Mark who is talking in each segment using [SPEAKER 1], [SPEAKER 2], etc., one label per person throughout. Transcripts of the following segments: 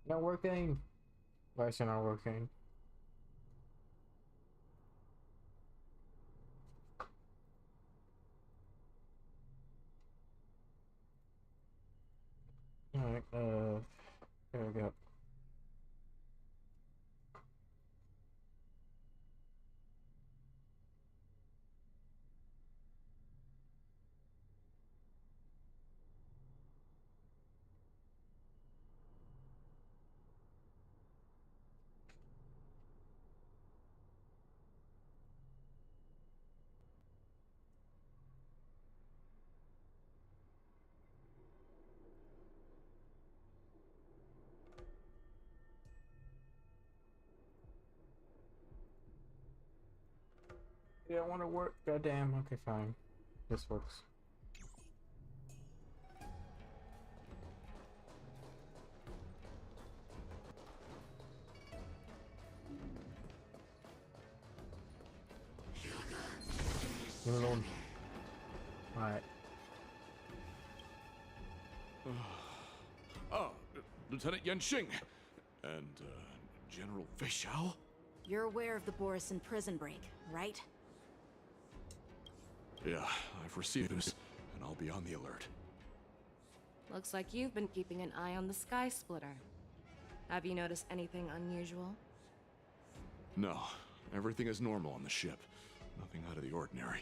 [SPEAKER 1] Not working. Why is it not working? Alright, there we go. Yeah, I want to work. Goddamn. Okay, fine. This works. Leave me alone. Alright.
[SPEAKER 2] Lieutenant Yenxing and General Feixiao?
[SPEAKER 3] You're aware of the Borison prison break, right?
[SPEAKER 2] Yeah, I've received this, and I'll be on the alert.
[SPEAKER 4] Looks like you've been keeping an eye on the Sky Splitter. Have you noticed anything unusual?
[SPEAKER 2] No, everything is normal on the ship. Nothing out of the ordinary.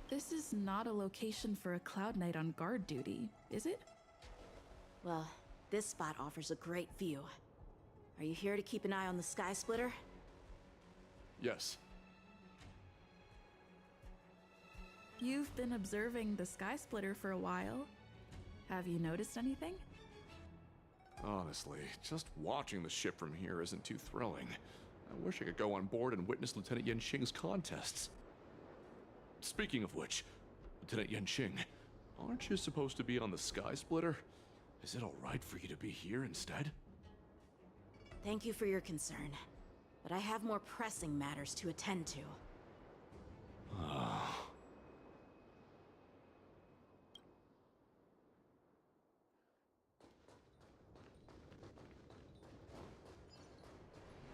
[SPEAKER 5] This is not a location for a Cloud Knight on guard duty, is it?
[SPEAKER 3] Well, this spot offers a great view. Are you here to keep an eye on the Sky Splitter?
[SPEAKER 2] Yes.
[SPEAKER 5] You've been observing the Sky Splitter for a while. Have you noticed anything?
[SPEAKER 2] Honestly, just watching the ship from here isn't too thrilling. I wish I could go on board and witness Lieutenant Yenxing's contests. Speaking of which, Lieutenant Yenxing, aren't you supposed to be on the Sky Splitter? Is it alright for you to be here instead?
[SPEAKER 3] Thank you for your concern, but I have more pressing matters to attend to.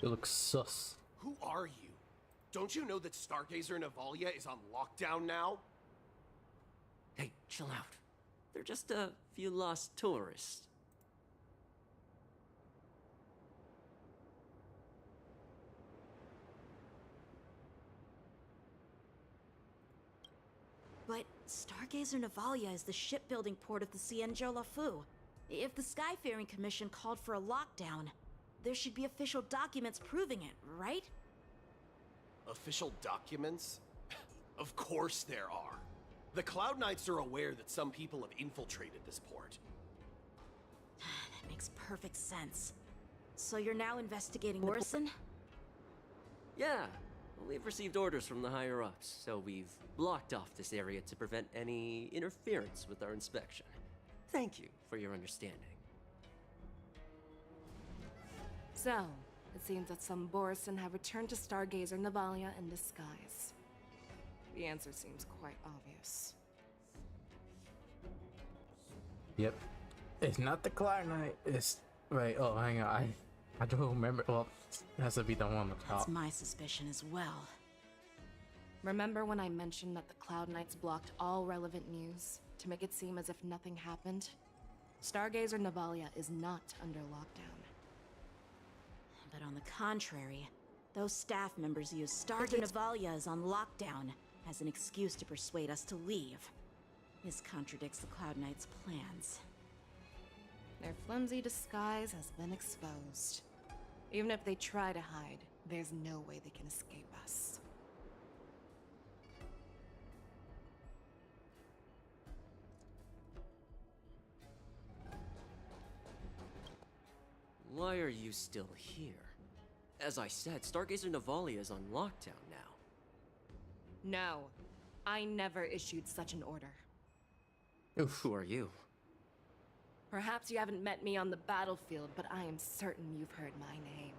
[SPEAKER 1] It looks sus.
[SPEAKER 6] Who are you? Don't you know that Stargazer Navalia is on lockdown now?
[SPEAKER 7] Hey, chill out. They're just a few lost tourists.
[SPEAKER 3] But Stargazer Navalia is the shipbuilding port of the Cienjo Lafu. If the Skyfaring Commission called for a lockdown, there should be official documents proving it, right?
[SPEAKER 6] Official documents? Of course there are. The Cloud Knights are aware that some people have infiltrated this port.
[SPEAKER 3] That makes perfect sense. So you're now investigating Borison?
[SPEAKER 7] Yeah, we've received orders from the higher-ups, so we've blocked off this area to prevent any interference with our inspection. Thank you for your understanding.
[SPEAKER 4] So, it seems that some Borison have returned to Stargazer Navalia in disguise. The answer seems quite obvious.
[SPEAKER 1] Yep. It's not the Cloud Knight. It's wait. Oh, hang on. I don't remember. Well, it has to be the one on the top.
[SPEAKER 3] That's my suspicion as well.
[SPEAKER 4] Remember when I mentioned that the Cloud Knights blocked all relevant news to make it seem as if nothing happened? Stargazer Navalia is not under lockdown.
[SPEAKER 3] But on the contrary, those staff members use Stargazer Navalia is on lockdown as an excuse to persuade us to leave. This contradicts the Cloud Knights' plans.
[SPEAKER 4] Their flimsy disguise has been exposed. Even if they try to hide, there's no way they can escape us.
[SPEAKER 7] Why are you still here? As I said, Stargazer Navalia is on lockdown now.
[SPEAKER 4] No, I never issued such an order.
[SPEAKER 1] Oof.
[SPEAKER 7] Who are you?
[SPEAKER 4] Perhaps you haven't met me on the battlefield, but I am certain you've heard my name.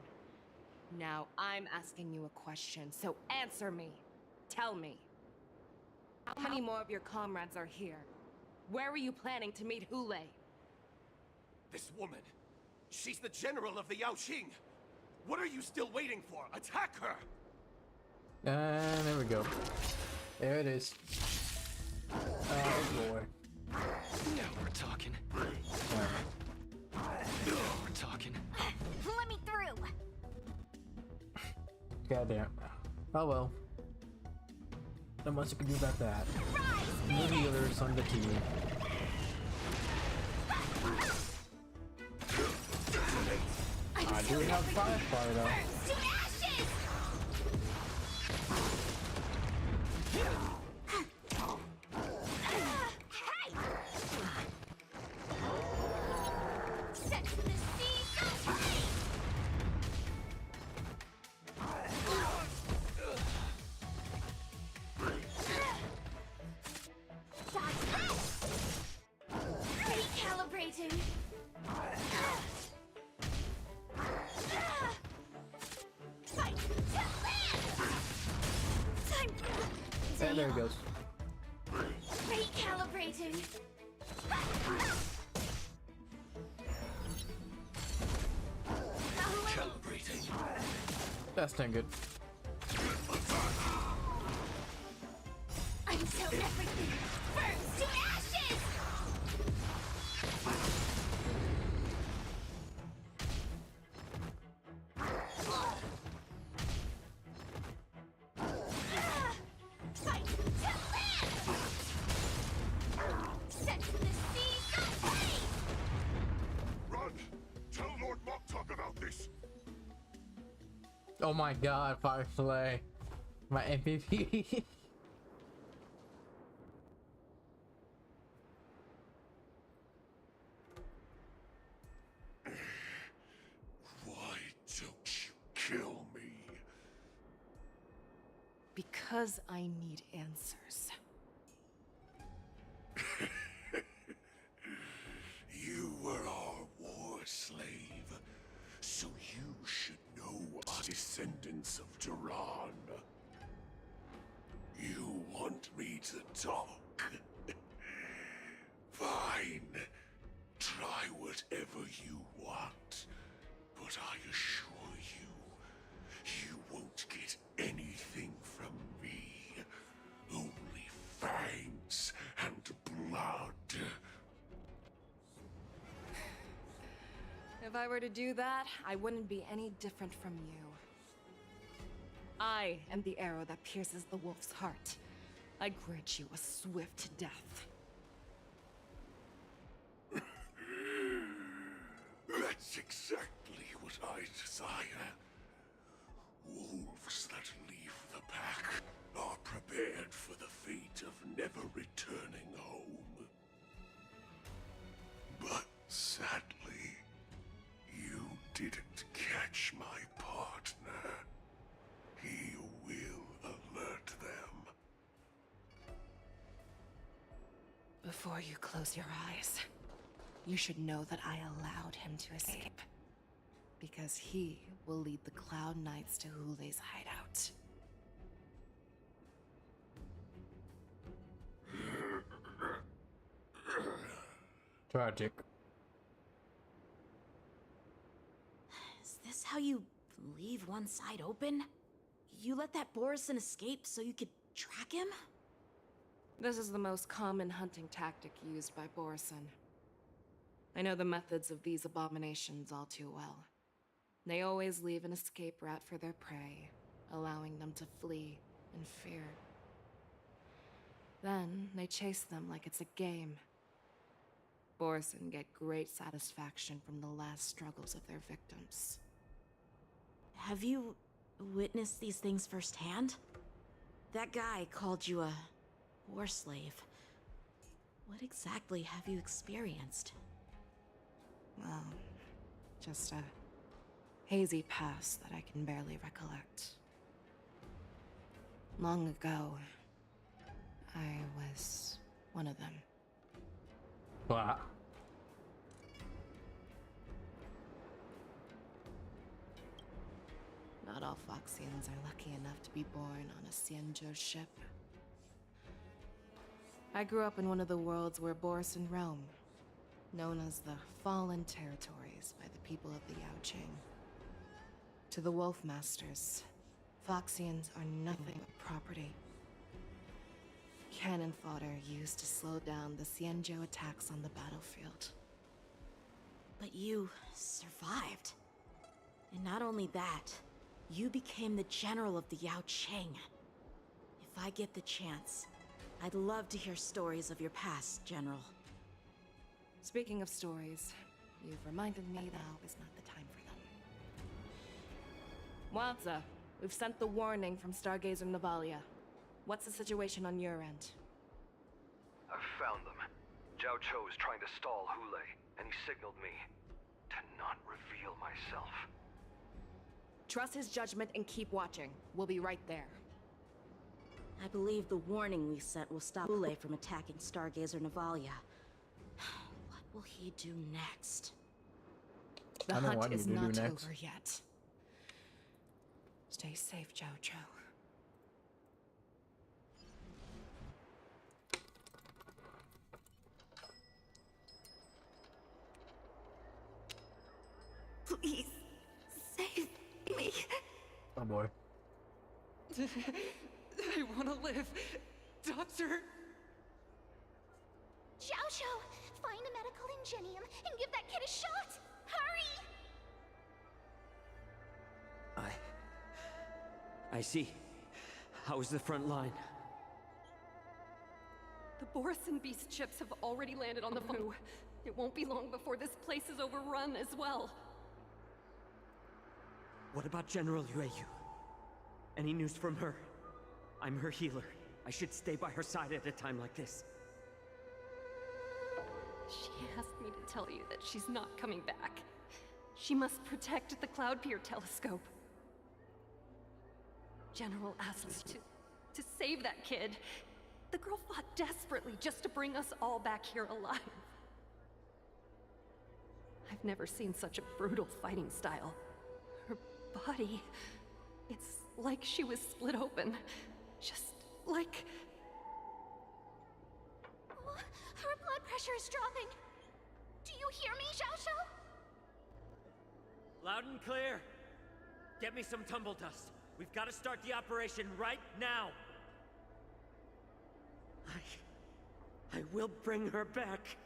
[SPEAKER 4] Now I'm asking you a question, so answer me. Tell me. How many more of your comrades are here? Where were you planning to meet Hule?
[SPEAKER 6] This woman, she's the general of the Yaoqing. What are you still waiting for? Attack her!
[SPEAKER 1] And there we go. There it is. Oh boy.
[SPEAKER 8] Now we're talking. Now we're talking.
[SPEAKER 3] Let me through!
[SPEAKER 1] Goddamn. Oh well. Not much you can do about that. No healers on the team. I do have Firefly though.
[SPEAKER 3] To ashes! Hey! Set the seas aflame! Recalibrating. Fight to land! Time.
[SPEAKER 1] And there it goes.
[SPEAKER 3] Recalibrating.
[SPEAKER 8] Calibrating.
[SPEAKER 1] That's done good.
[SPEAKER 3] Until everything burns to ashes! Fight to land! Set the seas aflame!
[SPEAKER 2] Run! Tell Lord Moktok about this!
[SPEAKER 1] Oh my god, Firefly. My MVP.
[SPEAKER 2] Why don't you kill me?
[SPEAKER 4] Because I need answers.
[SPEAKER 2] You were our war slave, so you should know our descendants of Duran. You want me to talk? Fine. Try whatever you want, but I assure you, you won't get anything from me. Only fangs and blood.
[SPEAKER 4] If I were to do that, I wouldn't be any different from you. I am the arrow that pierces the wolf's heart. I grant you a swift death.
[SPEAKER 2] That's exactly what I desire. Wolves that leave the pack are prepared for the fate of never returning home. But sadly, you didn't catch my partner. He will alert them.
[SPEAKER 4] Before you close your eyes, you should know that I allowed him to escape. Because he will lead the Cloud Knights to Hule's hideout.
[SPEAKER 1] Tragic.
[SPEAKER 3] Is this how you leave one side open? You let that Borison escape so you could track him?
[SPEAKER 4] This is the most common hunting tactic used by Borison. I know the methods of these abominations all too well. They always leave an escape route for their prey, allowing them to flee in fear. Then they chase them like it's a game. Borison get great satisfaction from the last struggles of their victims.
[SPEAKER 3] Have you witnessed these things firsthand? That guy called you a war slave. What exactly have you experienced?
[SPEAKER 4] Well, just a hazy past that I can barely recollect. Long ago, I was one of them.
[SPEAKER 1] Wow.
[SPEAKER 4] Not all Foxians are lucky enough to be born on a Xianzhou ship. I grew up in one of the worlds where Borson roam, known as the Fallen Territories by the people of the Yao Ching. To the Wolf Masters, Foxians are nothing but property. Cannon fodder used to slow down the Xianzhou attacks on the battlefield.
[SPEAKER 3] But you survived. And not only that, you became the general of the Yao Ching. If I get the chance, I'd love to hear stories of your past, General.
[SPEAKER 4] Speaking of stories, you've reminded me that now is not the time for them. Wanza, we've sent the warning from Stargazer Navalia. What's the situation on your end?
[SPEAKER 9] I've found them. Zhao Cho is trying to stall Hule, and he signaled me to not reveal myself.
[SPEAKER 4] Trust his judgment and keep watching. We'll be right there.
[SPEAKER 3] I believe the warning we sent will stop Ule from attacking Stargazer Navalia. What will he do next?
[SPEAKER 4] The
[SPEAKER 1] I know what
[SPEAKER 4] hunt is
[SPEAKER 1] you do
[SPEAKER 4] not
[SPEAKER 1] next.
[SPEAKER 4] over yet. Stay safe, Zhao Cho.
[SPEAKER 5] Please, save me.
[SPEAKER 1] Oh boy.
[SPEAKER 4] I want to live. Doctor!
[SPEAKER 10] Zhao Zhao, find a medical ingenium and give that kid a shot! Hurry!
[SPEAKER 7] I see. How is the front line?
[SPEAKER 11] The Borson Beast chips have already landed on the Fu. It won't be long before this place is overrun as well.
[SPEAKER 7] What about General Yueyu? Any news from her? I'm her healer. I should stay by her side at a time like this.
[SPEAKER 11] She asked me to tell you that she's not coming back. She must protect the Cloud Pier telescope. General asked me to save that kid. The girl fought desperately just to bring us all back here alive. I've never seen such a brutal fighting style. Her body, it's like she was split open. Just like...
[SPEAKER 10] Oh, her blood pressure is dropping. Do you hear me, Zhao Zhao?
[SPEAKER 7] Loud and clear. Get me some tumble dust. We've got to start the operation right now. I will bring her back.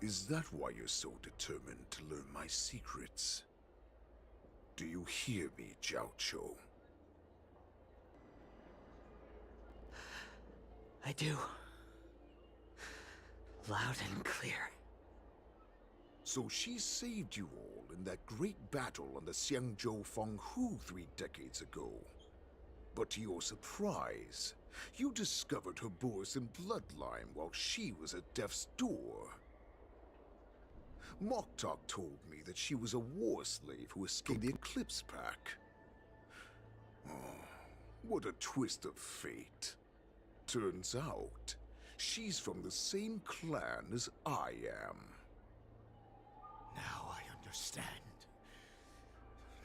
[SPEAKER 12] Is that why you're so determined to learn my secrets? Do you hear me, Zhao Cho?
[SPEAKER 7] I do. Loud and clear.
[SPEAKER 12] So she saved you all in that great battle on the Xiangzhou Fenghu 3 decades ago. But to your surprise, you discovered her Borson bloodline while she was at death's door. Moktok told me that she was a war slave who escaped the Eclipse Pack. Oh, what a twist of fate. Turns out, she's from the same clan as I am.
[SPEAKER 13] Now I understand.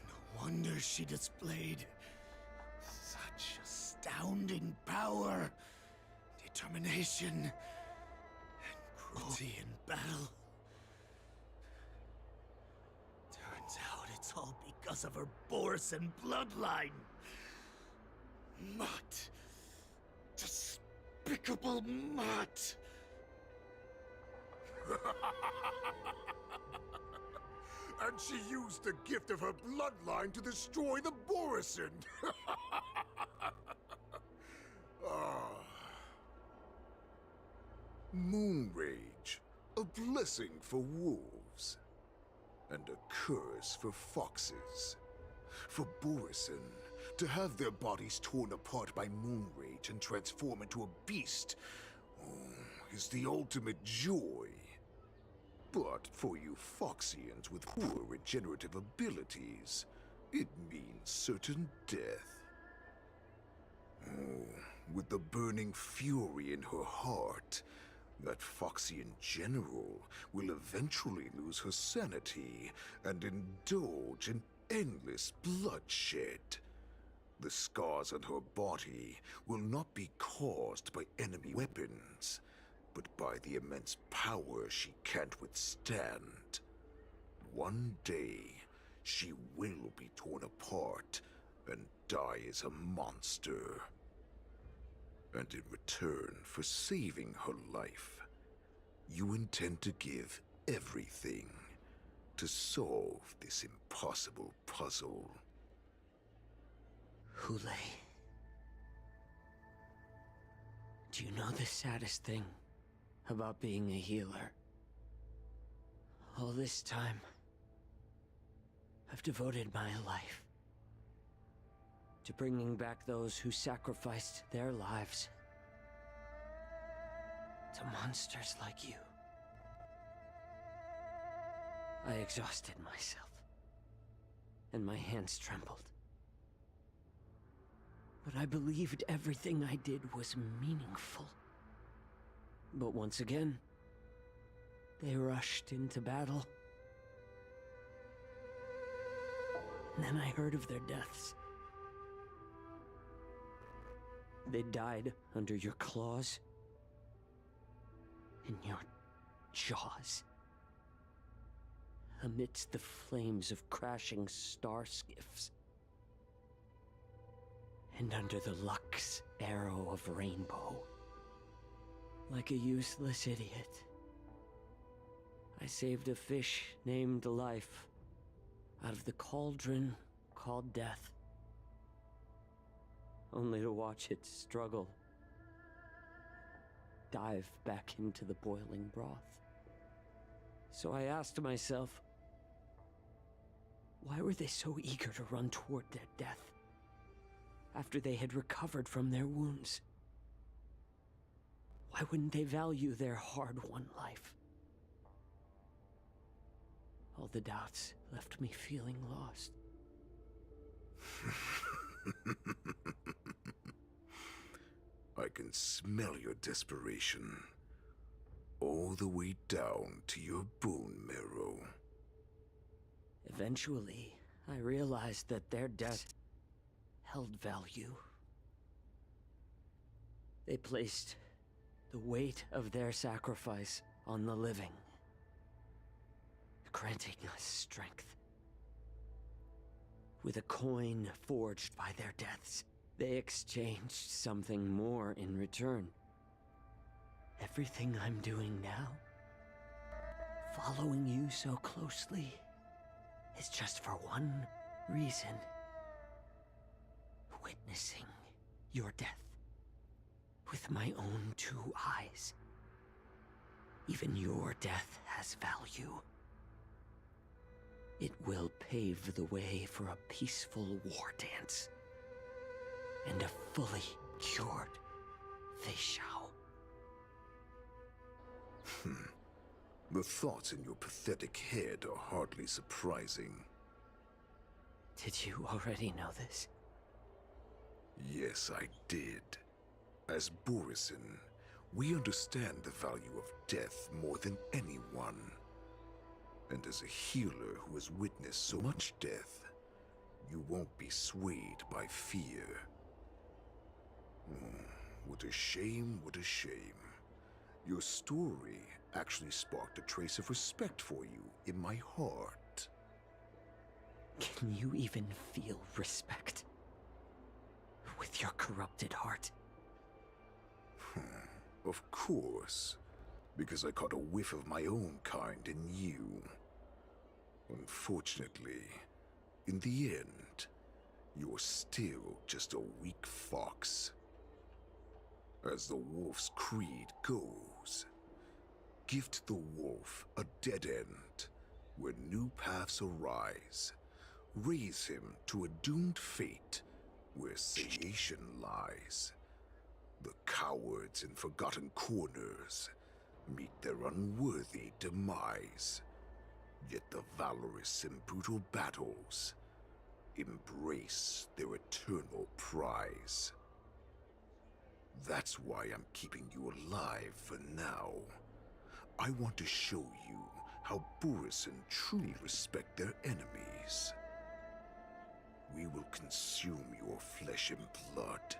[SPEAKER 13] No wonder she displayed such astounding power, determination, and cruelty in battle. Turns out it's all because of her Borson bloodline. Mutt. Despicable mutt.
[SPEAKER 12] And she used the gift of her bloodline to destroy the Borson! Moon Rage, a blessing for wolves, and a curse for foxes. For Borson, to have their bodies torn apart by Moon Rage and transform into a beast, is the ultimate joy. But for you Foxians with poor regenerative abilities, it means certain death. Oh, with the burning fury in her heart, that Foxian general will eventually lose her sanity and indulge in endless bloodshed. The scars on her body will not be caused by enemy weapons, but by the immense power she can't withstand. One day, she will be torn apart and die as a monster. And in return for saving her life, you intend to give everything to solve this impossible puzzle.
[SPEAKER 14] Hule, do you know the saddest thing about being a healer? All this time, I've devoted my life to bringing back those who sacrificed their lives to monsters like you. I exhausted myself, and my hands trembled. But I believed everything I did was meaningful. But once again, they rushed into battle. And then I heard of their deaths. They died under your claws, in your jaws, amidst the flames of crashing star skiffs, and under the Luck's arrow of rainbow. Like a useless idiot, I saved a fish named Life out of the cauldron called Death, only to watch it struggle, dive back into the boiling broth. So I asked myself, why were they so eager to run toward their death after they had recovered from their wounds? Why wouldn't they value their hard-won life? All the doubts left me feeling lost.
[SPEAKER 12] I can smell your desperation, all the way down to your bone marrow.
[SPEAKER 14] Eventually, I realized that their death held value. They placed the weight of their sacrifice on the living, granting us strength. With a coin forged by their deaths, they exchanged something more in return. Everything I'm doing now, following you so closely, is just for one reason. Witnessing your death with my own two eyes. Even your death has value. It will pave the way for a peaceful war dance and a fully cured Fei Shao.
[SPEAKER 12] The thoughts in your pathetic head are hardly surprising.
[SPEAKER 14] Did you already know this?
[SPEAKER 12] Yes, I did. As Borisin, we understand the value of death more than anyone. And as a healer who has witnessed so much death, you won't be swayed by fear. What a shame, what a shame. Your story actually sparked a trace of respect for you in my heart.
[SPEAKER 14] Can you even feel respect with your corrupted heart?
[SPEAKER 12] Of course, because I caught a whiff of my own kind in you. Unfortunately, in the end, you're still just a weak fox. As the wolf's creed goes, gift the wolf a dead end where new paths arise. Raise him to a doomed fate where satiation lies. The cowards in forgotten corners meet their unworthy demise. Yet the valorous in brutal battles embrace their eternal prize. That's why I'm keeping you alive for now. I want to show you how Borisin truly respect their enemies. We will consume your flesh and blood,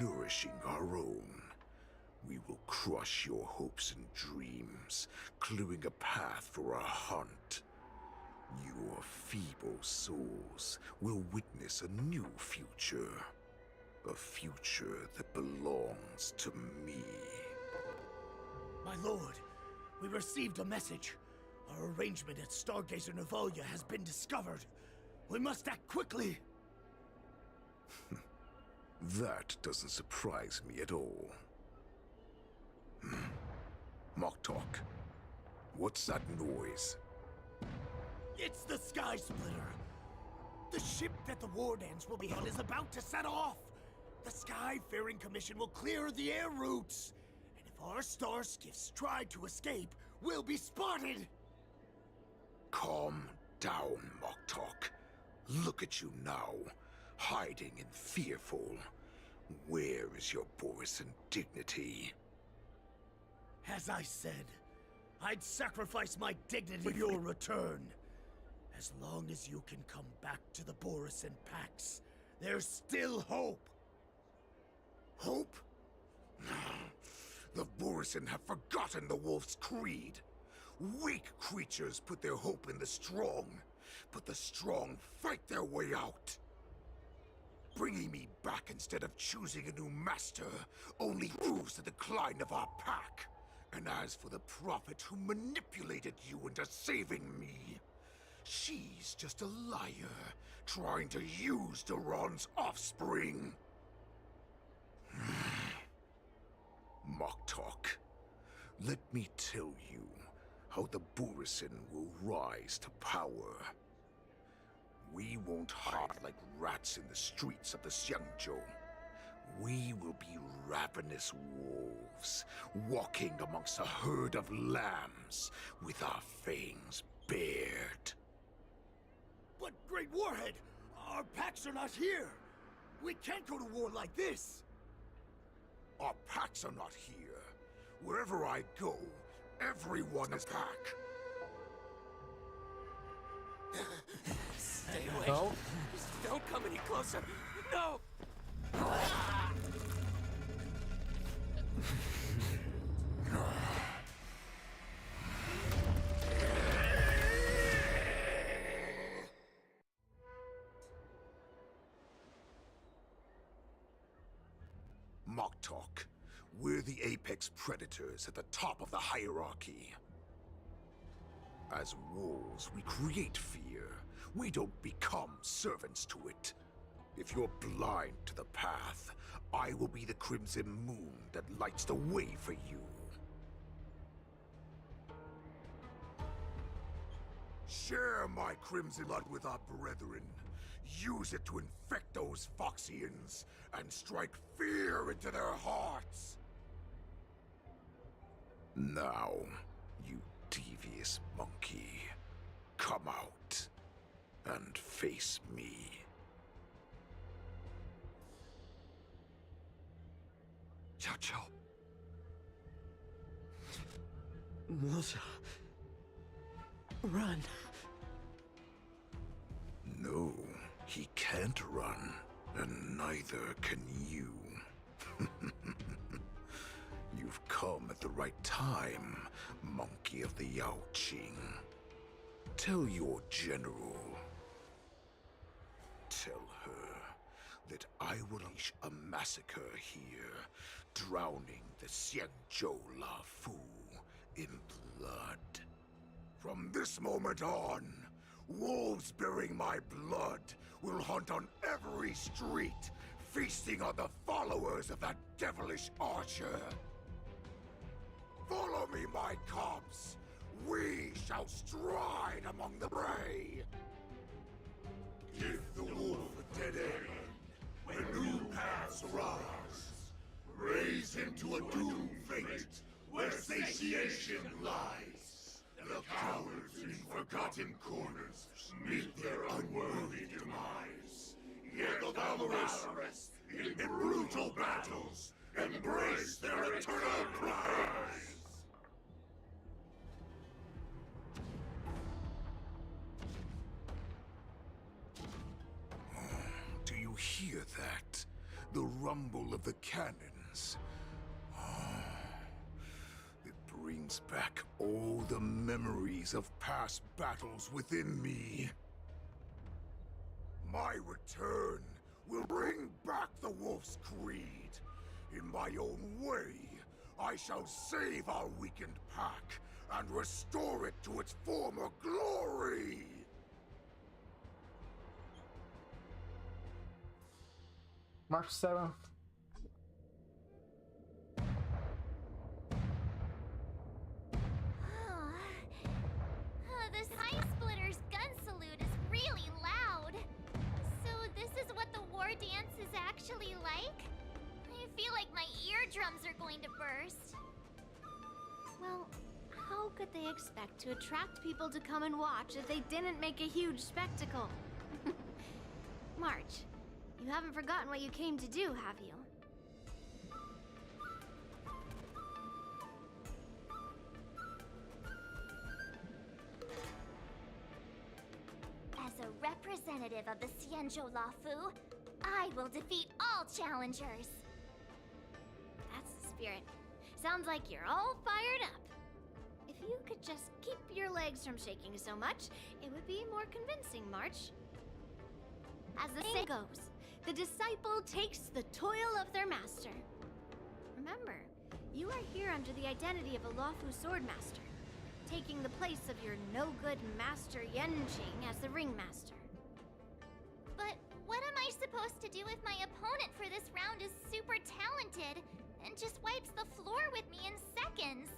[SPEAKER 12] nourishing our own. We will crush your hopes and dreams, clearing a path for our hunt. Your feeble souls will witness a new future. A future that belongs to me.
[SPEAKER 13] My lord, we received a message. Our arrangement at Stargazer Navalia has been discovered. We must act quickly.
[SPEAKER 12] That doesn't surprise me at all. Moktok, what's that noise?
[SPEAKER 13] It's the Sky Splitter. The ship that the Wardens will be on is about to set off. The Skyfaring Commission will clear the air routes. And if our star skiffs try to escape, we'll be spotted.
[SPEAKER 12] Calm down, Moktok. Look at you now, hiding and fearful. Where is your Borisan dignity?
[SPEAKER 13] As I said, I'd sacrifice my dignity for your return. As long as you can come back to the Borisan Pax, there's still hope.
[SPEAKER 12] Hope? The Borisan have forgotten the Wolf's creed. Weak creatures put their hope in the strong, but the strong fight their way out. Bringing me back instead of choosing a new master only proves the decline of our pack. And as for the prophet who manipulated you into saving me, she's just a liar, trying to use Duran's offspring. Moktok, let me tell you how the Borisan will rise to power. We won't hide like rats in the streets of the Xiangzhou. We will be ravenous wolves, walking amongst a herd of lambs with our fangs bared.
[SPEAKER 13] But, Great Warhead, our packs are not here. We can't go to war like this.
[SPEAKER 12] Our packs are not here. Wherever I go, everyone is pack.
[SPEAKER 7] Stay away.
[SPEAKER 1] No.
[SPEAKER 7] Just don't come any closer. No!
[SPEAKER 12] Moktok, we're the apex predators at the top of the hierarchy. As wolves, we create fear. We don't become servants to it. If you're blind to the path, I will be the crimson moon that lights the way for you. Share my crimson blood with our brethren. Use it to infect those Foxians and strike fear into their hearts. Now, you devious monkey, come out and face me.
[SPEAKER 8] Chow Chow.
[SPEAKER 14] Musa. Run.
[SPEAKER 12] No, he can't run, and neither can you. You've come at the right time, monkey of the Yaoqing. Tell your general. Tell her that I will unleash a massacre here, drowning the Xiangzhou La Fu in blood. From this moment on, wolves bearing my blood will hunt on every street, feasting on the followers of that devilish archer. Follow me, my cubs. We shall stride among the prey. Give the wolf a dead end when new paths arise. Raise him to a doomed fate where satiation lies. The cowards in forgotten corners meet their unworthy demise. Yet the valorous, in brutal battles, embrace their eternal prize. hear that? The rumble of the cannons. It brings back all the memories of past battles within me. My return will bring back the Wolf's Creed. In my own way, I shall save our weakened pack and restore it to its former glory!
[SPEAKER 1] March 7th.
[SPEAKER 10] The Sky Splitter's gun salute is really loud. So this is what the war dance is actually like? I feel like my eardrums are going to burst.
[SPEAKER 15] Well, how could they expect to attract people to come and watch if they didn't make a huge spectacle? March, you haven't forgotten what you came to do, have you?
[SPEAKER 10] As a representative of the Xianzhou Lafu, I will defeat all challengers.
[SPEAKER 15] That's the spirit. Sounds like you're all fired up. If you could just keep your legs from shaking so much, it would be more convincing, March. As the saying goes, the disciple takes the toil of their master. Remember, you are here under the identity of a Lafu swordmaster, taking the place of your no-good master Yenqing as the ringmaster.
[SPEAKER 10] But what am I supposed to do if my opponent for this round is super talented and just wipes the floor with me in seconds?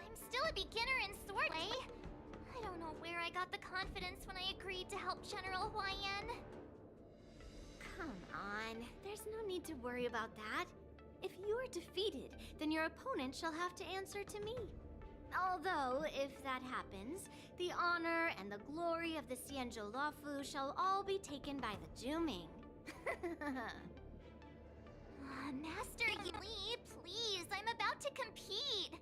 [SPEAKER 10] I'm still a beginner in swordplay. I don't know where I got the confidence when I agreed to help General Huaiyan.
[SPEAKER 15] Come on, there's no need to worry about that. If you are defeated, then your opponent shall have to answer to me. Although, if that happens, the honor and the glory of the Xianzhou Lafu shall all be taken by the Juming.
[SPEAKER 10] Master Yi, please, I'm about to compete.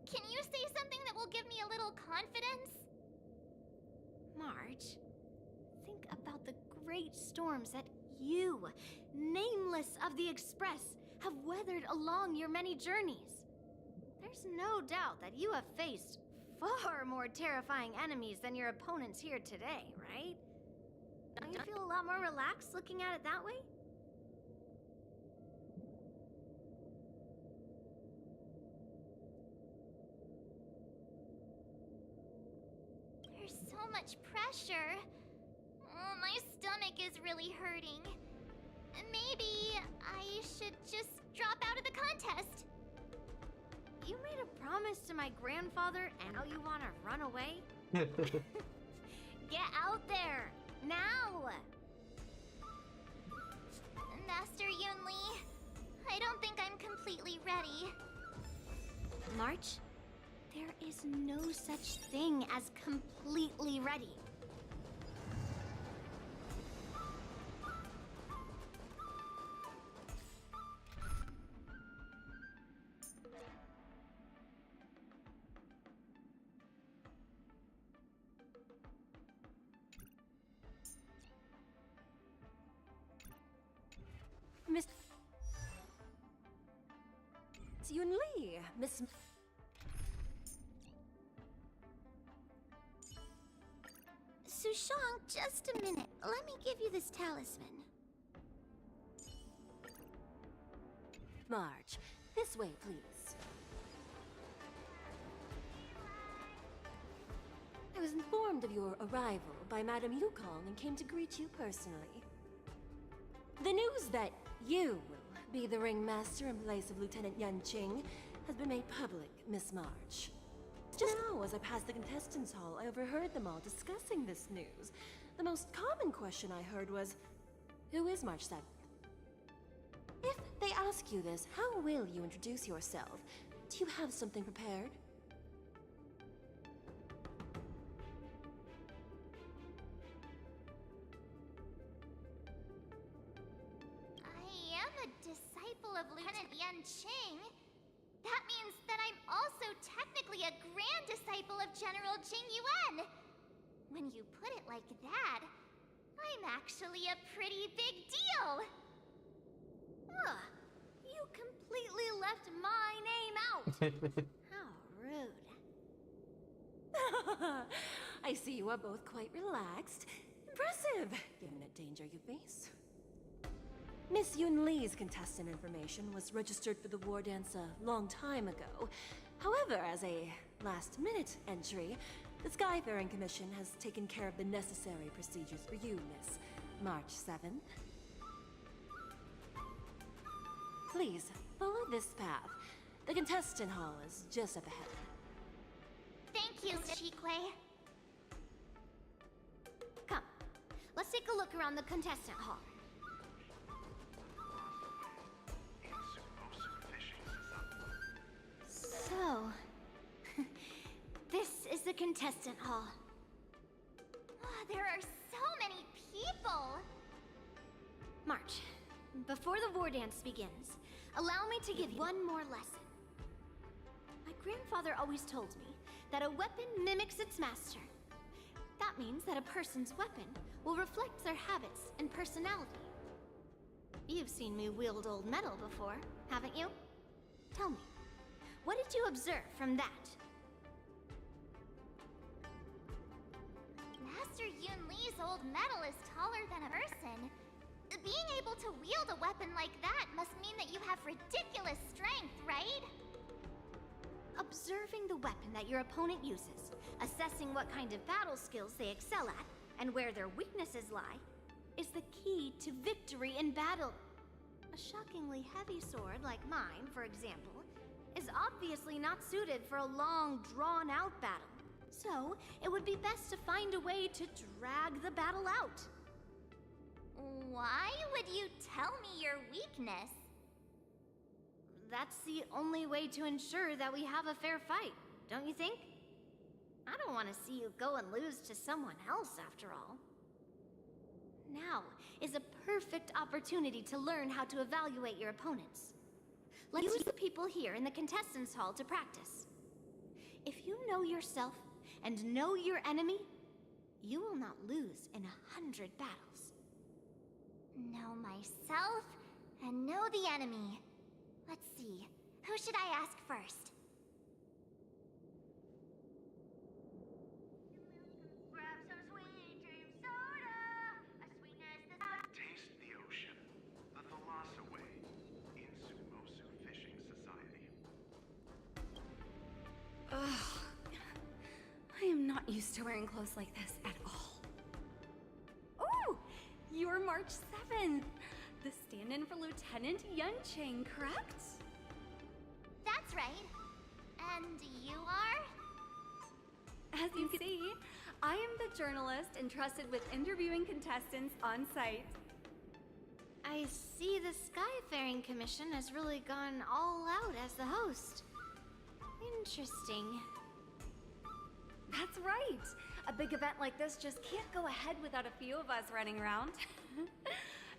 [SPEAKER 10] Can you say something that will give me a little confidence?
[SPEAKER 15] March, think about the great storms that you, nameless of the Express, have weathered along your many journeys. There's no doubt that you have faced far more terrifying enemies than your opponents here today, right? Don't you feel a lot more relaxed looking at it that way?
[SPEAKER 10] There's so much pressure. Oh, my stomach is really hurting. Maybe I should just drop out of the contest.
[SPEAKER 15] You made a promise to my grandfather and now you want to run away? Get out there, now!
[SPEAKER 10] Master Yunli, I don't think I'm completely ready.
[SPEAKER 15] March, there is no such thing as completely ready.
[SPEAKER 11] Miss Yunli, Miss...
[SPEAKER 10] Sushang, just a minute. Let me give you this talisman.
[SPEAKER 11] March, this way, please. I was informed of your arrival by Madame Yukong and came to greet you personally. The news that you will be the ringmaster in place of Lieutenant Yanqing has been made public, Miss March. Just now, as I passed the contestants' hall, I overheard them all discussing this news. The most common question I heard was, who is March 7th? If they ask you this, how will you introduce yourself? Do you have something prepared?
[SPEAKER 10] I am a disciple of Lieutenant Yanqing. That means that I'm also technically a grand disciple of General Jing Yuan. When you put it like that, I'm actually a pretty big deal.
[SPEAKER 15] Huh. You completely left my name out. How rude.
[SPEAKER 11] I see you are both quite relaxed. Impressive, given the danger you face. Miss Yun Lee's contestant information was registered for the war dance a long time ago. However, as a last-minute entry, the Skyfaring Commission has taken care of the necessary procedures for you, Miss. March 7th. Please, follow this path. The contestant hall is just up ahead.
[SPEAKER 10] Thank you, Shikwe.
[SPEAKER 15] Come, let's take a look around the contestant hall. So, this is the contestant hall.
[SPEAKER 10] There are so many people.
[SPEAKER 15] March, before the war dance begins, allow me to give you one more lesson. My grandfather always told me that a weapon mimics its master. That means that a person's weapon will reflect their habits and personality. You've seen me wield old metal before, haven't you? Tell me, what did you observe from that?
[SPEAKER 10] Master Yun Lee's old metal is taller than a person. Being able to wield a weapon like that must mean that you have ridiculous strength, right?
[SPEAKER 15] Observing the weapon that your opponent uses, assessing what kind of battle skills they excel at, and where their weaknesses lie, is the key to victory in battle. A shockingly heavy sword like mine, for example, is obviously not suited for a long, drawn-out battle. So, it would be best to find a way to drag the battle out.
[SPEAKER 10] Why would you tell me your weakness?
[SPEAKER 15] That's the only way to ensure that we have a fair fight, don't you think? I don't want to see you go and lose to someone else, after all. Now is a perfect opportunity to learn how to evaluate your opponents. Let's use the people here in the contestants' hall to practice. If you know yourself and know your enemy, you will not lose in 100 battles.
[SPEAKER 10] Know myself and know the enemy. Let's see, who should I ask first? Grab some sweet dream soda, as sweet as the sun.
[SPEAKER 9] Taste the ocean. The Thalassa Way in Sumosu Fishing Society.
[SPEAKER 5] Ugh. I am not used to wearing clothes like this at all. Oh! You're March 7th! The stand-in for Lieutenant Yunqing, correct?
[SPEAKER 10] That's right. And you are?
[SPEAKER 5] As you can see, I am the journalist entrusted with interviewing contestants on site.
[SPEAKER 15] I see the Skyfaring Commission has really gone all out as the host. Interesting.
[SPEAKER 5] That's right! A big event like this just can't go ahead without a few of us running around.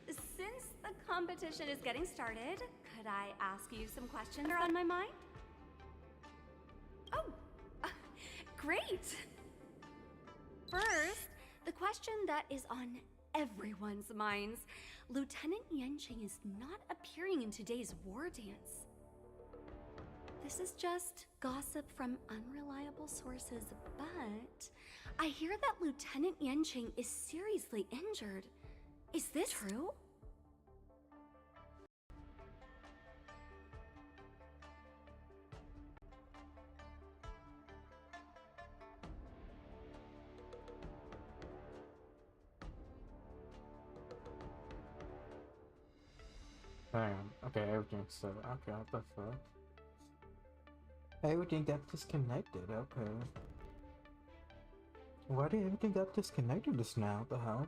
[SPEAKER 5] Since the competition is getting started, could I ask you some questions that are on my mind? Oh, great! First, the question that is on everyone's minds. Lieutenant Yunqing is not appearing in today's war dance. This is just gossip from unreliable sources, but I hear that Lieutenant Yunqing is seriously injured. Is this true?
[SPEAKER 1] Damn. Okay, everything's so okay. What the fuck? Everything got disconnected. Okay. Why did everything got disconnected just now? What the hell?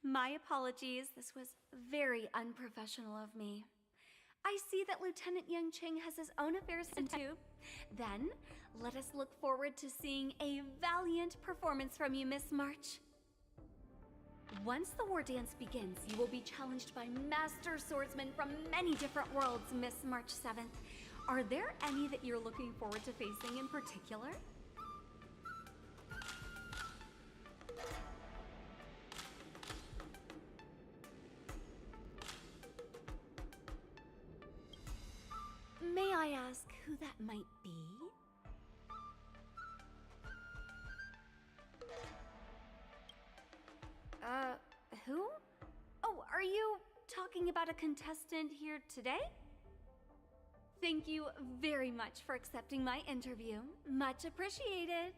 [SPEAKER 5] My apologies. This was very unprofessional of me. I see that Lieutenant Yunqing has his own affairs to do. Then, let us look forward to seeing a valiant performance from you, Miss March. Once the war dance begins, you will be challenged by master swordsmen from many different worlds, Miss March 7th. Are there any that you're looking forward to facing in particular? May I ask who that might be? Who? Oh, are you talking about a contestant here today? Thank you very much for accepting my interview. Much appreciated.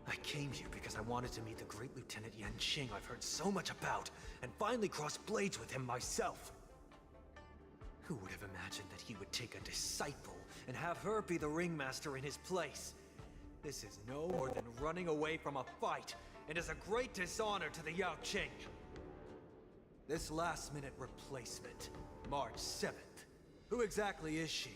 [SPEAKER 8] I came here because I wanted to meet the great Lieutenant Yanqing I've heard so much about, and finally cross blades with him myself. Who would have imagined that he would take a disciple and have her be the ringmaster in his place? This is no more than running away from a fight, and is a great dishonor to the Yao Qing. This last-minute replacement, March 7th. Who exactly is she?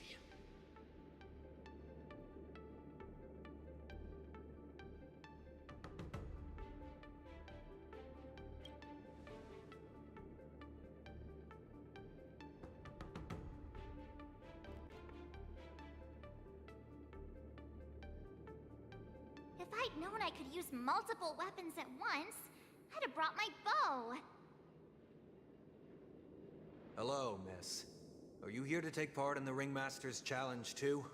[SPEAKER 10] If I'd known I could use multiple weapons at once, I'd have brought my bow.
[SPEAKER 8] Hello, miss. Are you here to take part in the Ringmaster's Challenge too?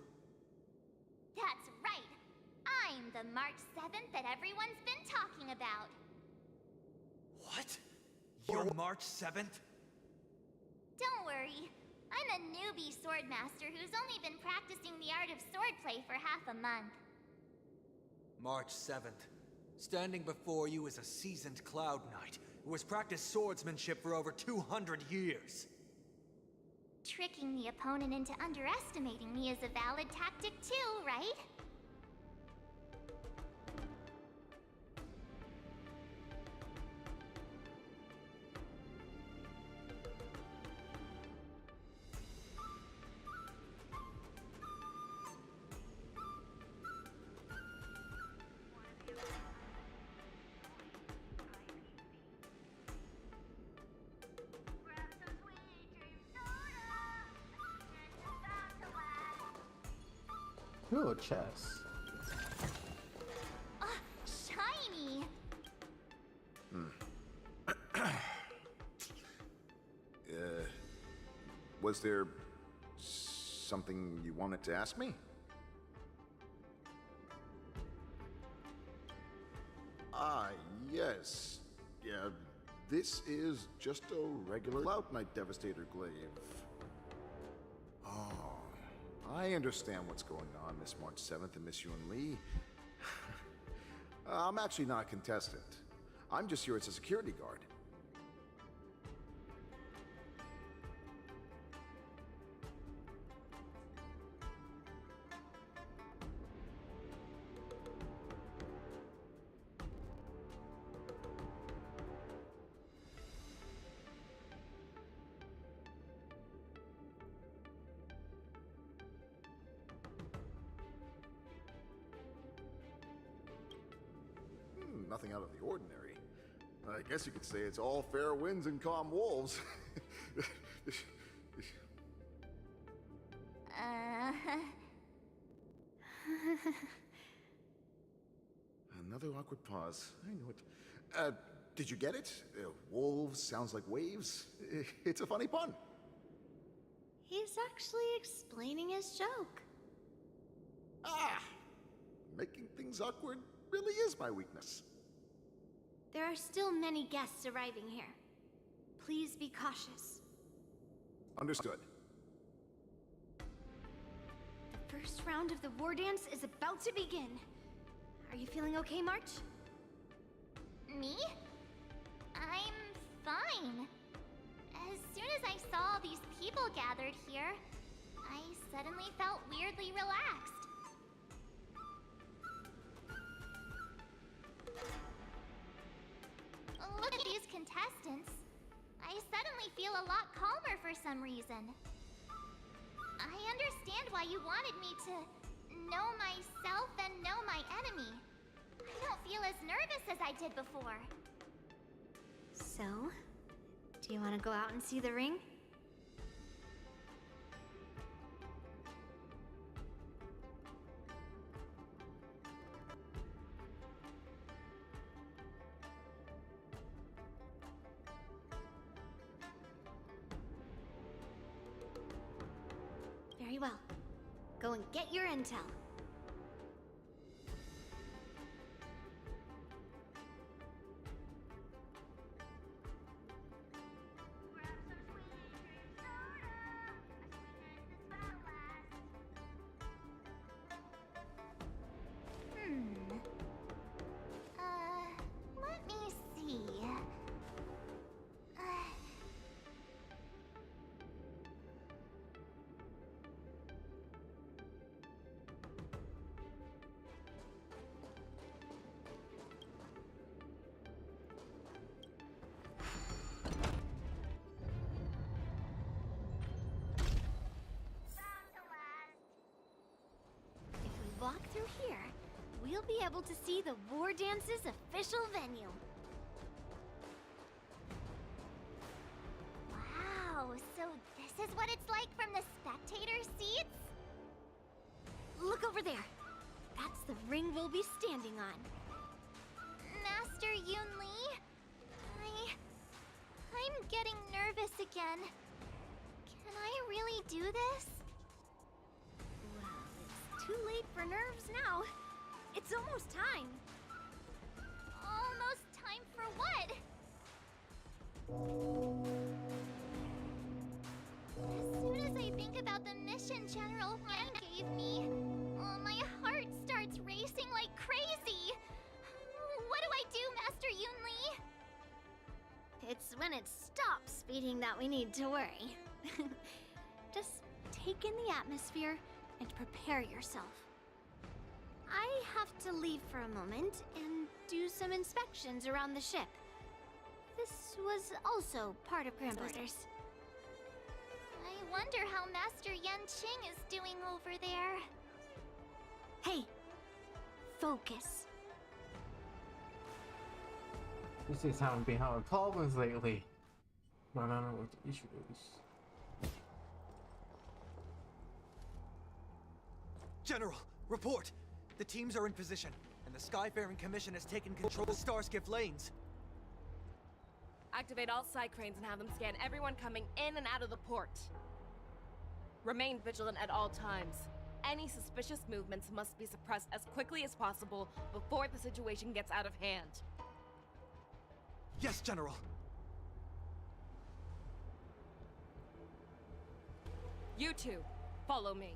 [SPEAKER 10] That's right. I'm the March 7th that everyone's been talking about.
[SPEAKER 8] What? You're March 7th?
[SPEAKER 10] Don't worry. I'm a newbie swordmaster who's only been practicing the art of swordplay for half a month.
[SPEAKER 8] March 7th. Standing before you is a seasoned Cloud Knight who has practiced swordsmanship for over 200 years.
[SPEAKER 10] Tricking the opponent into underestimating me is a valid tactic too, right?
[SPEAKER 1] Ooh, chess.
[SPEAKER 10] Shiny!
[SPEAKER 12] Was there something you wanted to ask me? Ah, yes. Yeah, this is just a regular Cloud Knight Devastator glaive. Oh, I understand what's going on, Miss March 7th and Miss Yun Li. I'm actually not a contestant. I'm just here as a security guard. Nothing out of the ordinary. I guess you could say it's all fair winds and calm wolves. Another awkward pause. I knew it. Did you get it? Wolves sounds like waves. It's a funny pun.
[SPEAKER 15] He's actually explaining his joke.
[SPEAKER 12] Ah! Making things awkward really is my weakness.
[SPEAKER 15] There are still many guests arriving here. Please be cautious.
[SPEAKER 12] Understood.
[SPEAKER 15] The first round of the war dance is about to begin. Are you feeling okay, March?
[SPEAKER 10] Me? I'm fine. As soon as I saw these people gathered here, I suddenly felt weirdly relaxed. Look at these contestants. I suddenly feel a lot calmer for some reason. I understand why you wanted me to know myself and know my enemy. I don't feel as nervous as I did before.
[SPEAKER 15] So, do you want to go out and see the ring? Very well. Go and get your intel.
[SPEAKER 10] Let me see.
[SPEAKER 15] If we walk through here, we'll be able to see the War Dance's official venue.
[SPEAKER 10] Wow, so this is what it's like from the spectator seats?
[SPEAKER 15] Look over there. That's the ring we'll be standing on.
[SPEAKER 10] Master Yoon Lee? I'm getting nervous again. Can I really do this?
[SPEAKER 15] Well, it's too late for nerves now. It's almost time.
[SPEAKER 10] Almost time for what? As soon as I think about the mission General Huan gave me, my heart starts racing like crazy. What do I do, Master Yoon Lee?
[SPEAKER 15] It's when it stops speeding that we need to worry. Just take in the atmosphere and prepare yourself. I have to leave for a moment and do some inspections around the ship. This was also part of Grandpa's orders.
[SPEAKER 10] I wonder how Master Yan Qing is doing over there.
[SPEAKER 15] Hey, focus.
[SPEAKER 1] This is having been having problems lately. But I don't know what the issue is.
[SPEAKER 8] General, report! The teams are in position, and the Skyfaring Commission has taken control of Starskiff lanes.
[SPEAKER 4] Activate all side cranes and have them scan everyone coming in and out of the port. Remain vigilant at all times. Any suspicious movements must be suppressed as quickly as possible before the situation gets out of hand.
[SPEAKER 8] Yes, General.
[SPEAKER 4] You two, follow me.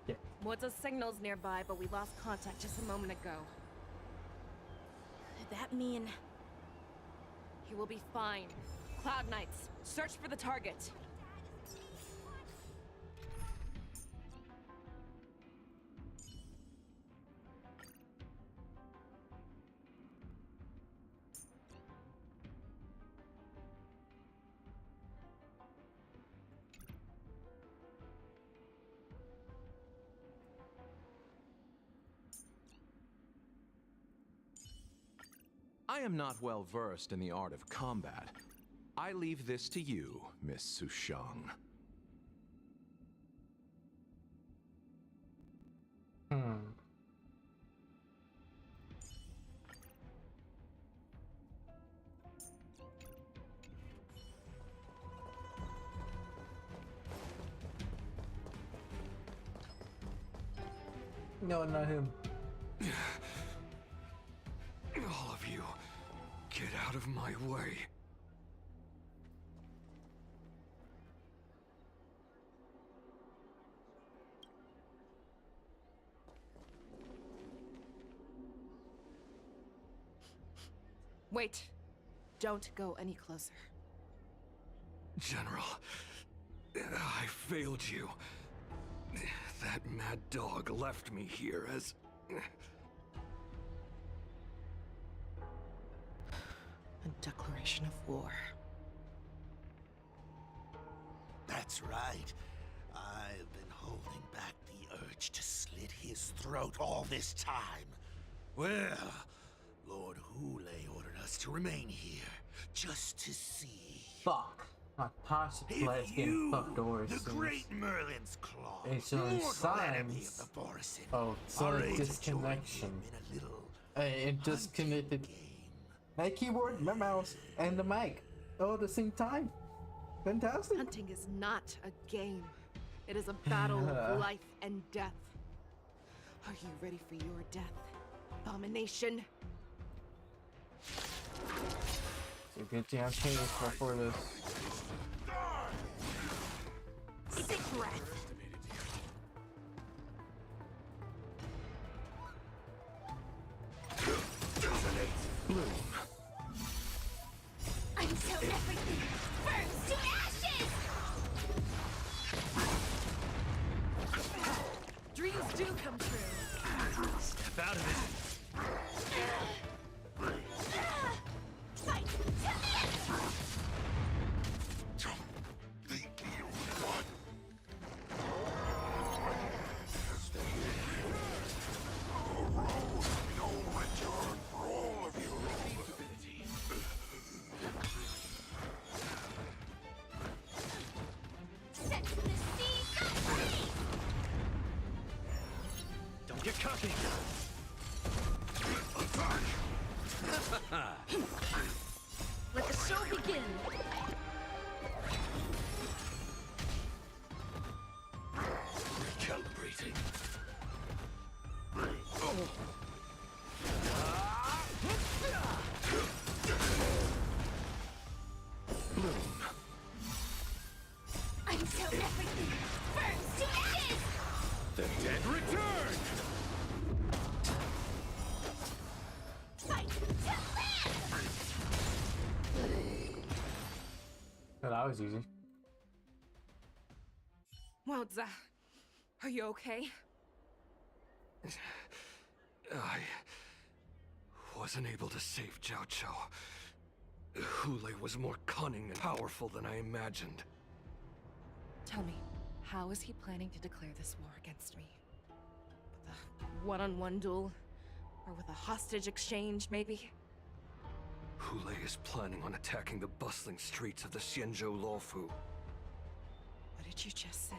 [SPEAKER 1] Yeah.
[SPEAKER 4] Woods' signals nearby, but we lost contact just a moment ago.
[SPEAKER 3] Could that mean...
[SPEAKER 4] He will be fine. Cloud Knights, search for the target.
[SPEAKER 2] I am not well versed in the art of combat. I leave this to you, Miss Sushang.
[SPEAKER 1] No, not him.
[SPEAKER 12] All of you, get out of my way.
[SPEAKER 4] Wait. Don't go any closer.
[SPEAKER 12] General, I failed you. That mad dog left me here as...
[SPEAKER 4] A declaration of war.
[SPEAKER 13] That's right. I've been holding back the urge to slit his throat all this time. Well, Lord Hule ordered us to remain here, just to see.
[SPEAKER 1] Fuck. My possible is
[SPEAKER 13] If
[SPEAKER 1] getting
[SPEAKER 13] you,
[SPEAKER 1] fucked over.
[SPEAKER 13] the great Merlin's Claw,
[SPEAKER 1] It's showing
[SPEAKER 13] mortal enemy of
[SPEAKER 1] signs
[SPEAKER 13] the Borisin,
[SPEAKER 1] of
[SPEAKER 13] are
[SPEAKER 1] slight
[SPEAKER 13] ready to join
[SPEAKER 1] disconnection.
[SPEAKER 13] him in a little
[SPEAKER 1] It disconnected my keyboard, my mouse, and the mic all at the same time. Fantastic.
[SPEAKER 4] Hunting is not a game. It is a battle of life and death. Are you ready for your death, abomination?
[SPEAKER 1] It's a good thing I've changed before this.
[SPEAKER 3] Sick breath.
[SPEAKER 8] Bloom.
[SPEAKER 10] Until everything burns to ashes!
[SPEAKER 4] Dreams do come true.
[SPEAKER 8] Step out of it.
[SPEAKER 10] Fight to the end! Set the seas free!
[SPEAKER 8] Don't get cocky.
[SPEAKER 5] Let the show begin.
[SPEAKER 8] Recalibrating. Bloom.
[SPEAKER 10] Until everything burns to ashes!
[SPEAKER 2] The dead return!
[SPEAKER 10] Fight to live!
[SPEAKER 1] Oh, that was easy.
[SPEAKER 4] Wowza. Are you okay?
[SPEAKER 8] I wasn't able to save Jiao Chou. Hule was more cunning and powerful than I imagined.
[SPEAKER 4] Tell me, how is he planning to declare this war against me? With a one-on-one duel? Or with a hostage exchange, maybe?
[SPEAKER 8] Hule is planning on attacking the bustling streets of the Xianzhou Luofu.
[SPEAKER 4] What did you just say?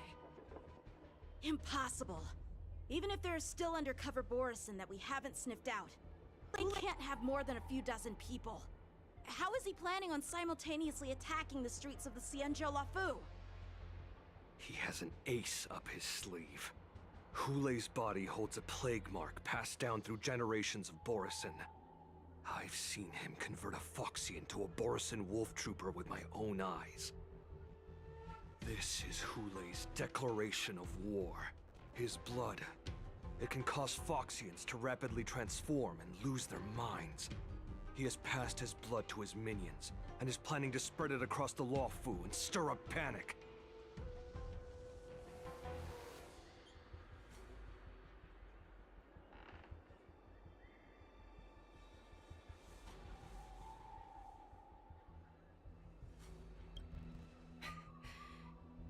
[SPEAKER 3] Impossible. Even if there is still undercover Borisin that we haven't sniffed out, they can't have more than a few dozen people. How is he planning on simultaneously attacking the streets of the Xianzhou Luofu?
[SPEAKER 8] He has an ace up his sleeve. Hule's body holds a plague mark passed down through generations of Borisin. I've seen him convert a Foxy into a Borisin wolf trooper with my own eyes. This is Hule's declaration of war. His blood. It can cause Foxians to rapidly transform and lose their minds. He has passed his blood to his minions, and is planning to spread it across the Luofu and stir up panic.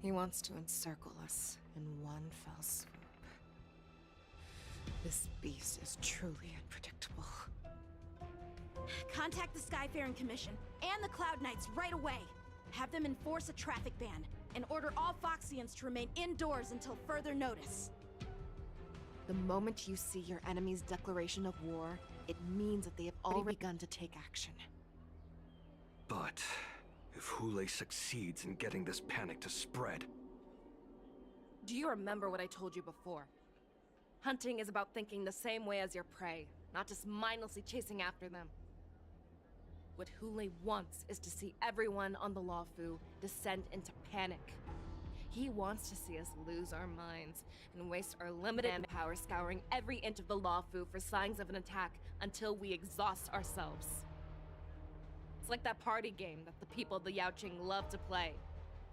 [SPEAKER 4] He wants to encircle us in one fell swoop. This beast is truly unpredictable.
[SPEAKER 3] Contact the Skyfaring Commission and the Cloud Knights right away. Have them enforce a traffic ban and order all Foxians to remain indoors until further notice.
[SPEAKER 4] The moment you see your enemy's declaration of war, it means that they have already begun to take action.
[SPEAKER 8] But if Hule succeeds in getting this panic to spread...
[SPEAKER 4] Do you remember what I told you before? Hunting is about thinking the same way as your prey, not just mindlessly chasing after them. What Hule wants is to see everyone on the Luofu descend into panic. He wants to see us lose our minds and waste our limited power scouring every inch of the Luofu for signs of an attack until we exhaust ourselves. It's like that party game that the people of the Yaoqing love to play.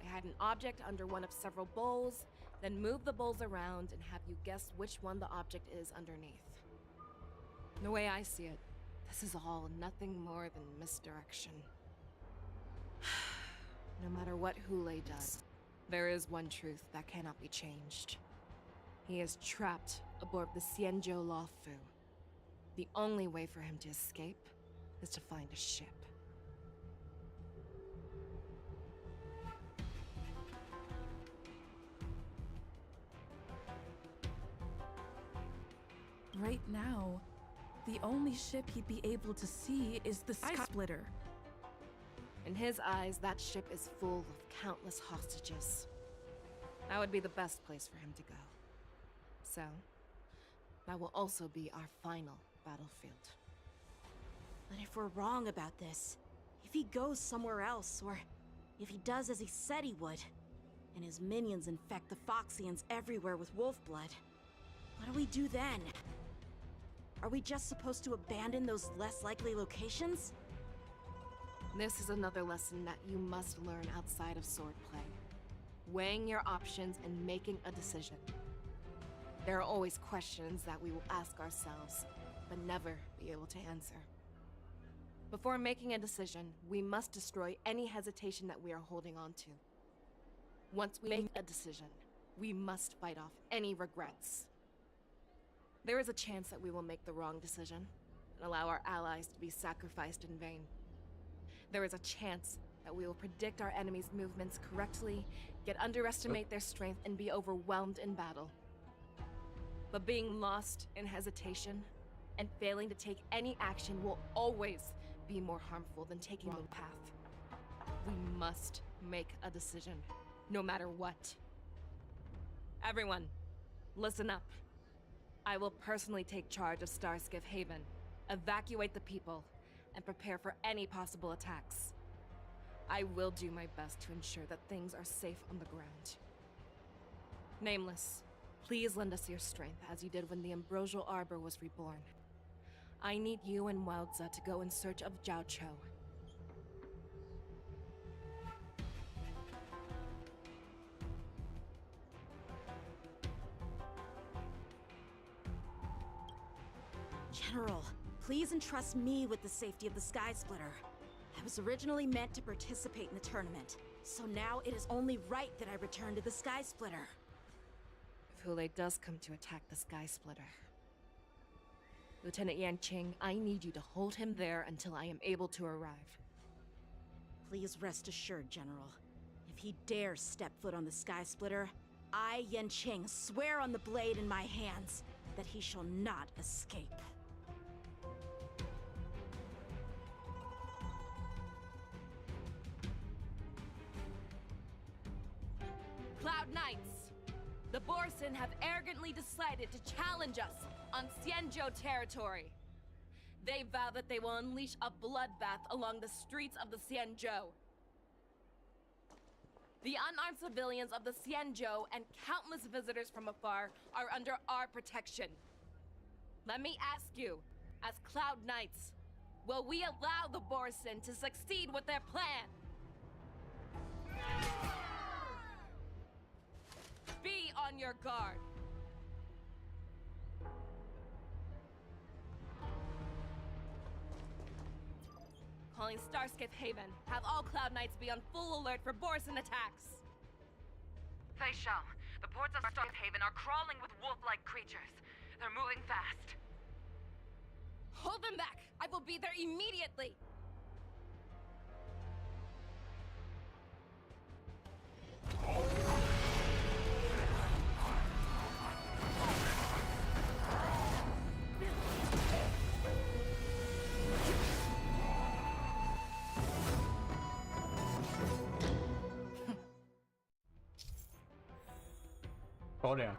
[SPEAKER 4] They hide an object under one of several bowls, then move the bowls around and have you guess which one the object is underneath. The way I see it, This is all nothing more than misdirection. No matter what Hule does, there is one truth that cannot be changed. He is trapped aboard the Xianzhou Luofu. The only way for him to escape is to find a ship.
[SPEAKER 16] Right now, the only ship he'd be able to see is the Sky Splitter.
[SPEAKER 4] In his eyes, that ship is full of countless hostages. That would be the best place for him to go. So, that will also be our final battlefield.
[SPEAKER 3] But if we're wrong about this, if he goes somewhere else, or if he does as he said he would, and his minions infect the Foxians everywhere with wolf blood, what do we do then? Are we just supposed to abandon those less likely locations?
[SPEAKER 4] This is another lesson that you must learn outside of swordplay. Weighing your options and making a decision. There are always questions that we will ask ourselves, but never be able to answer. Before making a decision, we must destroy any hesitation that we are holding on to. Once we make a decision, we must fight off any regrets. There is a chance that we will make the wrong decision and allow our allies to be sacrificed in vain. There is a chance that we will predict our enemies' movements correctly, yet underestimate their strength and be overwhelmed in battle. But being lost in hesitation and failing to take any action will always be more harmful than taking the wrong path. We must make a decision, no matter what. Everyone, listen up. I will personally take charge of Starskiff Haven, evacuate the people, and prepare for any possible attacks. I will do my best to ensure that things are safe on the ground. Nameless, please lend us your strength as you did when the Ambrosial Arbor was reborn. I need you and Wildza to go in search of Zhao Cho.
[SPEAKER 3] General, please entrust me with the safety of the Sky Splitter. I was originally meant to participate in the tournament, so now it is only right that I return to the Sky Splitter.
[SPEAKER 4] If Hule does come to attack the Sky Splitter, Lieutenant Yanqing, I need you to hold him there until I am able to arrive.
[SPEAKER 3] Please rest assured, General. If he dares step foot on the Sky Splitter, I, Yanqing, swear on the blade in my hands that he shall not escape.
[SPEAKER 4] Cloud Knights! The Borson have arrogantly decided to challenge us on Xianzhou territory. They vow that they will unleash a bloodbath along the streets of the Xianzhou. The unarmed civilians of the Xianzhou and countless visitors from afar are under our protection. Let me ask you, as Cloud Knights, will we allow the Borson to succeed with their plan? Be on your guard. Calling Starskiff Haven. Have all Cloud Knights be on full alert for Borson attacks.
[SPEAKER 17] Fei Shao, the ports of Starskiff Haven are crawling with wolf-like creatures. They're moving fast.
[SPEAKER 4] Hold them back! I will be there immediately!
[SPEAKER 1] Oh damn.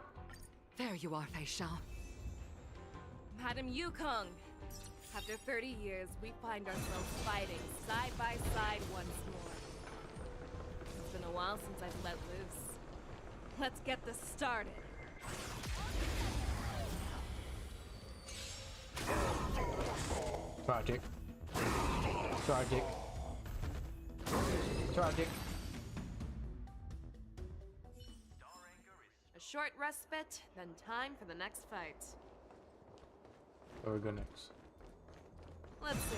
[SPEAKER 17] There you are, Fei Shao.
[SPEAKER 4] Madam Yukong! After 30 years, we find ourselves fighting side by side once more. It's been a while since I've let loose. Let's get this started.
[SPEAKER 1] Tragic. Tragic. Tragic.
[SPEAKER 4] A short respite, then time for the next fight.
[SPEAKER 1] Where we go next?
[SPEAKER 4] Let's see.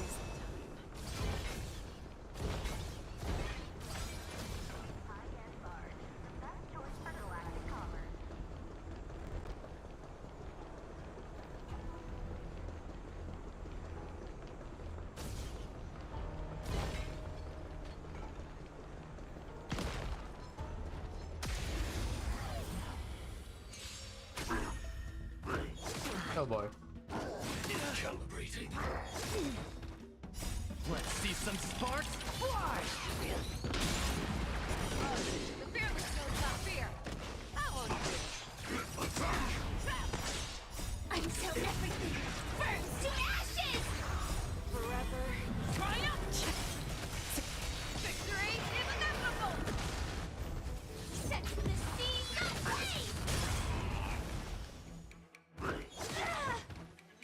[SPEAKER 1] Oh boy.
[SPEAKER 13] Calibrating. Let's see some sparks fly!
[SPEAKER 4] The fearless knows not fear. That won't do.
[SPEAKER 10] Until everything burns to ashes!
[SPEAKER 4] Forever. Triumph! Victory is inevitable!
[SPEAKER 10] Set the scene ablaze!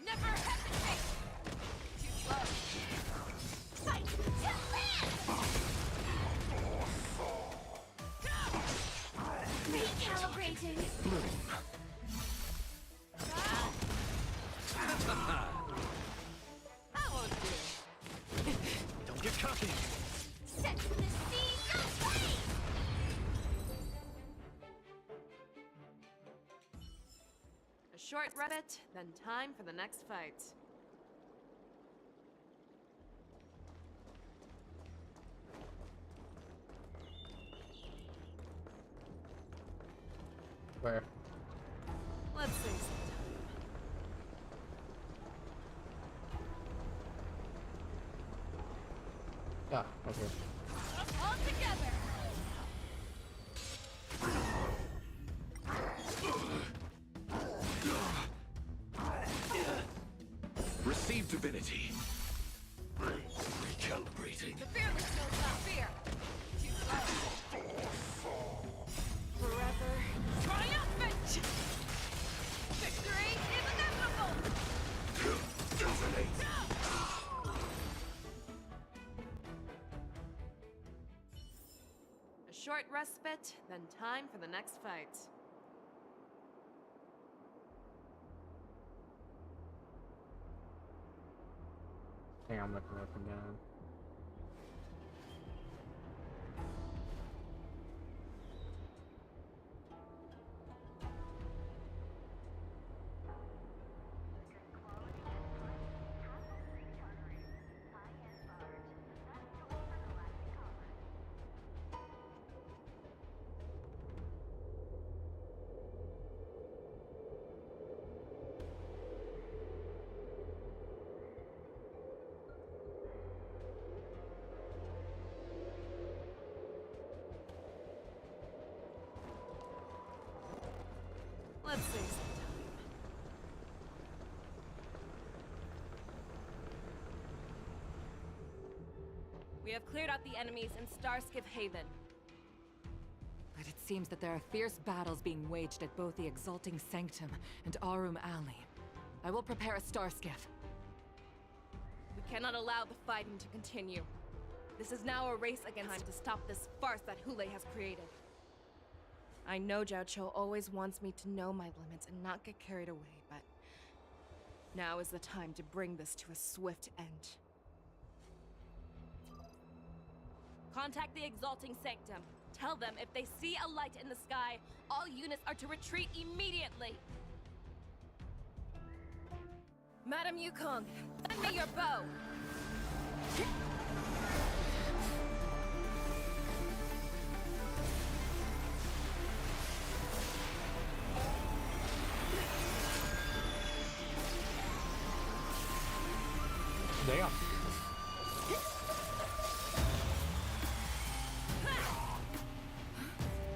[SPEAKER 4] Never hesitate! Too slow.
[SPEAKER 10] Fight to live! Recalibrating.
[SPEAKER 4] That won't do.
[SPEAKER 13] Don't get cocky!
[SPEAKER 10] Set the scene ablaze!
[SPEAKER 4] A short rabbit, then time for the next fight.
[SPEAKER 1] Where?
[SPEAKER 4] Let's see.
[SPEAKER 1] Ah, okay.
[SPEAKER 4] All together!
[SPEAKER 2] Receive divinity.
[SPEAKER 13] Recalibrating.
[SPEAKER 4] The fearless knows not fear. Too slow. Forever. Triumphant! Victory is inevitable!
[SPEAKER 13] Detonate!
[SPEAKER 4] A short respite, then time for the next fight.
[SPEAKER 1] Hang on, I'm looking up and down.
[SPEAKER 4] Let's see. We have cleared out the enemies in Starskiff Haven.
[SPEAKER 17] But it seems that there are fierce battles being waged at both the Exalting Sanctum and Arum Alley. I will prepare a Starskiff.
[SPEAKER 4] We cannot allow the fighting to continue. This is now a race against time to stop this farce that Hule has created. I know Zhao Cho always wants me to know my limits and not get carried away, but now is the time to bring this to a swift end. Contact the Exalting Sanctum. Tell them if they see a light in the sky, all units are to retreat immediately. Madam Yukong, lend me your bow.
[SPEAKER 1] Damn.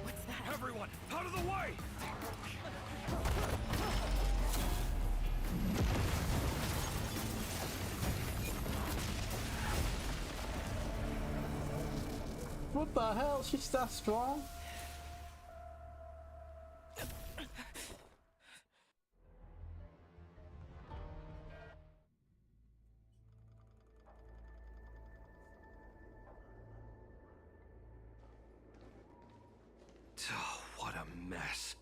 [SPEAKER 4] What's that?
[SPEAKER 13] Everyone, out of the way!
[SPEAKER 1] What the hell? She's that strong?
[SPEAKER 9] Oh, what a mess.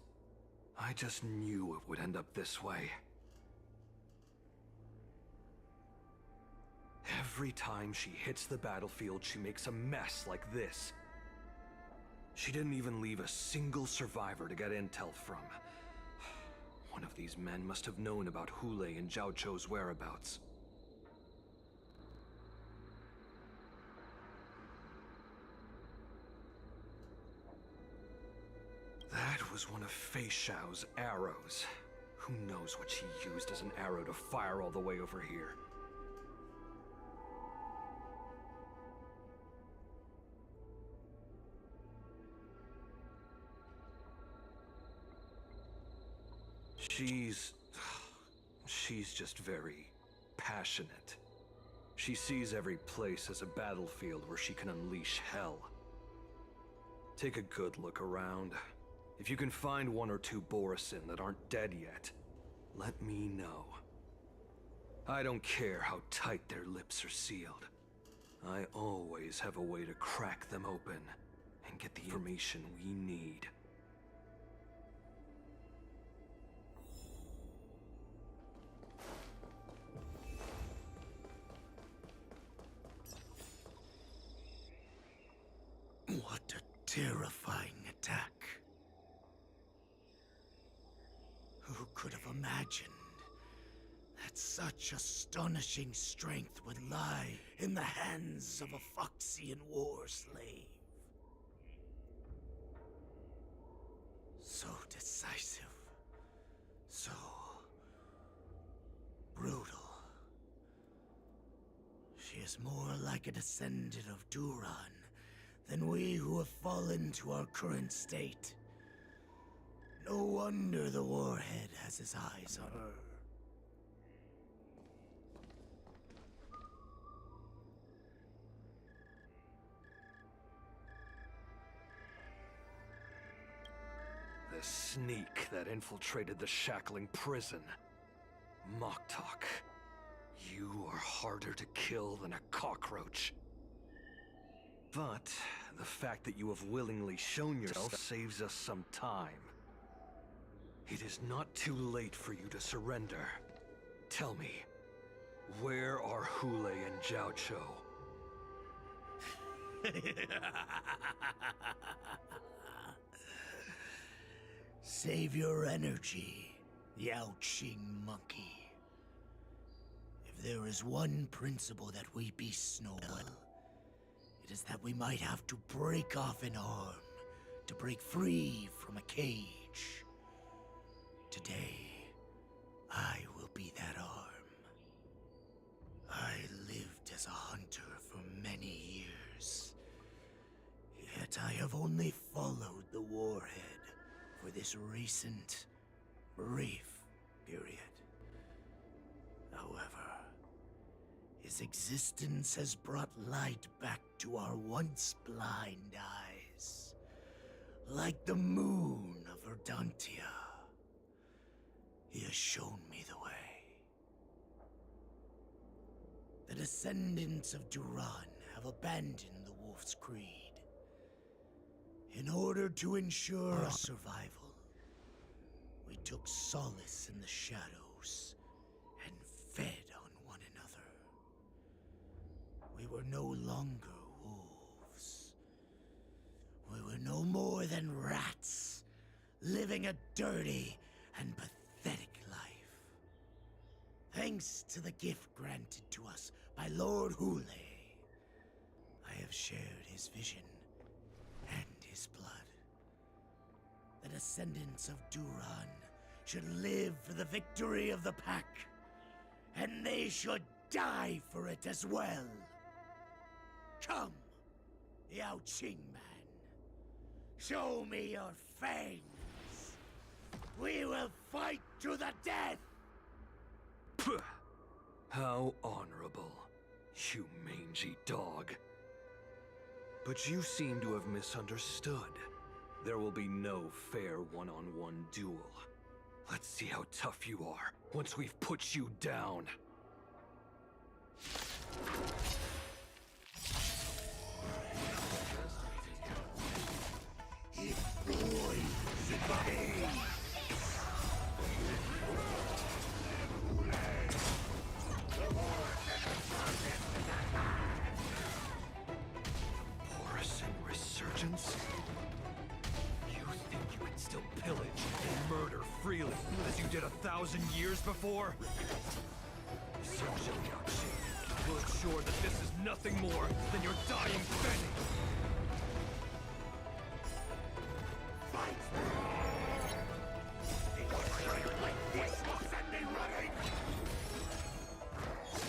[SPEAKER 9] I just knew it would end up this way.
[SPEAKER 8] Every time she hits the battlefield, she makes a mess like this. She didn't even leave a single survivor to get intel from. One of these men must have known about Hule and Zhao Chou's whereabouts. That was one of Fei Xiao's arrows. Who knows what she used as an arrow to fire all the way over here? She's just very passionate. She sees every place as a battlefield where she can unleash hell. Take a good look around. If you can find one or two Borisin that aren't dead yet, let me know. I don't care how tight their lips are sealed. I always have a way to crack them open and get the information we need.
[SPEAKER 13] What a terrifying attack. Who could have imagined that such astonishing strength would lie in the hands of a Foxian war slave? So decisive. So brutal. She is more like a descendant of Duran than we who have fallen to our current state. No wonder the Warhead has his eyes on her.
[SPEAKER 8] The sneak that infiltrated the shackling prison. Moktok, you are harder to kill than a cockroach. But the fact that you have willingly shown yourself saves us some time. It is not too late for you to surrender. Tell me, where are Hule and Zhao Chou?
[SPEAKER 13] Save your energy, Yao Qing monkey. If there is one principle that we beasts know well, it is that we might have to break off an arm to break free from a cage. Today, I will be that arm. I lived as a hunter for many years, yet I have only followed the Warhead for this recent, brief period. However, his existence has brought light back to our once blind eyes, like the moon of Verdantia. He has shown me the way. The descendants of Duran have abandoned the Wolf's Creed in order to ensure our survival. We took solace in the shadows and fed on one another. We were no longer wolves. We were no more than rats, living a dirty and pathetic life. Thanks to the gift granted to us by Lord Hule, I have shared his vision and his blood. The descendants of Duran should live for the victory of the Pack, and they should die for it as well. Come, Yao Qing man. Show me your fangs. We will fight to the death!
[SPEAKER 8] Puh. How honorable, you mangy dog. But you seem to have misunderstood. There will be no fair one-on-one duel. Let's see how tough you are once we've put you down.
[SPEAKER 13] It boils in my veins. The war has started.
[SPEAKER 8] 1,000 years before? We'll ensure that this is nothing more than your dying Benny.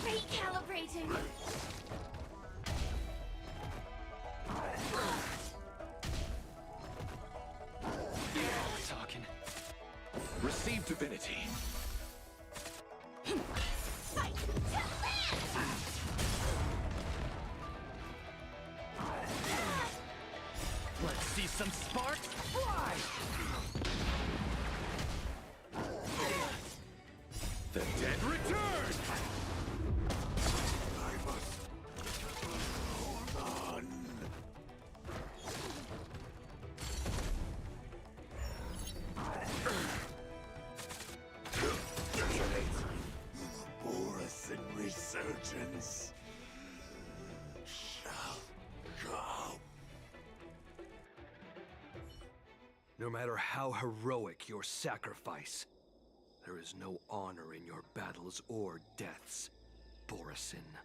[SPEAKER 10] Recalibrating.
[SPEAKER 2] We're talking. Receive divinity.
[SPEAKER 10] Fight to live!
[SPEAKER 8] Let's see some sparks fly!
[SPEAKER 2] The dead return!
[SPEAKER 12] I must hold on. Boris and resurgence shall come.
[SPEAKER 8] No matter how heroic your sacrifice, there is no honor in your battles or deaths, Borisin.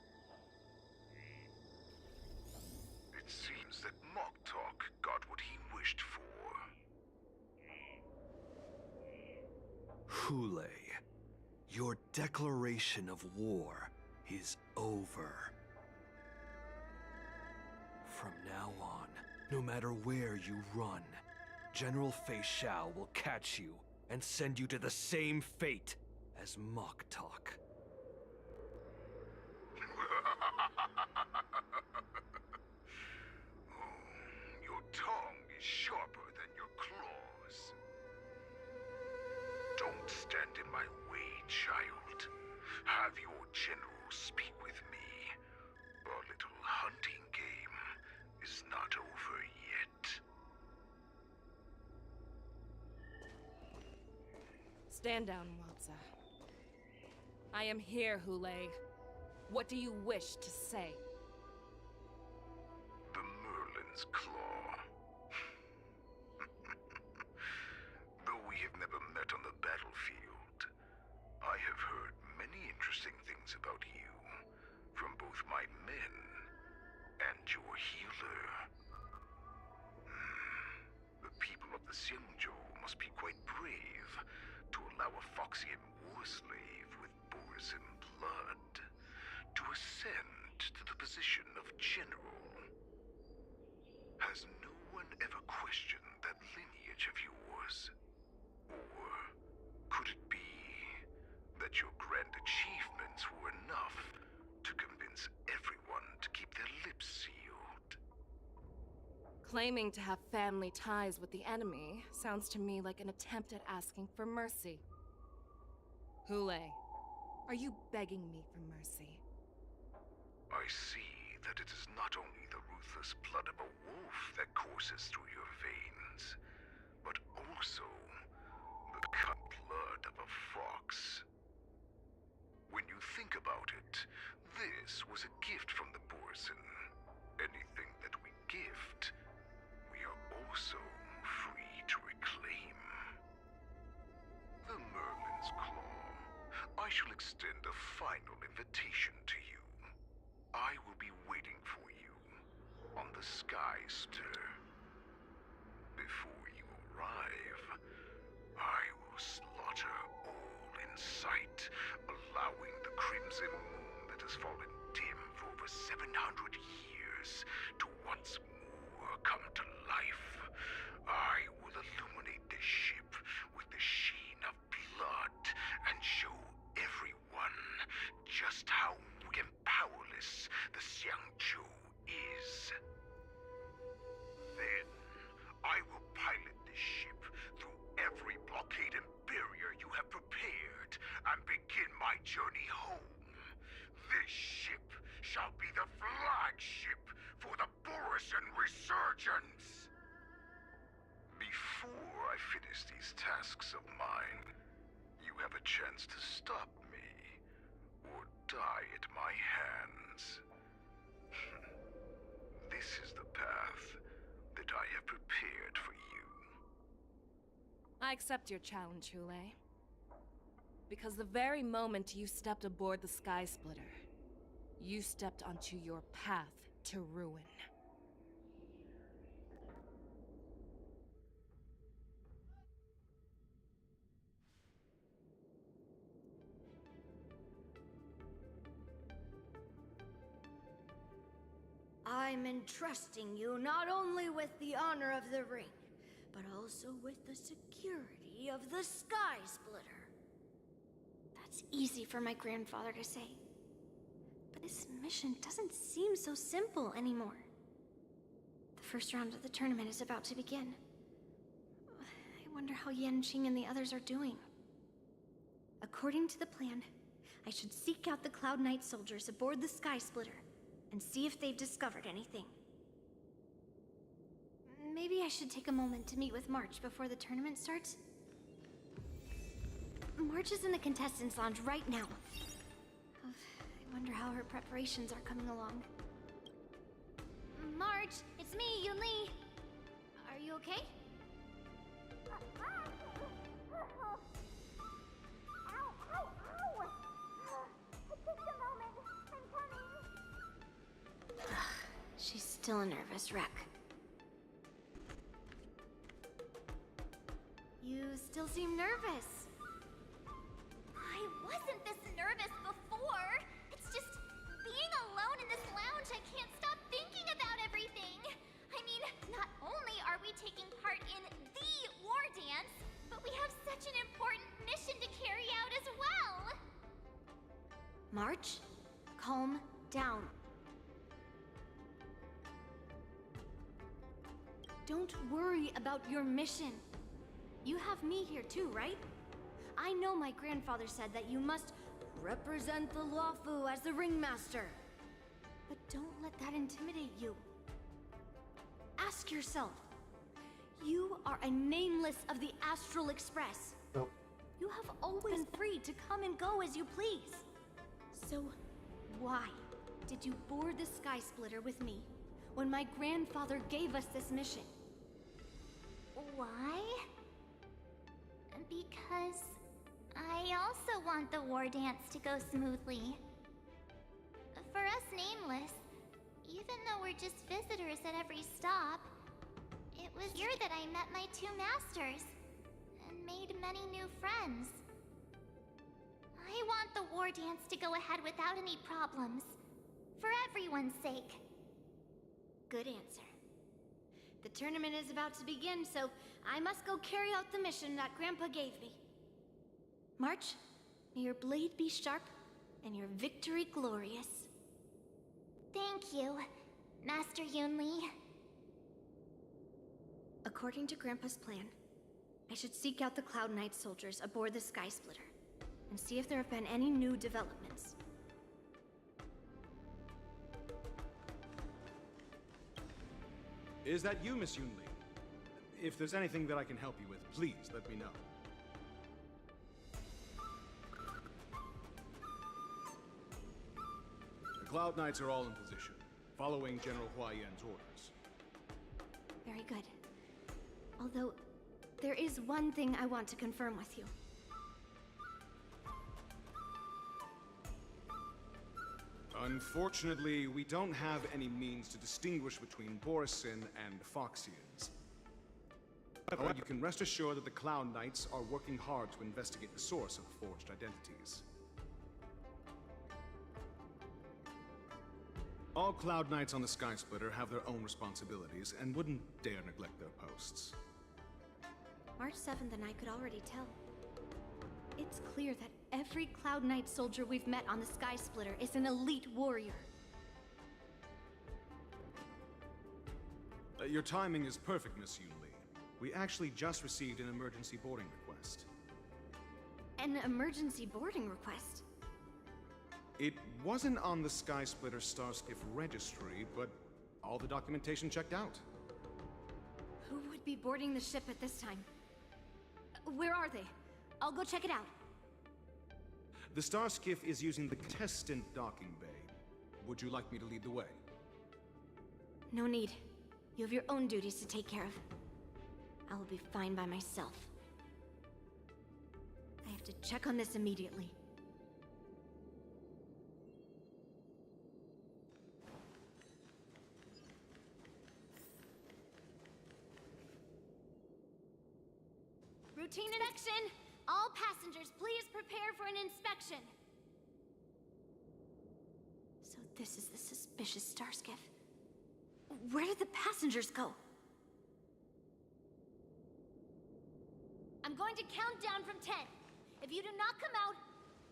[SPEAKER 12] It seems that Moktok got what he wished for.
[SPEAKER 8] Hule, your declaration of war is over. From now on, no matter where you run, General Fei Shao will catch you and send you to the same fate as Moktok.
[SPEAKER 12] Your tongue is sharper than your claws. Don't stand in my way, child. Have your general speak with me. Our little hunting game is not over yet.
[SPEAKER 4] Stand down, Watsa. I am here, Hule. What do you wish to say?
[SPEAKER 12] The Merlin's Claw. Though we have never met on the battlefield, I have heard many interesting things about you from both my men and your healer. The people of the Xiangzhou must be quite brave to allow a Foxian war slave with Borisin blood to ascend to the position of general. Has no one ever questioned that lineage of yours? Or could it be that your grand achievements were enough to convince everyone to keep their lips sealed?
[SPEAKER 4] Claiming to have family ties with the enemy sounds to me like an attempt at asking for mercy. Hule, are you begging me for mercy?
[SPEAKER 12] I see that it is not only the ruthless blood of a wolf that courses through your veins, but also the cut blood of a fox. When you think about it, this was a gift from the Borisin. Anything that we gift, we are also free to reclaim. The Merlin's Claw. I shall extend a final invitation to you. I will be waiting for you on the Sky Stir. Before you arrive, I will slaughter all in sight, allowing the crimson moon that has fallen dim for over 700 years to once more come to life. I will illuminate this ship with the sheen of blood and show everyone just how weak and powerless the Xiangzhou is. Then, I will pilot this ship through every blockade and barrier you have prepared and begin my journey home. This ship shall be the flagship for the Borisin Resurgence. Before I finish these tasks of mine, you have a chance to stop me or die at my hands. This is the path that I have prepared for you.
[SPEAKER 4] I accept your challenge, Hule. because the very moment you stepped aboard the Sky Splitter, you stepped onto your path to ruin.
[SPEAKER 15] I'm entrusting you not only with the honor of the ring, but also with the security of the Sky Splitter. That's easy for my grandfather to say. But this mission doesn't seem so simple anymore. The first round of the tournament is about to begin. I wonder how Yanqing and the others are doing. According to the plan, I should seek out the Cloud Knight soldiers aboard the Sky Splitter and see if they've discovered anything. Maybe I should take a moment to meet with March before the tournament starts. March is in the contestants' lounge right now. I wonder how her preparations are coming along. March, it's me, Yunli. Are you okay? She's still a nervous wreck. You still seem nervous.
[SPEAKER 10] I wasn't this nervous before. It's just being alone in this lounge, I can't stop thinking about everything. I mean, not only are we taking part in the war dance, but we have such an important mission to carry out as well.
[SPEAKER 15] March, calm down. Don't worry about your mission. You have me here too, right? I know my grandfather said that you must represent the Luofu as the ringmaster. But don't let that intimidate you. Ask yourself, you are a nameless of the Astral Express.
[SPEAKER 1] Nope.
[SPEAKER 15] You have always been free to come and go as you please. So why did you board the Sky Splitter with me when my grandfather gave us this mission?
[SPEAKER 10] Why? Because I also want the war dance to go smoothly. For us Nameless, even though we're just visitors at every stop, it was here that I met my two masters and made many new friends. I want the war dance to go ahead without any problems, for everyone's sake.
[SPEAKER 15] Good answer. The tournament is about to begin, so I must go carry out the mission that Grandpa gave me. March, may your blade be sharp and your victory glorious.
[SPEAKER 10] Thank you, Master Yunli.
[SPEAKER 15] According to Grandpa's plan, I should seek out the Cloud Knight soldiers aboard the Sky Splitter and see if there have been any new developments.
[SPEAKER 18] Is that you, Miss Yunli? If there's anything that I can help you with, please let me know. The Cloud Knights are all in position, following General Hua Yan's orders.
[SPEAKER 15] Very good. Although, there is one thing I want to confirm with you.
[SPEAKER 18] Unfortunately, we don't have any means to distinguish between Borisin and Foxians. However, you can rest assured that the Cloud Knights are working hard to investigate the source of forged identities. All Cloud Knights on the Sky Splitter have their own responsibilities and wouldn't dare neglect their posts.
[SPEAKER 15] March 7th and I could already tell. It's clear that every Cloud Knight soldier we've met on the Sky Splitter is an elite warrior.
[SPEAKER 18] Your timing is perfect, Miss Yunli. We actually just received an emergency boarding request.
[SPEAKER 15] An emergency boarding request?
[SPEAKER 18] It wasn't on the Sky Splitter Starskiff registry, but all the documentation checked out.
[SPEAKER 15] Who would be boarding the ship at this time? Where are they? I'll go check it out.
[SPEAKER 18] The Starskiff is using the contestant docking bay. Would you like me to lead the way?
[SPEAKER 15] No need. You have your own duties to take care of. I will be fine by myself. I have have to check on this immediately. Routine inspection! All passengers, please prepare for an inspection. So this is the suspicious Starskiff. Where did the passengers go? I'm going to count down from 10. If you do not come out,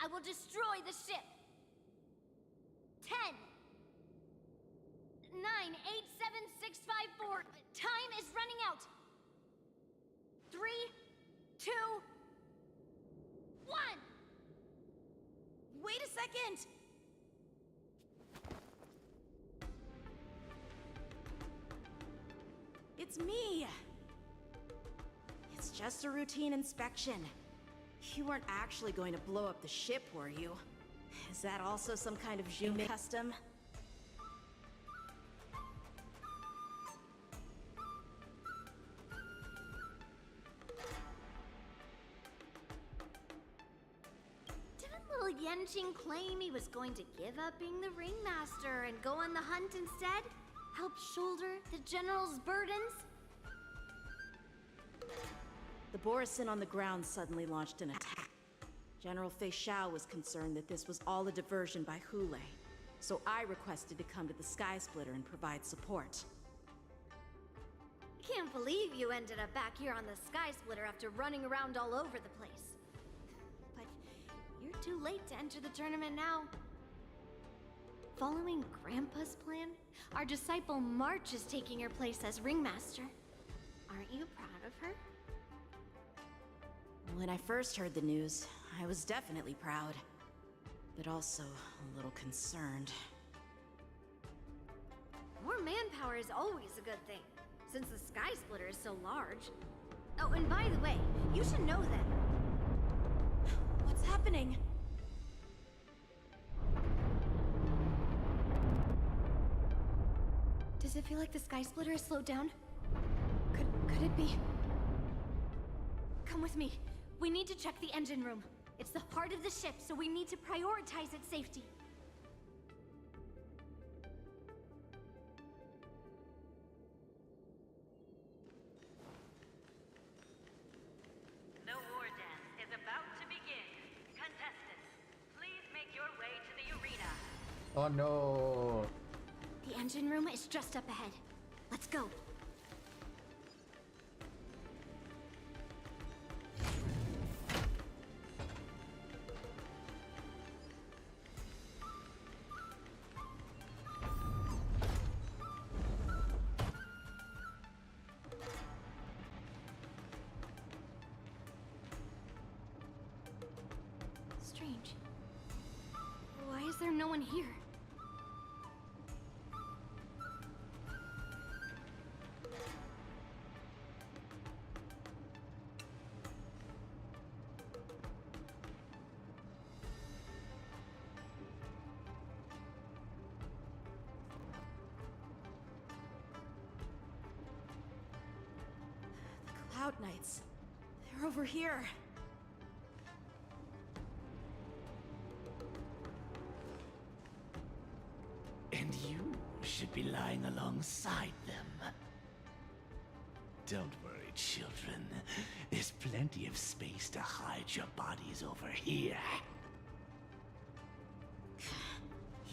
[SPEAKER 15] I will destroy the ship. 10. 9, 8, 7, 6, 5, 4. Time is running out. 3, 2, 1. Wait a second.
[SPEAKER 3] It's me. It's just a routine inspection. You weren't actually going to blow up the ship, were you? Is that also some kind of Jume custom?
[SPEAKER 15] Didn't little Yenqing claim he was going to give up being the ringmaster and go on the hunt instead? Help shoulder the general's burdens?
[SPEAKER 3] The Borisin on the ground suddenly launched an attack. General Fei Xiao was concerned that this was all a diversion by Hule, so I requested to come to the Sky Splitter and provide support.
[SPEAKER 15] Can't believe you ended up back here on the Sky Splitter after running around all over the place. But you're too late to enter the tournament now. Following Grandpa's plan, our disciple March is taking your place as ringmaster. Aren't you proud of her?
[SPEAKER 3] When I first heard the news, I was definitely proud, but also a little concerned.
[SPEAKER 15] More manpower is always a good thing, since the Sky Splitter is so large. Oh, and by the way, you should know that...
[SPEAKER 3] What's happening?
[SPEAKER 15] Does it feel like the Sky Splitter has slowed down? Could it be? Come with me. We need to check the engine room. It's the heart of the ship, so we need to prioritize its safety.
[SPEAKER 19] The war dance is about to begin. Contestants, please make your way to the arena.
[SPEAKER 1] Oh no.
[SPEAKER 15] The engine room is just up ahead. Let's go. Strange. Why is there no one here?
[SPEAKER 3] The Cloud Knights. They're over here.
[SPEAKER 20] And you should be lying alongside them. Don't worry, children. There's plenty of space to hide your bodies over here.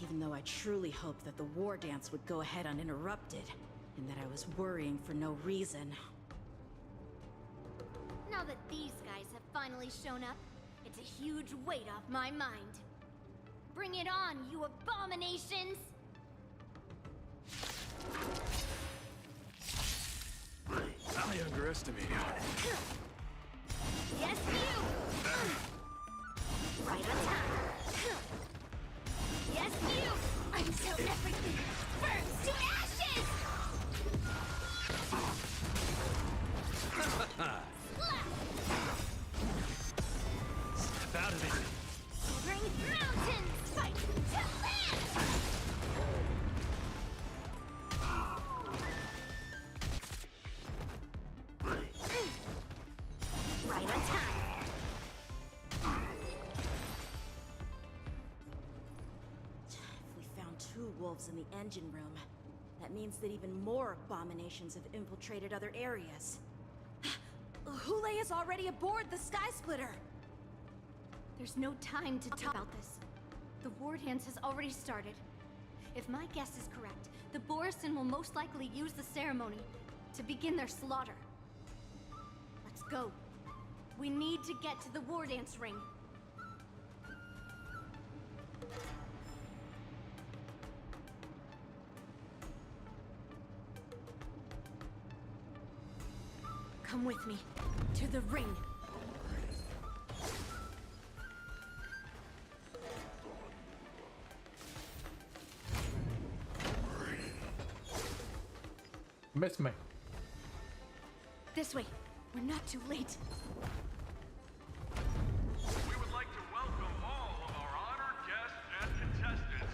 [SPEAKER 3] Even though I truly hoped that the war dance would go ahead uninterrupted, and that I was worrying for no reason.
[SPEAKER 15] Now that these guys have finally shown up, it's a huge weight off my mind. Bring it on, you abominations!
[SPEAKER 2] I underestimate you.
[SPEAKER 15] Yes, you! Right on time. Yes, you! Until everything burns to ashes!
[SPEAKER 20] Step out of it.
[SPEAKER 15] Bring mountains! Fight to land! Right on time.
[SPEAKER 3] wolves in the engine room. That means that even more abominations have infiltrated other areas. Hule is already aboard the Sky Splitter!
[SPEAKER 15] There's no time to talk about this. The war dance has already started. If my guess is correct, the Borisin will most likely use the ceremony to begin their slaughter. Let's go. We need to get to the war dance ring.
[SPEAKER 3] Come with me. To the ring.
[SPEAKER 1] Miss me.
[SPEAKER 15] This way. We're not too late.
[SPEAKER 21] We would like to welcome all of our honored guests and contestants.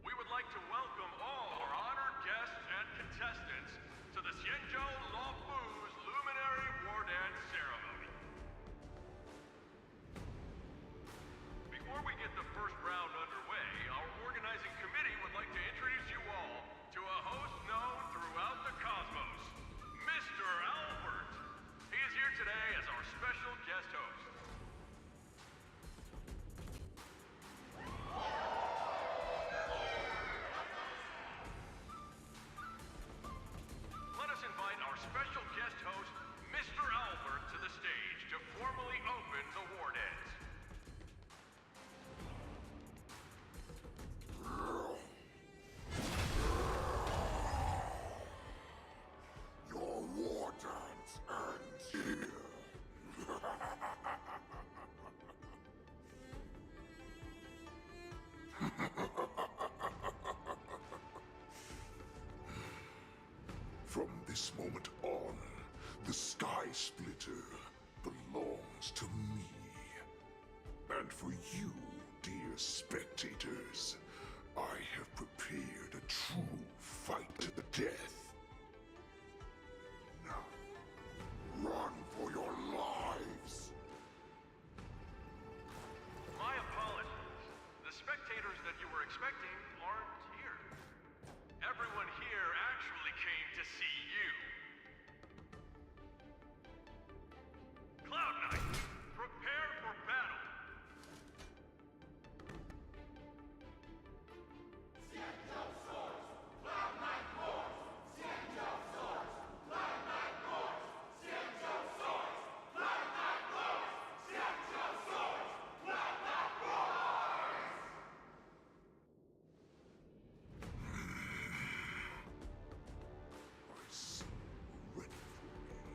[SPEAKER 21] We would like to welcome all our honored guests and contestants to the Xianzhou Luofu's Luminary War Dance Ceremony. Before we get the first round underway, our organizing committee would like to introduce you all to a host known throughout the cosmos, Mr. Albert. He is here today as our special guest host. Let us invite our special guest host, Mr. Albert, to the stage to formally open the war dance.
[SPEAKER 12] Your war dance ends here. From this moment on, the Sky Splitter belongs to me. And for you, dear spectators, I have prepared a true fight to the death. Now, run for your lives!
[SPEAKER 21] My apologies. The spectators that you were expecting aren't here. Everyone here actually came to see you. Cloud Knight, prepare for battle.
[SPEAKER 12] I see you ready for me.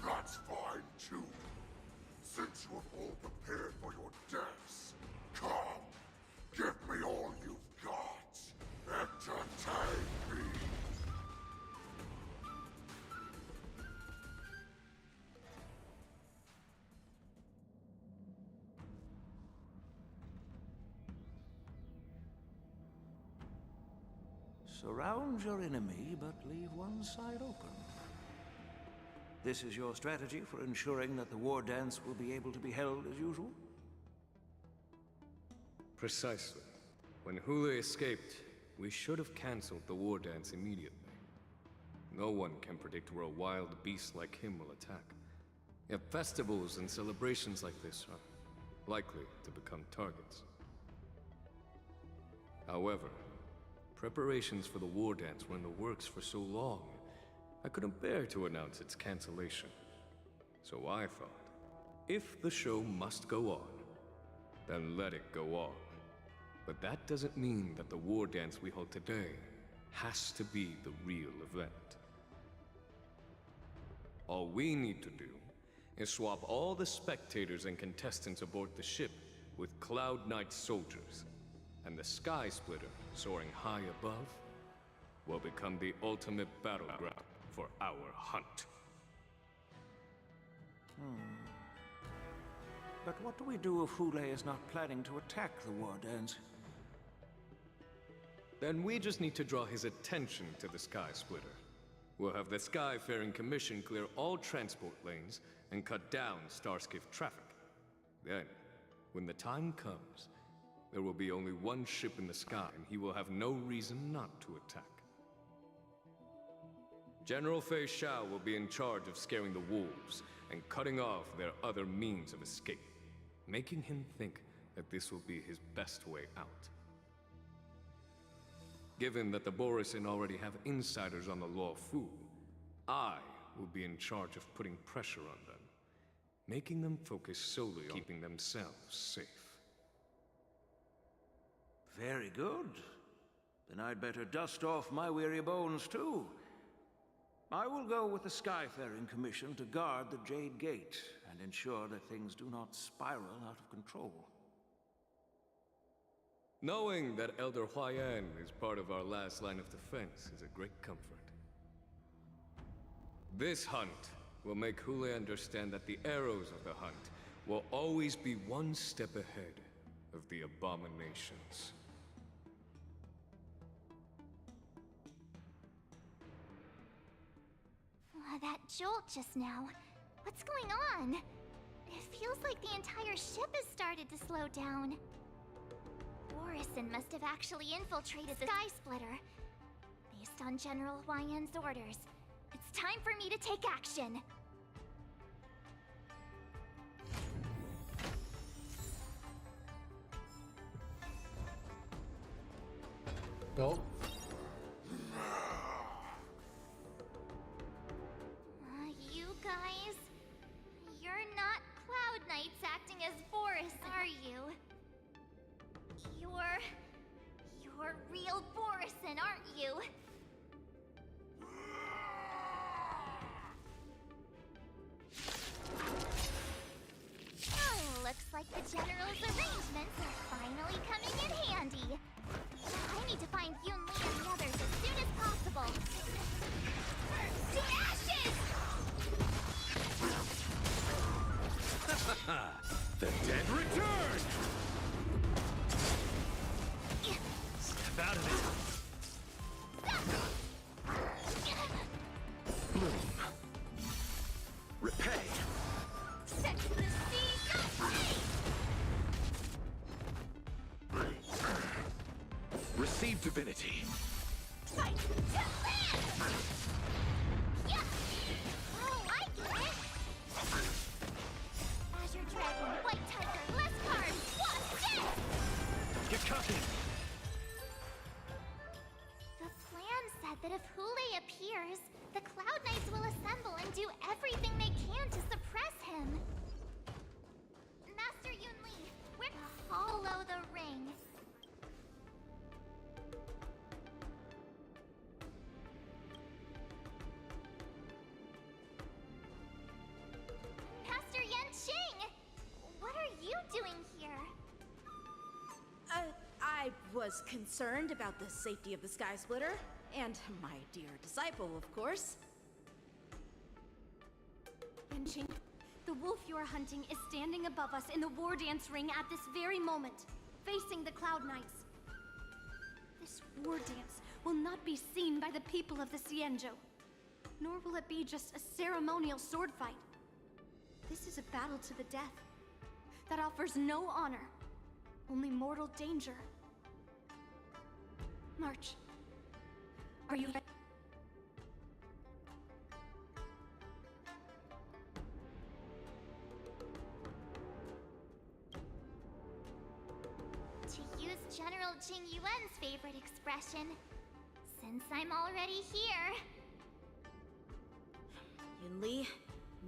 [SPEAKER 12] That's fine too. Since you have all prepared for your deaths, come, give me all you've got. Entertain me.
[SPEAKER 20] Surround your enemy, but leave one side open. This is your strategy for ensuring that the war dance will be able to be held as usual?
[SPEAKER 22] Precisely. When Hule escaped, we should have cancelled the war dance immediately. No one can predict where a wild beast like him will attack. Yet festivals and celebrations like this are likely to become targets. However, preparations for the war dance were in the works for so long, I couldn't bear to announce its cancellation. So I thought, if the show must go on, then let it go on. But that doesn't mean that the war dance we hold today has to be the real event. All we need to do is swap all the spectators and contestants aboard the ship with Cloud Knight's soldiers, and the Sky Splitter, soaring high above, will become the ultimate battleground for our hunt.
[SPEAKER 20] But what do we do if Hule is not planning to attack the war dance?
[SPEAKER 22] Then we just need to draw his attention to the Sky Splitter. We'll have the Skyfaring Commission clear all transport lanes and cut down Starskiff traffic. Then, when the time comes, there will be only one ship in the sky, and he will have no reason not to attack. General Fei Shao will be in charge of scaring the wolves and cutting off their other means of escape, making him think that this will be his best way out. Given that the Borisin already have insiders on the Law Fu, I will be in charge of putting pressure on them, making them focus solely on keeping themselves safe.
[SPEAKER 6] Very good. Then I'd better dust off my weary bones too. I will go with the Skyfaring Commission to guard the Jade Gate and ensure that things do not spiral out of control.
[SPEAKER 22] Knowing that Elder Huayan is part of our last line of defense is a great comfort. This hunt will make Hule understand that the arrows of the hunt will always be one step ahead of the abominations.
[SPEAKER 10] That jolt just now. What's going on? It feels like the entire ship has started to slow down. Borisin must have actually infiltrated the Sky Splitter. Based on General Huayan's orders, it's time for me to take action.
[SPEAKER 1] Nope.
[SPEAKER 10] You guys, you're not Cloud Knights acting as Boris, are you? You're real Borisin, aren't you? Oh, looks like the General's arrangements are finally coming in handy. I need to find Yun Li and the others as soon as possible. To ashes!
[SPEAKER 20] The dead return! Step out of it! Bloom. Repay.
[SPEAKER 10] Set the sea
[SPEAKER 20] Receive divinity.
[SPEAKER 10] Fight to land! Yeah! Oh, I get it! Azure Dragon, White Tiger, less cards! What's this?
[SPEAKER 20] Get cooking!
[SPEAKER 10] The plan said that if Hule appears, the Cloud Knights will assemble and do everything they can to suppress him. Master Yun Li, we're follow the ring. Master Yanqing! What are you doing here?
[SPEAKER 3] I was concerned about the safety of the Sky Splitter, and my dear disciple, of course.
[SPEAKER 5] Yanqing, the wolf you are hunting is standing above us in the war dance ring at this very moment, facing the Cloud Knights. This war dance will not be seen by the people of the Xianzhou, nor will it be just a ceremonial sword fight. This is a battle to the death that offers no honor, only mortal danger. March, are you ready?
[SPEAKER 10] To use General Jing Yuan's favorite expression, since I'm already here.
[SPEAKER 3] Yun Li,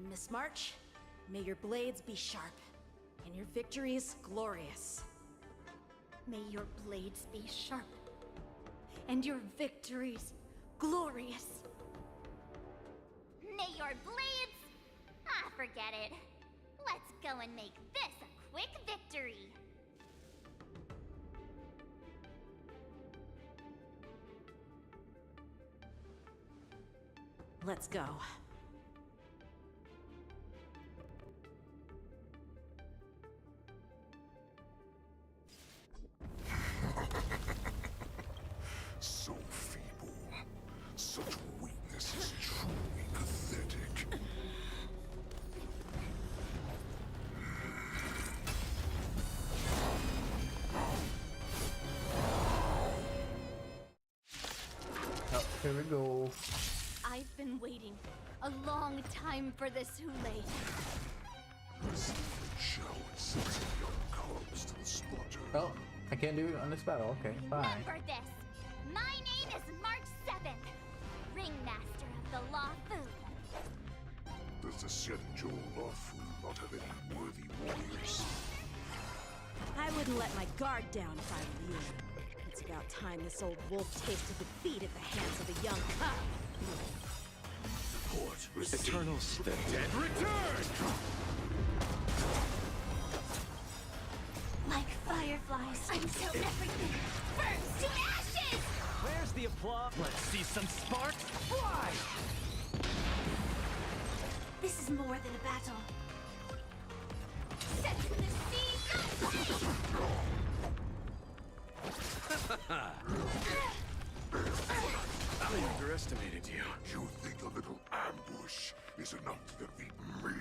[SPEAKER 3] Miss March, may your blades be sharp, and your victories glorious.
[SPEAKER 5] May your blades be sharp, and your victories glorious.
[SPEAKER 10] May your blades... Ah, forget it. Let's go and make this a quick victory.
[SPEAKER 3] Let's go.
[SPEAKER 1] Here we go.
[SPEAKER 15] I've been waiting a long time for this, Hule.
[SPEAKER 1] Oh, I can't do it on this battle. Okay, fine.
[SPEAKER 10] Remember this. My name is March 7th, Ringmaster of the Law Fu.
[SPEAKER 12] Does the Senjo Law Fu not have any worthy warriors?
[SPEAKER 3] I wouldn't let my guard down if I were you. It's about time this old wolf tasted defeat at the hands of a young cub.
[SPEAKER 20] Report received. Eternal step. Dead return!
[SPEAKER 10] Like fireflies until everything burns to ashes!
[SPEAKER 7] Where's the applause? Let's see some sparks fly!
[SPEAKER 10] This is more than a battle. Set to the sea,
[SPEAKER 20] I underestimated you.
[SPEAKER 12] You think a little ambush is enough to defeat me?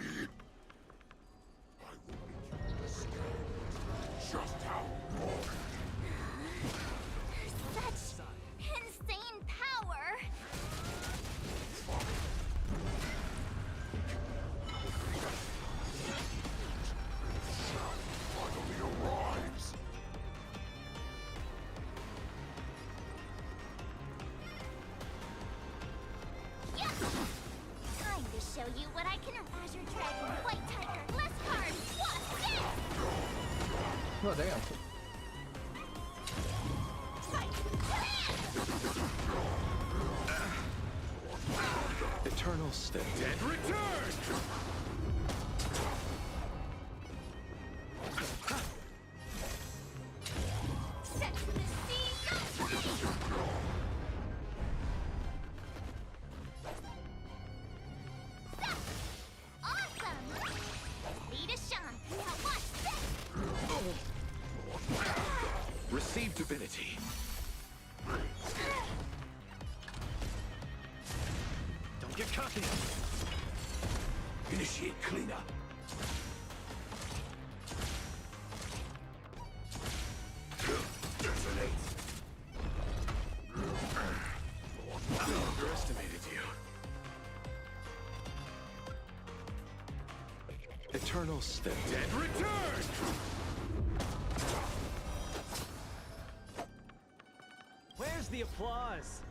[SPEAKER 12] I will make you understand just how wrong.
[SPEAKER 10] such insane power!
[SPEAKER 12] Finally arrives.
[SPEAKER 10] Yeah. Time to show you what I can. Azure Dragon, White Tiger, less cards, what's this?
[SPEAKER 1] Oh, damn.
[SPEAKER 20] Eternal step. Dead return!
[SPEAKER 10] Set to the sea, awesome! Lead us, Sean. Now watch this!
[SPEAKER 20] Receive divinity.
[SPEAKER 7] Don't get cocky!
[SPEAKER 20] Initiate cleanup. Detonate. I underestimated you. Eternal step. Dead return!
[SPEAKER 7] Where's the applause?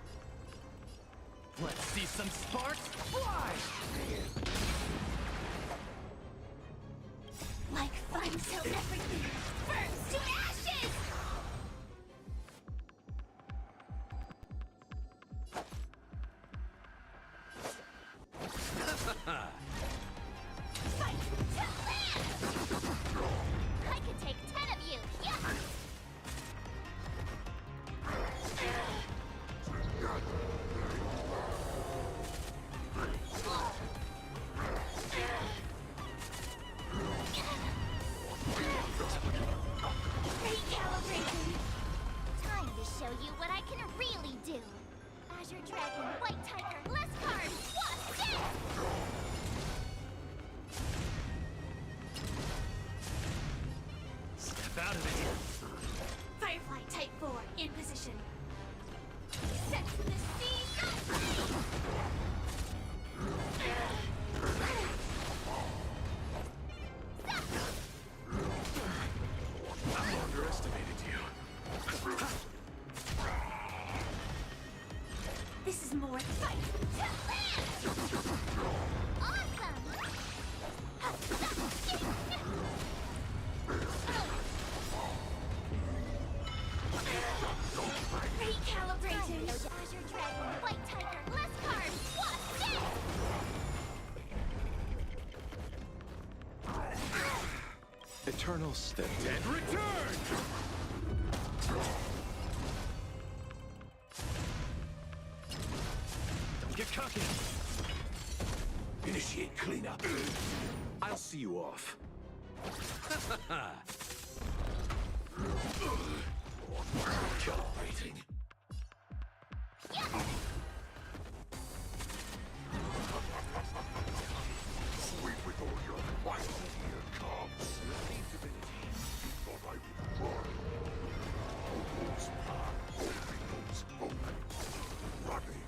[SPEAKER 7] Let's see some sparks fly!
[SPEAKER 10] Like fun till everything burns to ashes! Fight to land! I could take 10 of you, yeah! Recalibrating! Time to show you what I can really do! Azure Dragon, White Tiger, less cards, what's this?
[SPEAKER 7] Step out of it!
[SPEAKER 10] Firefly Type 4, in position. Set to the sea,
[SPEAKER 20] I underestimated you.
[SPEAKER 10] This is more fight to land! Awesome! Recalibrating! Azure Dragon, White Tiger, less cards, what's this?
[SPEAKER 20] Eternal step. Dead return!
[SPEAKER 7] Don't get cocky!
[SPEAKER 20] Initiate cleanup. I'll see you off. Calibrating.
[SPEAKER 12] Wait with all your might, here comes. You thought I would run. Almost path only knows hope. Running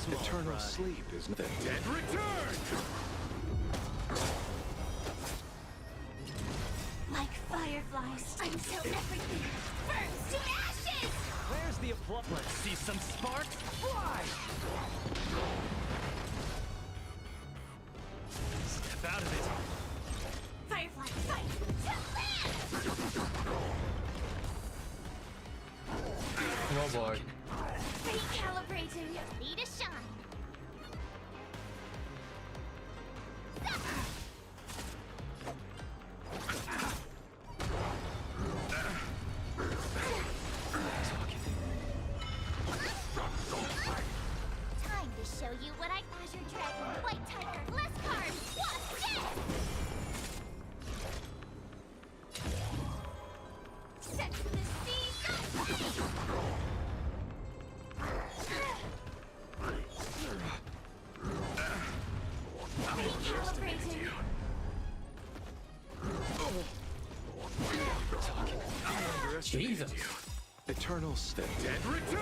[SPEAKER 7] small
[SPEAKER 18] Eternal
[SPEAKER 7] fry.
[SPEAKER 18] sleep is the
[SPEAKER 21] Dead return!
[SPEAKER 15] Like fireflies, until everything burns to ashes!
[SPEAKER 7] Where's the applause? Let's see some sparks fly! Step out of it.
[SPEAKER 15] Firefly, fight to live!
[SPEAKER 1] Oh boy.
[SPEAKER 15] Recalibrating. Need a shine. Time to show you what I Azure Dragon, White Tiger, less cards. What's this? Set the seas ablaze! Recalibrating.
[SPEAKER 1] Jesus.
[SPEAKER 18] eternal step.
[SPEAKER 21] Dead return!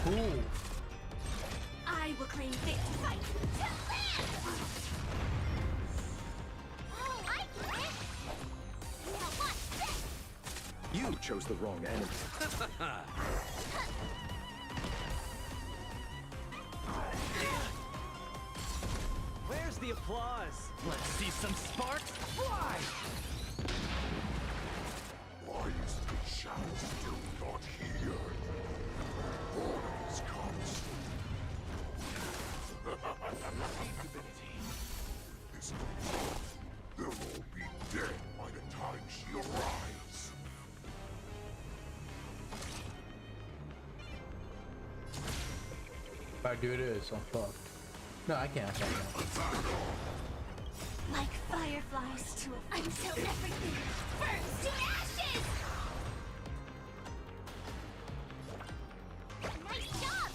[SPEAKER 1] Ooh.
[SPEAKER 15] I will claim this fight to live! Oh, I get it! Now watch this!
[SPEAKER 18] You chose the wrong enemy.
[SPEAKER 7] Where's the applause? Let's see some sparks fly!
[SPEAKER 12] Why is the shadow still not here? Orders comes. This they'll all be dead by the time she arrives.
[SPEAKER 1] If I do this, I'm fucked. No, I can't.
[SPEAKER 15] Like fireflies to a until everything burns to ashes! Nice job!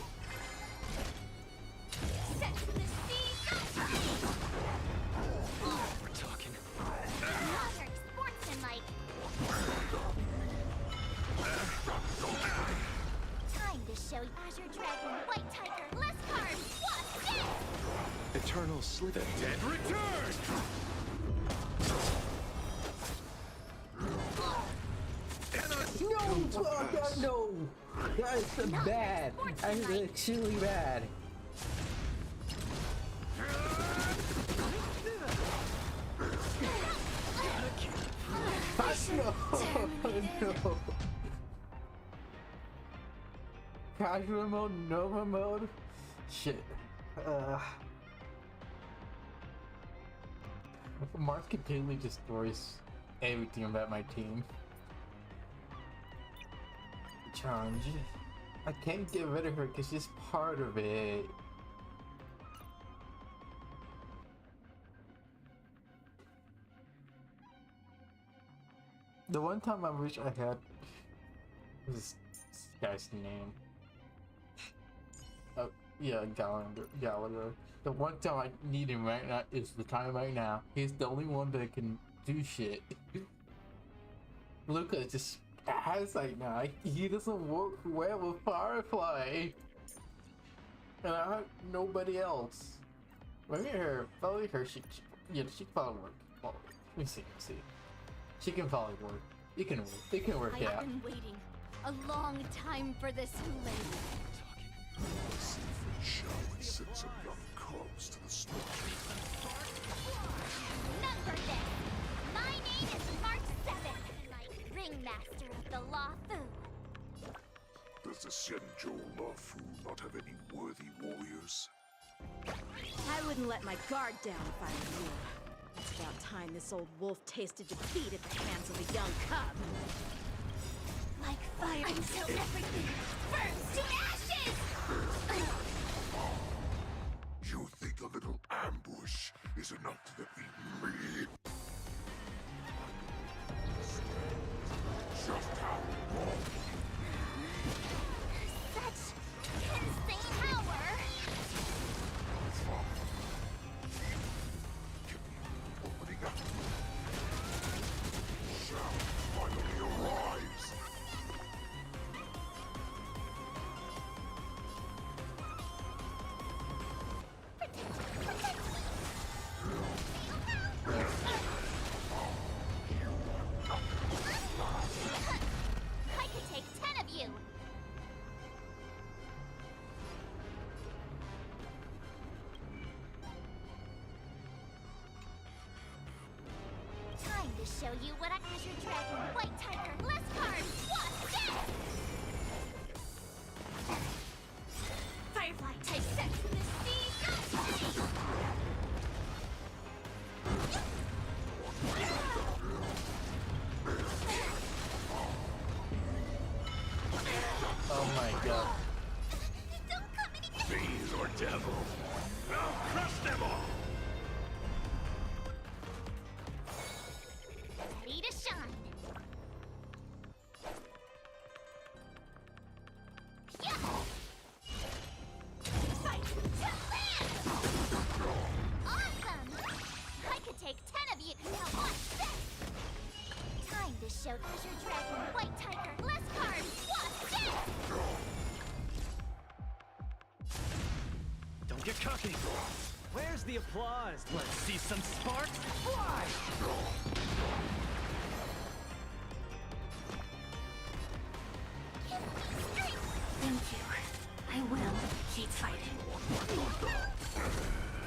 [SPEAKER 15] Set the seas ablaze!
[SPEAKER 7] We're talking.
[SPEAKER 15] Modern sportsmanlike! Time to show you Azure Dragon, White Tiger, less cards! What's this?
[SPEAKER 18] Eternal slither.
[SPEAKER 21] Dead return!
[SPEAKER 1] No, oh God, no! That is bad. That is extremely bad. No, no. Casual mode, Nova mode. Shit. Mars completely destroys everything about my team. Challenge. I can't get rid of her because she's part of it. The one time I wish I had this guy's name. Oh, yeah, Gallagher. The one time I need him right now is the time right now. He's the only one that can do shit. Luca just has right now. He doesn't work well with Firefly. And I have nobody else. Maybe her, probably her, she can probably work. Well, let me see. She can probably work. It can work. It can work
[SPEAKER 15] I've
[SPEAKER 1] out.
[SPEAKER 15] been waiting a long time for this Hule.
[SPEAKER 12] Shall we send some young cubs to the slaughter?
[SPEAKER 15] None for this! My name is March 7th, ringmaster of the Law Fu.
[SPEAKER 12] Does the Senjo Lafu not have any worthy warriors?
[SPEAKER 3] I wouldn't let my guard down if I were you. It's about time this old wolf tasted defeat at the hands of a young cub.
[SPEAKER 15] Like fire until everything burns to ashes!
[SPEAKER 12] You think a little ambush is enough to defeat me? Just how long?
[SPEAKER 15] Such insane power!
[SPEAKER 12] Opening up. Shall my
[SPEAKER 10] to show you what I Azure Dragon, White Tiger, less cards, Wasp, death! Firefly type set to the sea, go!
[SPEAKER 1] Oh my god.
[SPEAKER 21] Fiends or devils, I'll crush them all!
[SPEAKER 10] Ready to shine. Yeah. Fight to land. Awesome! I could take 10 of you. Now watch this. Time to show Azure Dragon, White Tiger, less cards, Wasp, death!
[SPEAKER 7] Don't get cocky. Where's the applause? Let's see some sparks fly!
[SPEAKER 5] Thank you. I will keep fighting.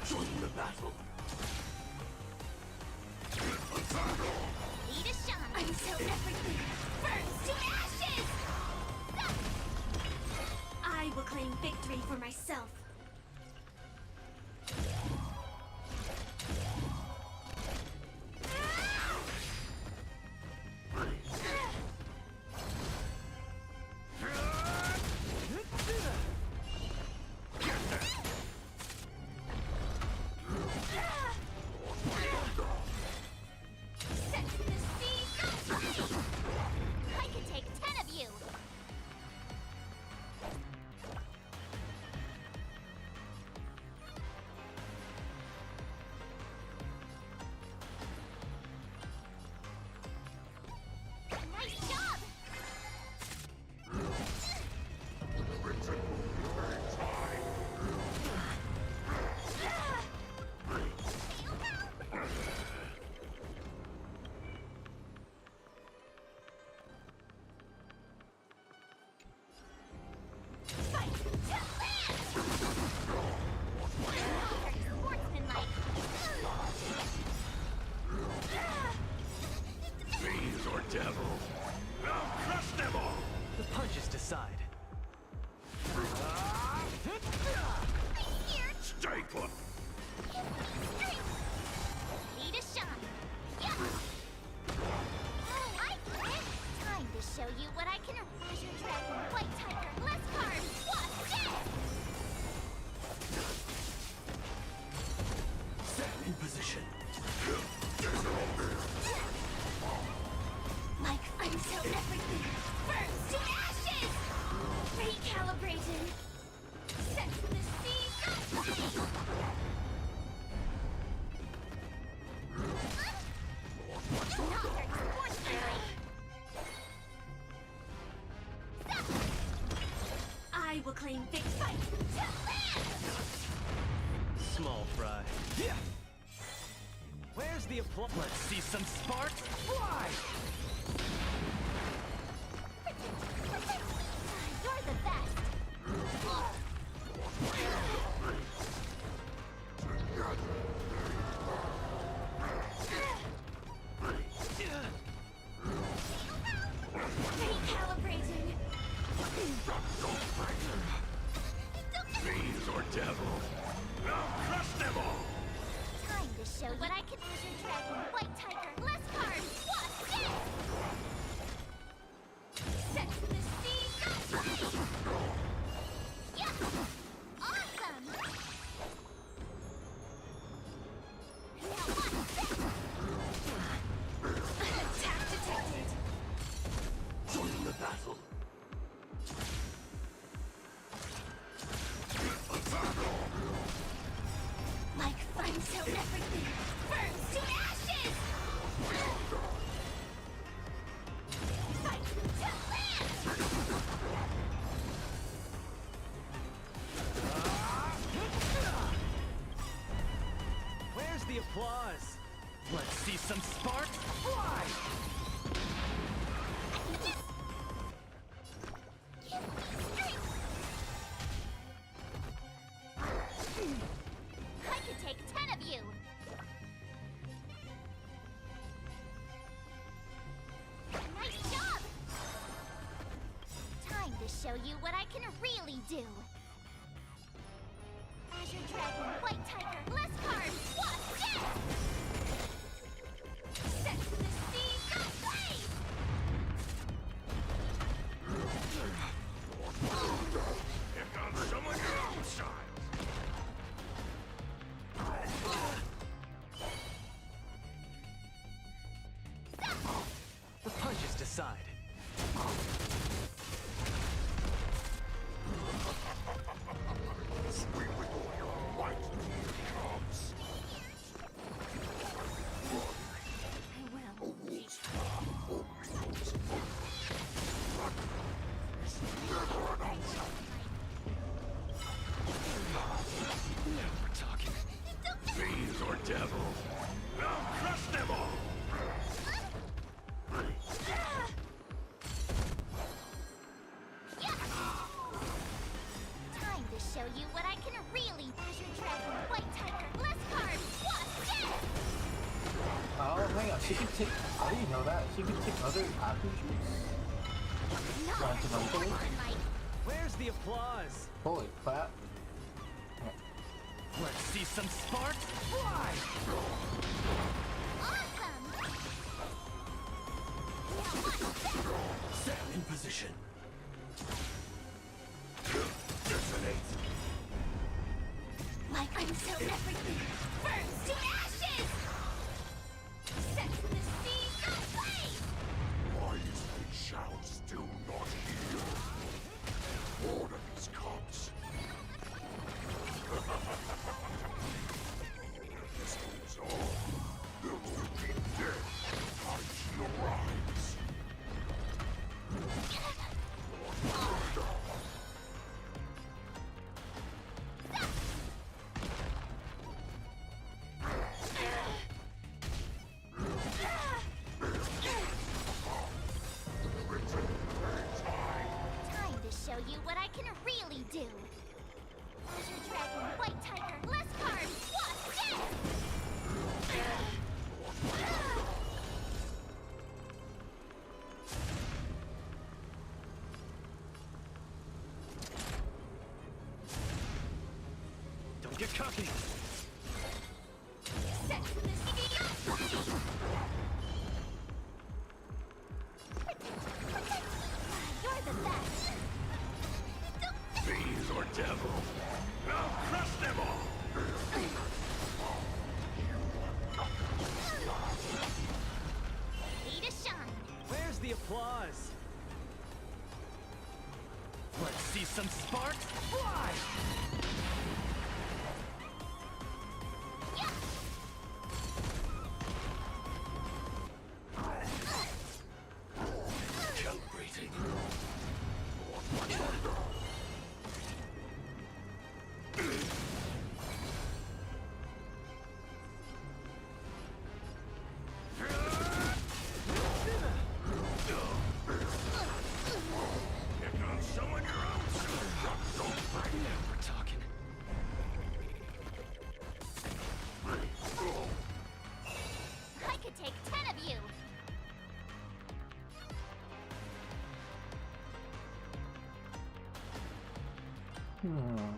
[SPEAKER 21] Join the battle.
[SPEAKER 10] Ready to shine. Until everything burns to ashes! I will claim victory for myself. Set to the sea, go! I could take 10 of you. Nice job! Fight to land! Sportsmanlike.
[SPEAKER 21] Fiends or devils, I'll crush them all!
[SPEAKER 7] The punches decide.
[SPEAKER 21] Stay put!
[SPEAKER 10] Ready to shine. Yeah. I get it. Time to show you what I can. Azure Dragon, White Tiger, less cards, Wasp, death!
[SPEAKER 21] Set in position.
[SPEAKER 10] Like until everything burns to ashes! Recalibrating. Set to the sea, go! Not very sportsmanlike. I will claim big fight to land!
[SPEAKER 7] Small fry. Yeah. Where's the applause? Let's see some sparks fly!
[SPEAKER 10] You're the best! Recalibrating.
[SPEAKER 21] Fiends or devils, I'll crush them all!
[SPEAKER 10] Time to show what I can. Azure Dragon, White Tiger, less cards, Wasp, death! Set to the sea, go! Yeah! Awesome! Now watch this! Attack detected!
[SPEAKER 21] Join the battle.
[SPEAKER 10] Like fun till everything burns to ashes! Fight to land!
[SPEAKER 7] Where's the applause? Let's see some sparks fly!
[SPEAKER 10] I could take 10 of you! show you what I can really do. Azure Dragon, White Tiger, less cards, Wasp, death! Set to the sea, go blaze!
[SPEAKER 21] Here comes someone your own size!
[SPEAKER 7] The punches decide.
[SPEAKER 21] Scream with all your might, cubs!
[SPEAKER 5] I will.
[SPEAKER 21] Now we're talking. Fiends or devil. I'll crush them all!
[SPEAKER 10] Time to show you what I can really. Azure Dragon, White Tiger, less cards, Wasp, death!
[SPEAKER 1] Oh, hang on. She can take. I didn't know that. She can take other attributes. Fundamentally.
[SPEAKER 7] Where's the applause?
[SPEAKER 1] Holy crap.
[SPEAKER 7] Let's see some sparks fly!
[SPEAKER 20] Set in position. Detonate.
[SPEAKER 10] Like until everything burns to ashes! Set to the sea, go blaze!
[SPEAKER 21] Why is the shouts still not here? Order these cubs. If this goes on, there will be death. Time to rise.
[SPEAKER 10] Time to show you what I can really do. Azure Dragon, White Tiger, less cards, Wasp, death!
[SPEAKER 7] Don't get cocky!
[SPEAKER 10] Set to the sea, go blaze! You're the best!
[SPEAKER 21] Fiends or devil. I'll crush them all!
[SPEAKER 10] Ready to shine!
[SPEAKER 7] Where's the applause? Let's see some sparks fly!
[SPEAKER 20] Calibrating.
[SPEAKER 21] Here comes someone your own size.
[SPEAKER 7] Now we're talking.
[SPEAKER 10] I could take 10 of you!
[SPEAKER 1] Hmm.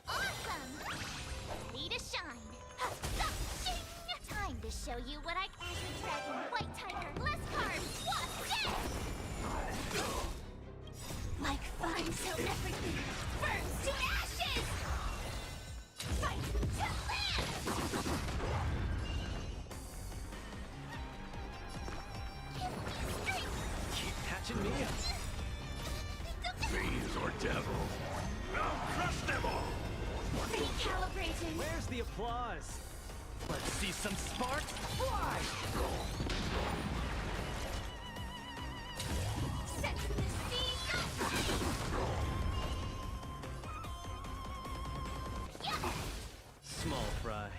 [SPEAKER 10] Awesome! Ready to shine! Time to show you what I can. Azure Dragon, White Tiger, less cards, Wasp, death! Like fun till everything burns to ashes! Fight to live! Give me strength!
[SPEAKER 7] Keep catching me up.
[SPEAKER 21] Fiends or devil. I'll crush them all!
[SPEAKER 10] Recalibrating!
[SPEAKER 7] Where's the applause? Let's see some sparks fly!
[SPEAKER 10] Set to the sea, go blaze!
[SPEAKER 7] Small fry.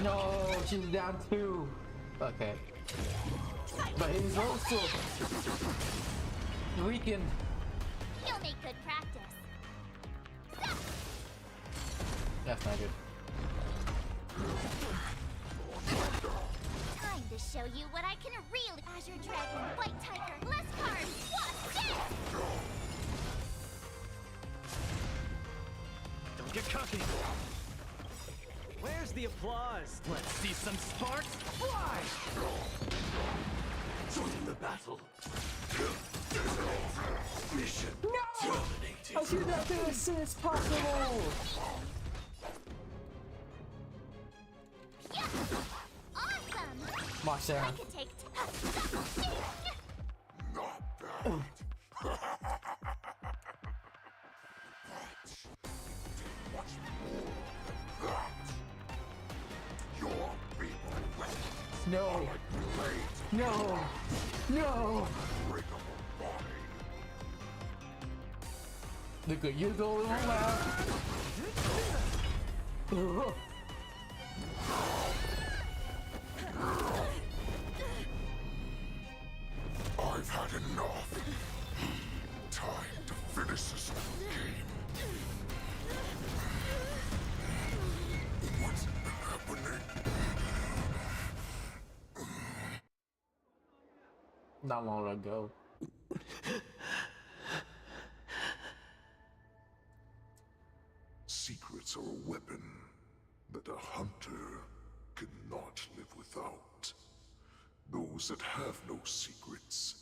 [SPEAKER 1] No, she's down 2. Okay. But he's also weakened.
[SPEAKER 10] You'll make good practice.
[SPEAKER 1] That's not good.
[SPEAKER 10] Time to show you what I can really. Azure Dragon, White Tiger, less cards. What's this?
[SPEAKER 7] Don't get cocky. Where's the applause? Let's see some sparks fly!
[SPEAKER 20] Join the battle. Mission terminated.
[SPEAKER 1] I should not do as soon as possible.
[SPEAKER 10] Awesome.
[SPEAKER 1] Mark Sarah.
[SPEAKER 10] I can take.
[SPEAKER 12] Not bad. Much more than that. Your people
[SPEAKER 1] No. No. No. Look at you go little laugh.
[SPEAKER 12] I've had enough. Time to finish this game. What's happening?
[SPEAKER 1] Not long ago.
[SPEAKER 12] Secrets are a weapon that a hunter cannot live without. Those that have no secrets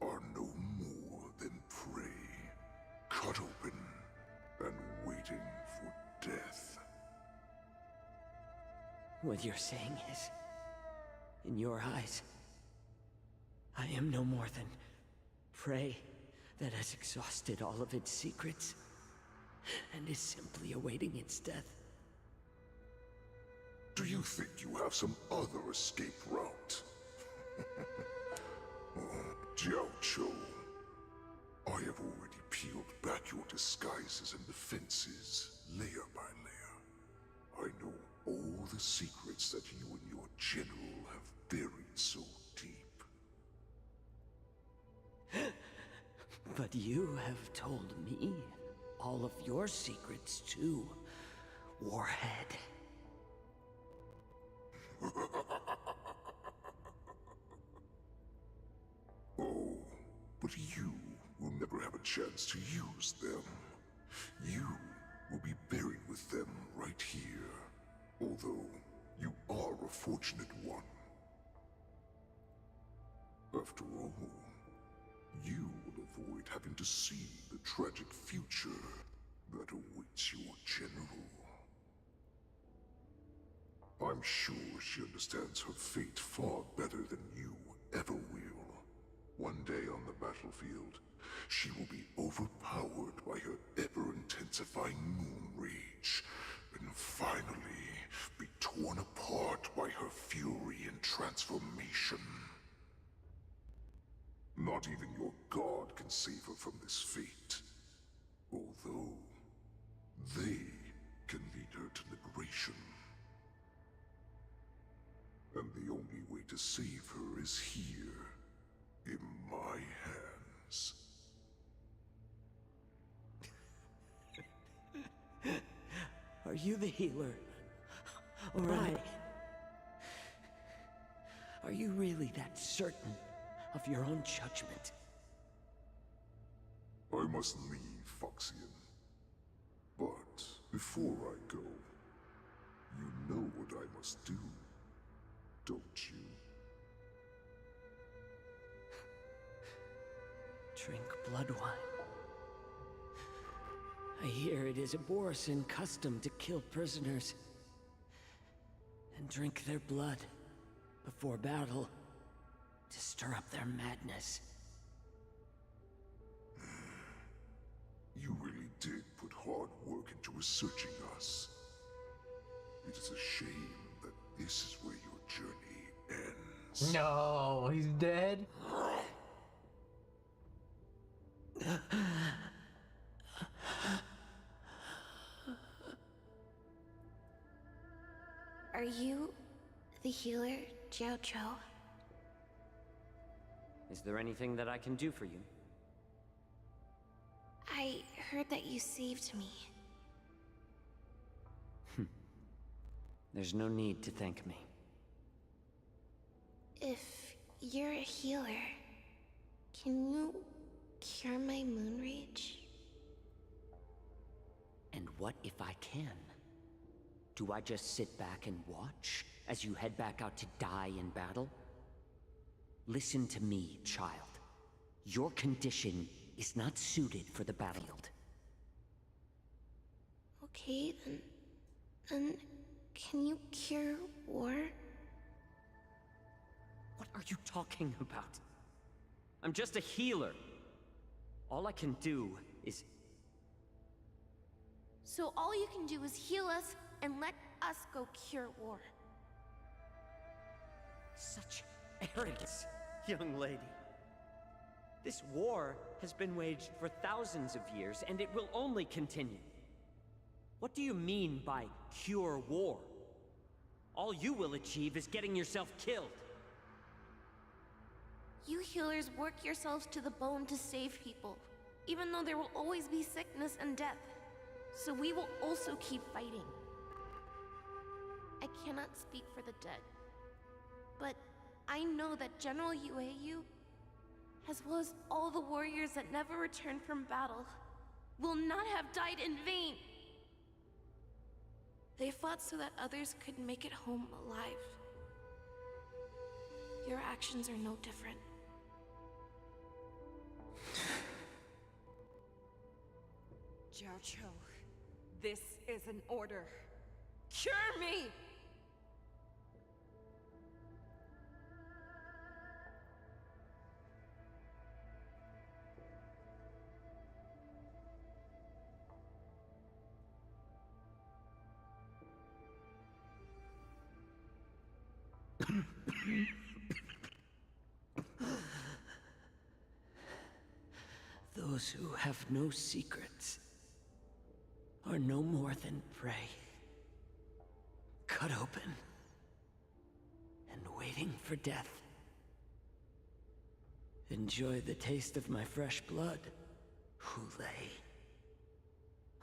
[SPEAKER 12] are no more than prey, cut open and waiting for death.
[SPEAKER 20] What you're saying is, in your eyes, I am no more than prey that has exhausted all of its secrets and is simply awaiting its death.
[SPEAKER 12] Do you think you have some other escape route? Jiao Cho, I have already peeled back your disguises and defenses, layer by layer. I know all the secrets that you and your general have buried so deep.
[SPEAKER 20] But you have told me all of your secrets too, Warhead.
[SPEAKER 12] Oh, but you will never have a chance to use them. You will be buried with them right here, although you are a fortunate one. After all, you will avoid having to see the tragic future that awaits your general. I'm sure she understands her fate far better than you ever will. One day on the battlefield, she will be overpowered by her ever-intensifying moon rage, and finally be torn apart by her fury and transformation. Not even your god can save her from this fate, although they can lead her to liberation. And the only way to save her is here, in my hands.
[SPEAKER 20] Are you the healer? Or I? Are you really that certain of your own judgment?
[SPEAKER 12] I must leave, Foxian. But before I go, you know what I must do, don't you?
[SPEAKER 20] Drink blood wine. I hear it is a Borisan custom to kill prisoners and drink their blood before battle to stir up their madness.
[SPEAKER 12] You really did put hard work into researching us. It is a shame that this is where your journey ends.
[SPEAKER 1] No, he's dead.
[SPEAKER 15] Are you the healer, Jiao Cho?
[SPEAKER 11] Is there anything that I can do for you?
[SPEAKER 15] I heard that you saved me.
[SPEAKER 11] There's no need to thank me.
[SPEAKER 15] If you're a healer, can you cure my moon rage?
[SPEAKER 11] And what if I can? Do I just sit back and watch as you head back out to die in battle? Listen to me, child. Your condition is not suited for the battlefield.
[SPEAKER 15] Okay, then can you cure war?
[SPEAKER 11] What are you talking about? I'm just a healer. All I can do is...
[SPEAKER 15] So all you can do is heal us and let us go cure war.
[SPEAKER 11] Such arrogance, young lady. This war has been waged for thousands of years, and it will only continue. What do you mean by cure war? All you will achieve is getting yourself killed.
[SPEAKER 15] You healers work yourselves to the bone to save people, even though there will always be sickness and death. So we will also keep fighting. I cannot speak for the dead, but I know that General Yueyu, as well as all the warriors that never returned from battle, will not have died in vain. They fought so that others could make it home alive. Your actions are no different.
[SPEAKER 17] Jiao Cho, this is an order. Cure me!
[SPEAKER 11] Those who have no secrets are no more than prey. Cut open and waiting for death. Enjoy the taste of my fresh blood, Hulei.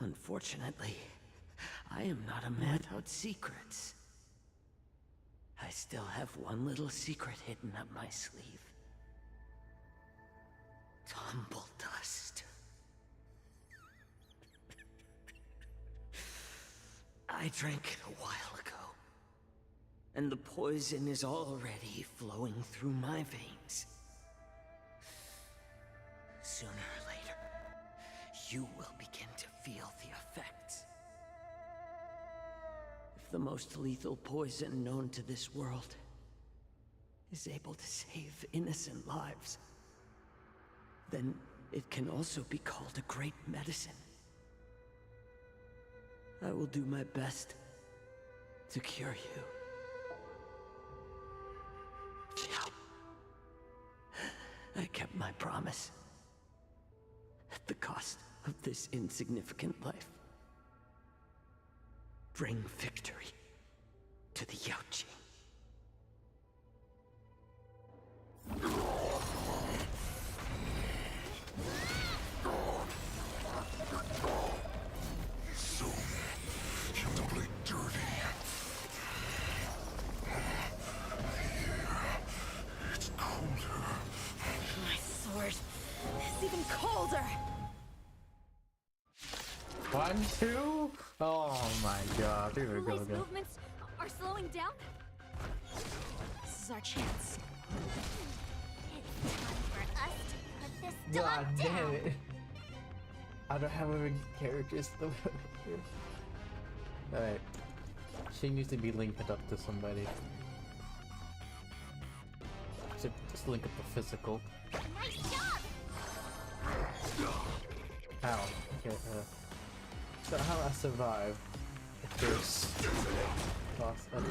[SPEAKER 11] Unfortunately, I am not a man without secrets. I still have one little secret hidden up my sleeve. Tumble dust. I drank it a while ago, and the poison is already flowing through my veins. Sooner or later, you will begin to feel the effects. If the most lethal poison known to this world is able to save innocent lives, then it can also be called a great medicine. I will do my best to cure you. Xiao. I kept my promise. At the cost of this insignificant life. Bring victory to the Yaoqing.
[SPEAKER 12] So, get the blade dirty. Here, it's colder.
[SPEAKER 3] My sword is even colder!
[SPEAKER 1] 1, 2? Oh my god, here we go
[SPEAKER 15] Hulei's
[SPEAKER 1] again.
[SPEAKER 15] movements are slowing down?
[SPEAKER 3] This is our chance.
[SPEAKER 10] It's time for us to put this
[SPEAKER 1] God
[SPEAKER 10] dog
[SPEAKER 1] damn
[SPEAKER 10] down.
[SPEAKER 1] it. I don't have any characters though. Alright. She needs to be linked up to somebody. Just link up the physical.
[SPEAKER 10] Nice job!
[SPEAKER 1] How? Okay, so how I survive if there's lost. Okay.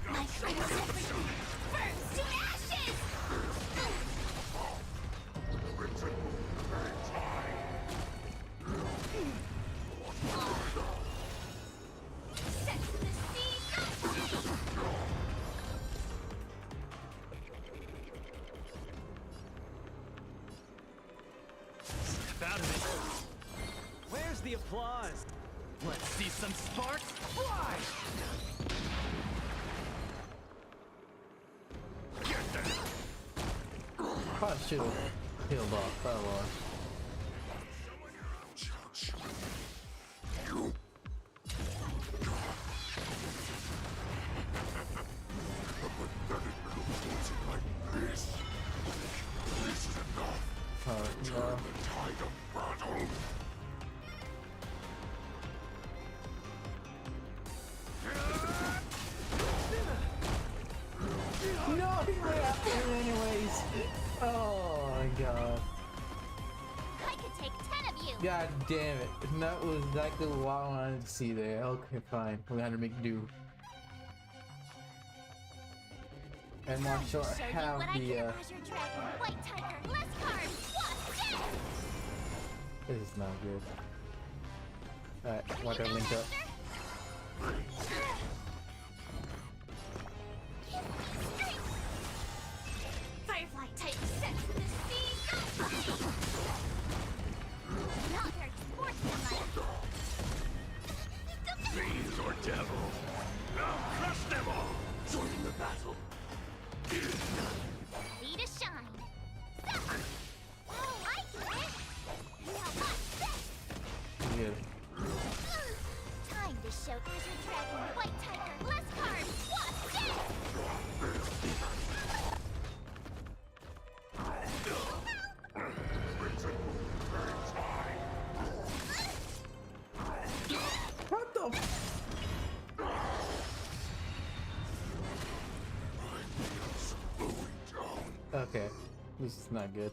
[SPEAKER 10] My friendship burns to ashes! Set to the sea, go!
[SPEAKER 7] applause. Let's see some sparks fly!
[SPEAKER 1] Probably should have healed off that one. No. No, he went after him anyways. Oh my god.
[SPEAKER 10] I could take 10 of you.
[SPEAKER 1] God damn it. That was exactly what I wanted to see there. Okay, fine. We had to make do. And Marshall have the This is not good. Alright, want to link up.
[SPEAKER 10] Firefly type sets the sea. Not very sportsmanlike.
[SPEAKER 20] Fiends or devil, I'll crush them all. Join the battle.
[SPEAKER 10] Ready to shine. Stop. Oh, I get it. Now what's this?
[SPEAKER 1] Yeah.
[SPEAKER 10] Time to show Azure Dragon, White Tiger, less cards. What's this?
[SPEAKER 1] What the Okay, this is not good.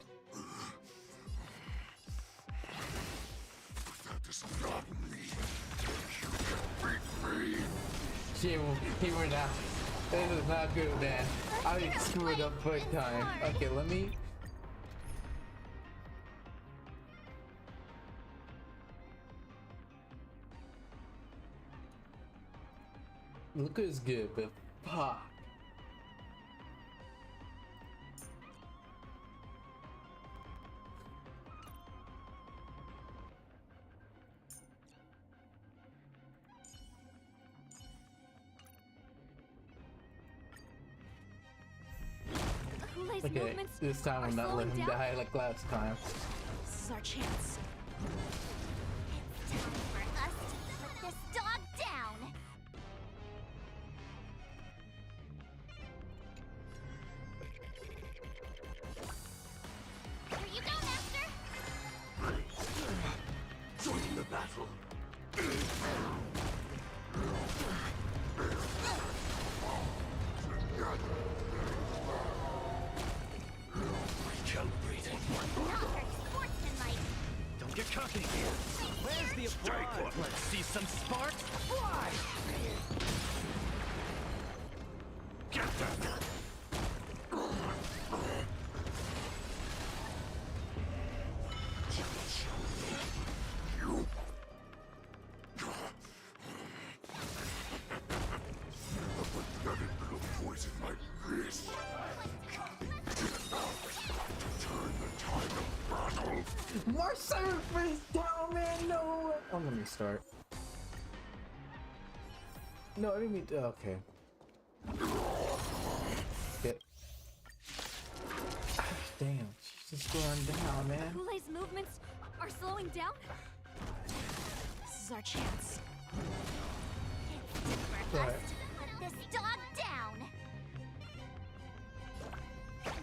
[SPEAKER 1] He went out. This is not good, man. I screwed up big time. Okay, let me. Luca is good, but fuck. Okay, this time I'm not letting him die like last time.
[SPEAKER 3] This is our chance.
[SPEAKER 10] It's time for us to put this dog down. Here you go, Master.
[SPEAKER 20] Join the battle. Recalibrating.
[SPEAKER 10] Not very sportsmanlike.
[SPEAKER 7] Don't get cocky here. Where's the applause? Let's see some sparks fly!
[SPEAKER 20] Get them!
[SPEAKER 1] More surface down, man. No. Oh, let me start. No, I didn't mean to. Okay. Get. Damn, she's just going down, man.
[SPEAKER 5] Goulet's movements are slowing down?
[SPEAKER 3] This is our chance.
[SPEAKER 10] For us to put this dog down.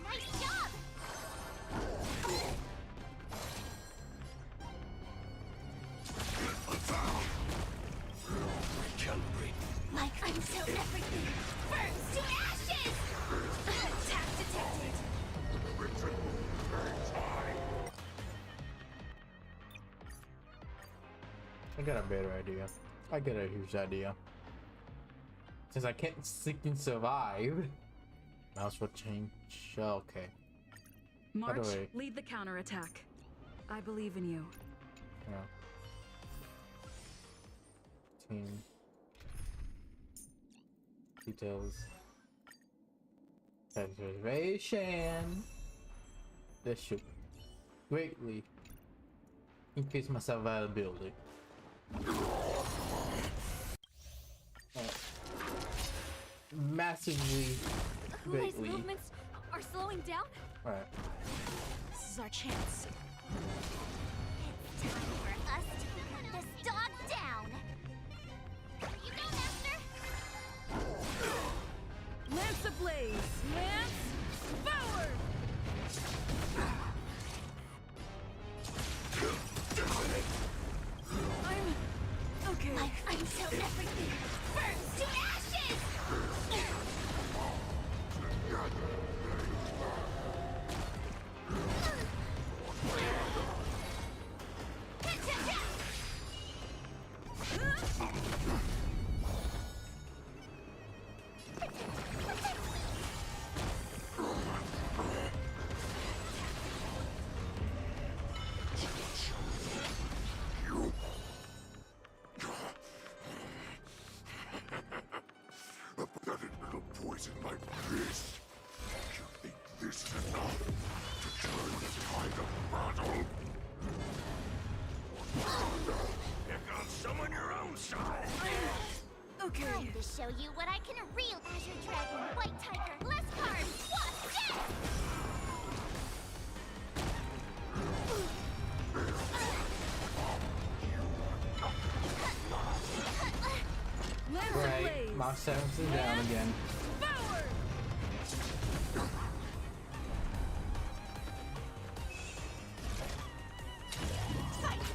[SPEAKER 10] Nice job.
[SPEAKER 20] Recalibrate.
[SPEAKER 10] Like until everything burns to ashes. Attack detected.
[SPEAKER 1] I got a better idea. I got a huge idea. Since I can't freaking survive, mouse will change. Okay. By the
[SPEAKER 14] March,
[SPEAKER 1] way,
[SPEAKER 14] lead the counterattack. I believe in you.
[SPEAKER 1] yeah. Team details. Preservation. This should greatly increase my survivability. Massively
[SPEAKER 5] Hule's
[SPEAKER 1] greatly.
[SPEAKER 5] movements are slowing down?
[SPEAKER 1] Alright.
[SPEAKER 3] This is our chance.
[SPEAKER 10] It's time for us to put this dog down. Here you go, Master.
[SPEAKER 14] Lance ablaze! Lance forward! I'm okay.
[SPEAKER 10] Life until everything burns to ashes!
[SPEAKER 12] A pathetic little poison like this. You think this is enough to turn the tide of battle?
[SPEAKER 13] Pick on someone your own side.
[SPEAKER 14] Okay.
[SPEAKER 10] Time to show you what I can reel. Azure Dragon, White Tiger, less cards, Wasp, death!
[SPEAKER 14] Lance
[SPEAKER 1] Right.
[SPEAKER 14] ablaze!
[SPEAKER 1] Mach 7's is down again.
[SPEAKER 14] Forward!
[SPEAKER 10] Fight to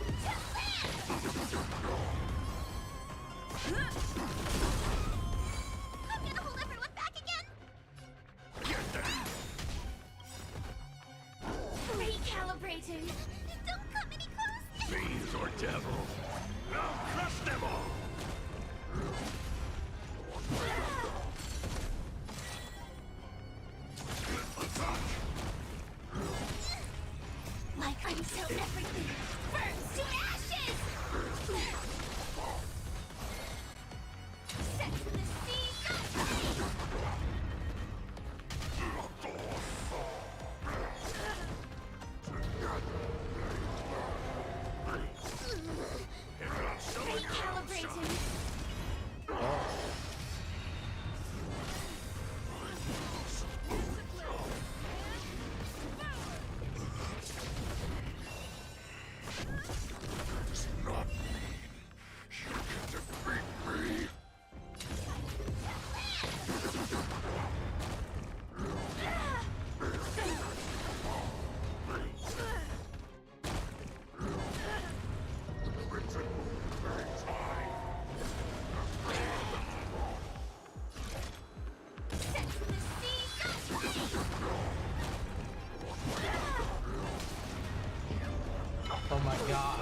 [SPEAKER 10] I'm gonna hold everyone back again! Recalibrating! Don't come any close!
[SPEAKER 13] Fiends or devil. I'll crush them all.
[SPEAKER 10] Like until everything burns to ashes! Set to the sea, go free! Recalibrating!
[SPEAKER 12] Does not mean you can defeat me.
[SPEAKER 10] Set to the sea, go free!
[SPEAKER 1] Oh my god.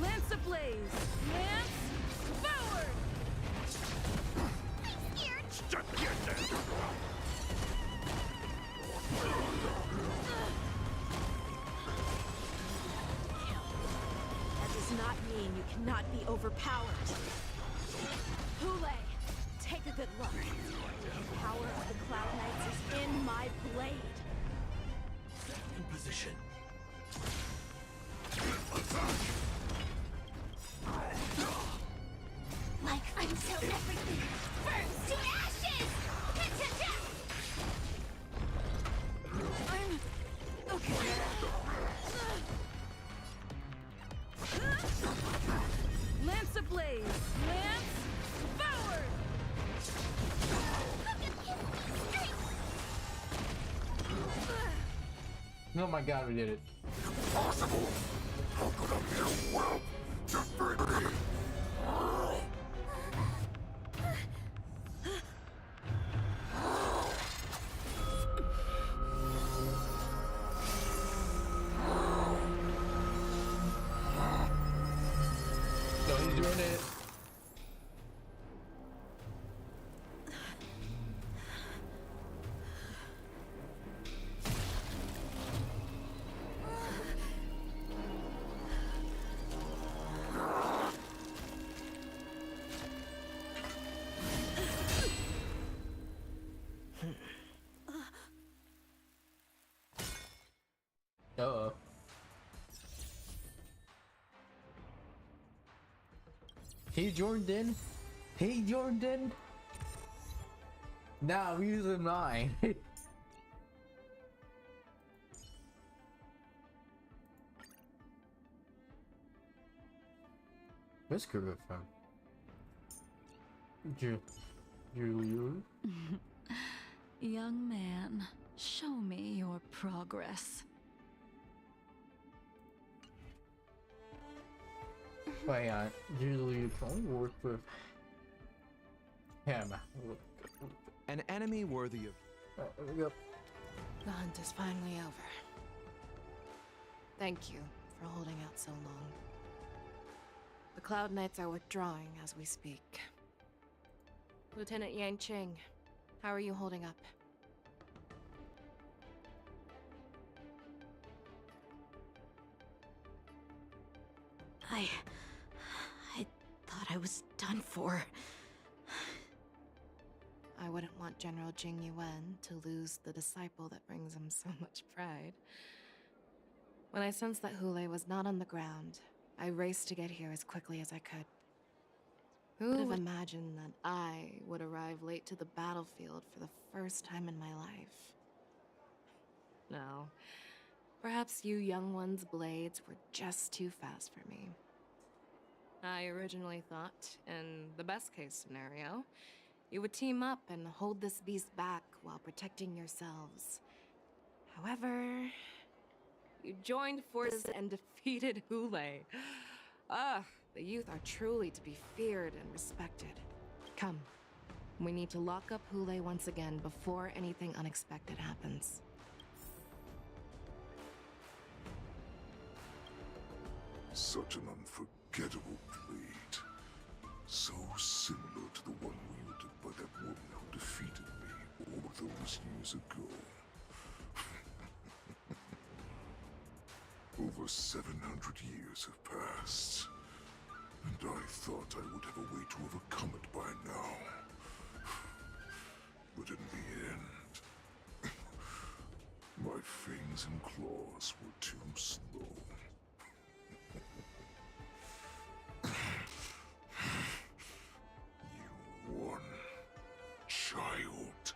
[SPEAKER 14] Lance ablaze! Lance forward!
[SPEAKER 10] I'm scared!
[SPEAKER 3] That does not mean you cannot be overpowered. Hule, take a good look. The power of the Cloud Knights is in my blade.
[SPEAKER 20] In position.
[SPEAKER 10] Like until everything burns to ashes!
[SPEAKER 14] I'm okay. Lance ablaze! Lance forward!
[SPEAKER 1] Oh my god, we did it.
[SPEAKER 12] Possible. How could a mere whelp defeat me?
[SPEAKER 1] No, he's doing it. He joined in. He joined in. Now I'm using mine. Where's Kruger from? Julian?
[SPEAKER 14] Young man, show me your progress.
[SPEAKER 1] Wait, Julian can only work with him.
[SPEAKER 9] An enemy worthy of...
[SPEAKER 1] Yep.
[SPEAKER 4] The hunt is finally over. Thank you for holding out so long. The Cloud Knights are withdrawing as we speak. Lieutenant Yanqing, how are you holding up?
[SPEAKER 3] I thought I was done for.
[SPEAKER 4] I wouldn't want General Jing Yuan to lose the disciple that brings him so much pride. When I sensed that Hule was not on the ground, I raced to get here as quickly as I could. Who would have imagined that I would arrive late to the battlefield for the first time in my life? No. Perhaps you young ones' blades were just too fast for me. I originally thought, in the best case scenario, you would team up and hold this beast back while protecting yourselves. However, you joined forces and defeated Hule. The youth are truly to be feared and respected. Come, we need to lock up Hule once again before anything unexpected happens.
[SPEAKER 12] Such an unforgettable blade. So similar to the one wielded by that woman who defeated me all those years ago. Over 700 years have passed, and I thought I would have a way to overcome it by now. But in the end, my fangs and claws were too slow. You won, child.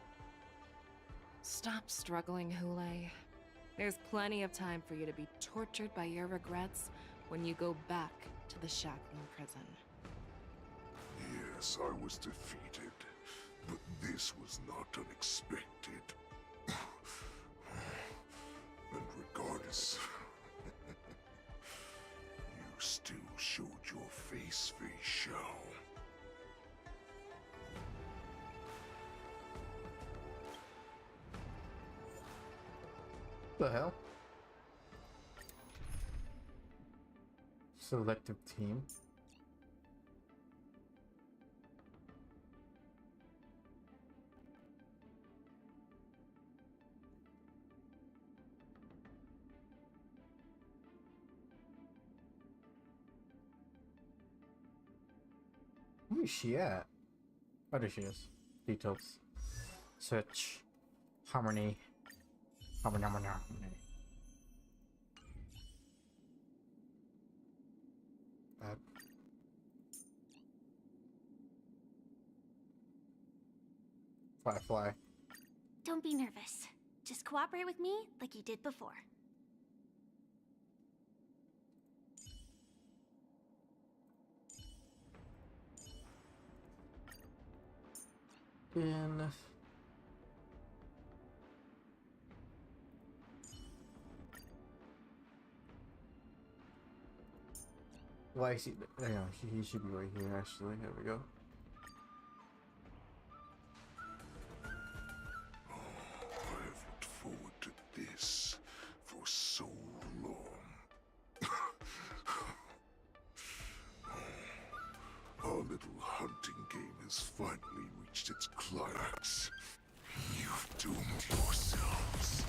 [SPEAKER 4] Stop struggling, Hule. There's plenty of time for you to be tortured by your regrets when you go back to the shackling prison.
[SPEAKER 12] Yes, I was defeated, but this was not unexpected. And regardless, you still showed your face, Fei Xiao.
[SPEAKER 1] The hell? Selective team. Where is she at? Oh, there she is. Details. Search. Harmony. Harmony. Firefly.
[SPEAKER 10] Don't be nervous. Just cooperate with me like you did before.
[SPEAKER 1] Well, I see. Yeah, he should be right here. Actually, here we go.
[SPEAKER 12] I have looked forward to this for so long. Our little hunting game has finally reached its climax. You've doomed yourselves.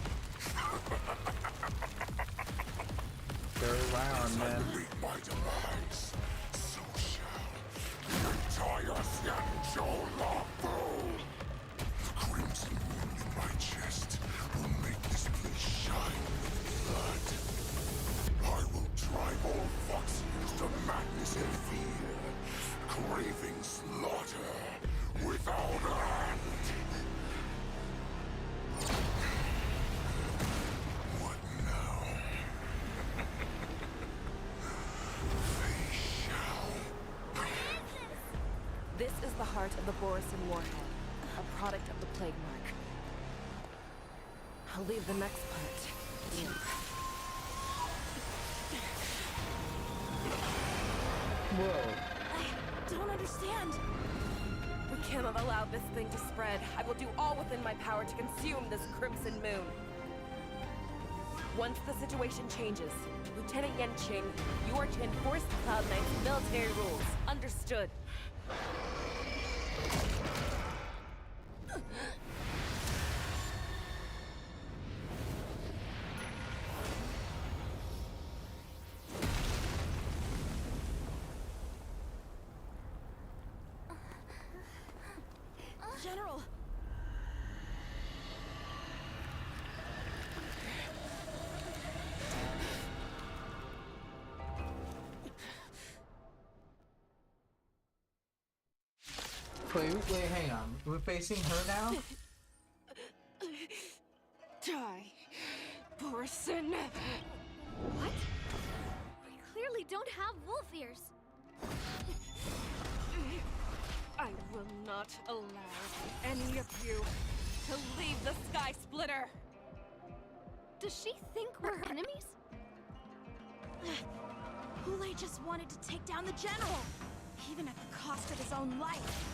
[SPEAKER 1] Go around, man.
[SPEAKER 12] My demise, so shall the entire Xianzhou Lafu. The crimson wound in my chest will make this place shine with blood. I will drive all Foxians to madness and fear, craving slaughter without end. What now? They shall.
[SPEAKER 4] This is the heart of the Borisin warhead, a product of the plague mark. I'll leave the next part to you.
[SPEAKER 1] Whoa.
[SPEAKER 4] I don't understand. We cannot allow this thing to spread. I will do all within my power to consume this crimson moon. Once the situation changes, Lieutenant Yenqing, you are to enforce the Cloud Knight's military rules. Understood.
[SPEAKER 3] General!
[SPEAKER 1] Wait, hang on. We're facing her now?
[SPEAKER 4] Die, Borisin.
[SPEAKER 5] What? We clearly don't have wolf ears.
[SPEAKER 4] I will not allow any of you to leave the Sky Splitter.
[SPEAKER 5] Does she think we're her enemies?
[SPEAKER 3] Hule just wanted to take down the general, even at the cost of his own life.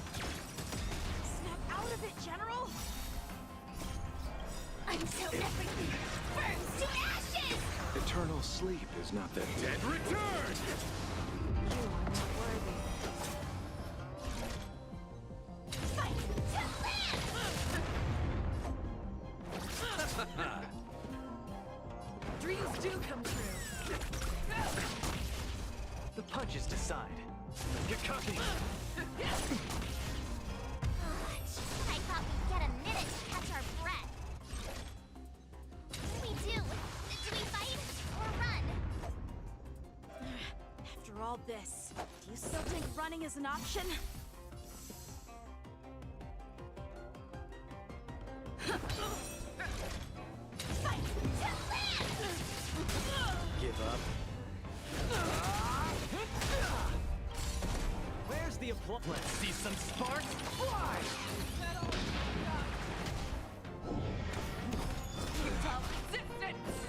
[SPEAKER 3] Snap out of it, General!
[SPEAKER 10] Until everything burns to ashes!
[SPEAKER 9] Eternal sleep is not that
[SPEAKER 2] Dead return!
[SPEAKER 4] You are not worthy.
[SPEAKER 10] Fight to live!
[SPEAKER 17] Dreams do come true. The punches decide. Get cocky.
[SPEAKER 10] I thought we'd get a minute to catch our breath. What do we do? Do we fight or run?
[SPEAKER 3] After all this, do you still think running is an option?
[SPEAKER 10] Fight to live!
[SPEAKER 7] Give up. Where's the applause? Let's see some sparks fly!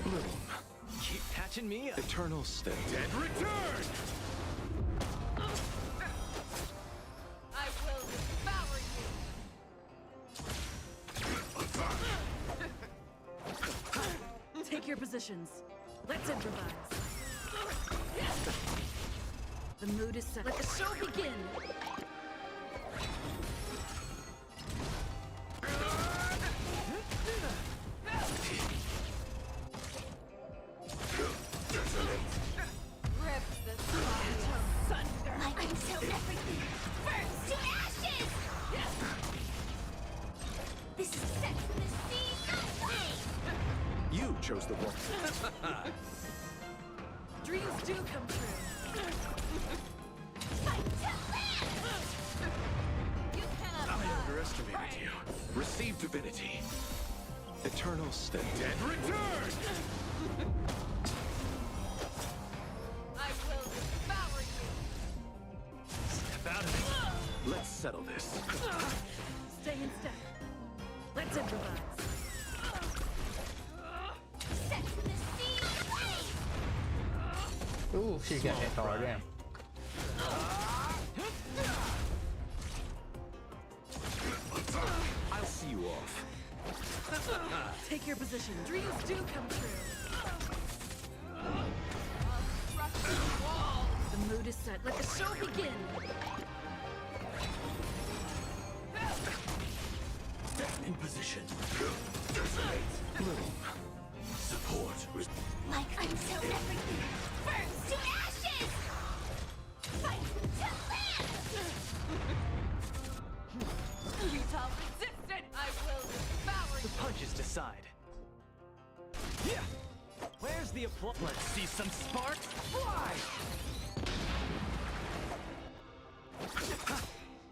[SPEAKER 9] Bloom.
[SPEAKER 7] Keep catching me up.
[SPEAKER 9] Eternal stay.
[SPEAKER 2] Dead return!
[SPEAKER 4] I will devour you.
[SPEAKER 3] Take your positions. Let's improvise. The mood is set. Let the show begin!
[SPEAKER 4] Rip the sky asunder.
[SPEAKER 10] Until everything burns to ashes! This is Sex in the Sea, not way!
[SPEAKER 9] You chose the wrong.
[SPEAKER 3] Dreams do come true.
[SPEAKER 10] Fight to live!
[SPEAKER 4] You cannot
[SPEAKER 9] I underestimated you. Receive divinity. Eternal stay.
[SPEAKER 2] Dead return!
[SPEAKER 4] I will devour you.
[SPEAKER 7] Step out of it.
[SPEAKER 9] Let's settle this.
[SPEAKER 3] Stay in step. Let's improvise.
[SPEAKER 10] Sex in the Sea, way!
[SPEAKER 1] Ooh, she got hit hard, damn.
[SPEAKER 9] I'll see you off.
[SPEAKER 3] Take your position. Dreams do come true. The mood is set. Let the show begin.
[SPEAKER 20] In position.
[SPEAKER 9] Bloom.
[SPEAKER 20] Support.
[SPEAKER 10] Like until everything burns to ashes! Fight to live!
[SPEAKER 4] Retail resistant. I will devour
[SPEAKER 7] The
[SPEAKER 4] you.
[SPEAKER 7] punches decide. Yeah. Where's the Let's see some sparks fly!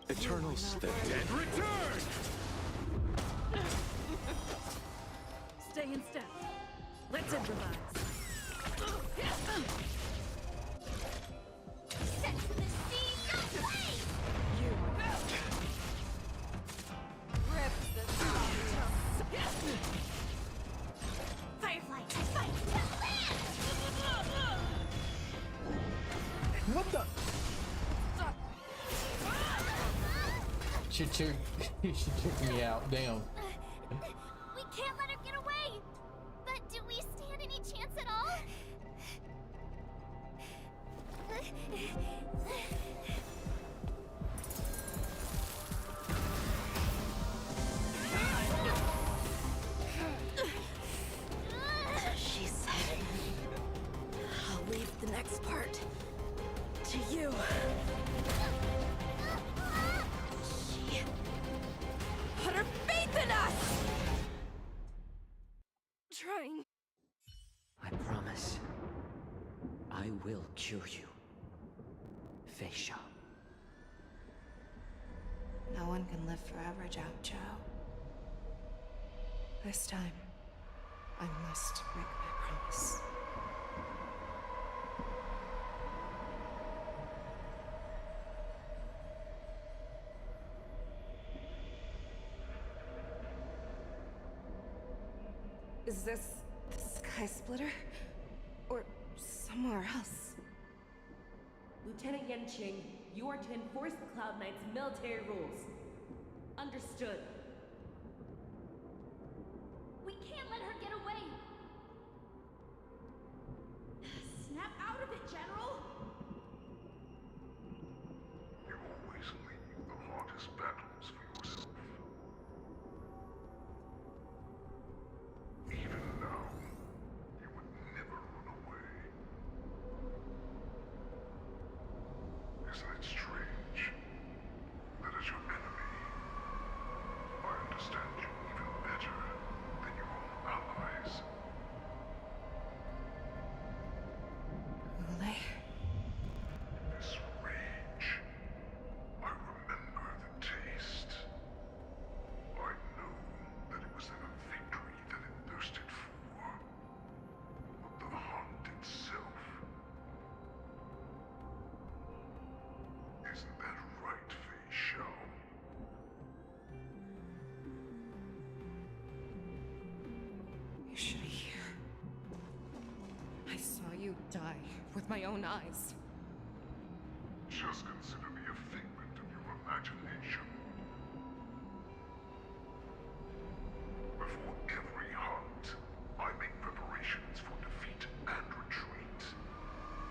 [SPEAKER 9] Eternals, the dead
[SPEAKER 7] return!
[SPEAKER 3] Stay in step. Let's improvise.
[SPEAKER 10] Set to the sea, no way!
[SPEAKER 3] Rip the
[SPEAKER 10] Firefly, fight to land!
[SPEAKER 1] What the? She took me out. Damn.
[SPEAKER 10] We can't let her get away! But do we stand any chance at all?
[SPEAKER 3] She said, I'll leave the next part to you. She put her faith in us!
[SPEAKER 4] Trying.
[SPEAKER 11] I promise. I will cure you. Feisha.
[SPEAKER 4] No one can live forever, Jiao Zhou. This time, I must break my promise. Is this the Sky Splitter? Or somewhere else?
[SPEAKER 8] Lieutenant Yanqing, you are to enforce the Cloud Knight's military rules. Understood.
[SPEAKER 10] We can't let her get away!
[SPEAKER 8] Snap out of it, General!
[SPEAKER 12] You always leave the hardest battles for yourself. Even now, you would never run away. Isn't it strange that as your enemy, I understand you even better than your own allies?
[SPEAKER 4] Will they?
[SPEAKER 12] This rage, I remember the taste. I know that it was never victory that it thirsted for, but the hunt itself. Isn't that right, Fei Shao?
[SPEAKER 4] You should hear. I saw you die with my own eyes.
[SPEAKER 12] Just consider me a figment of your imagination. Before every hunt, I make preparations for defeat and retreat.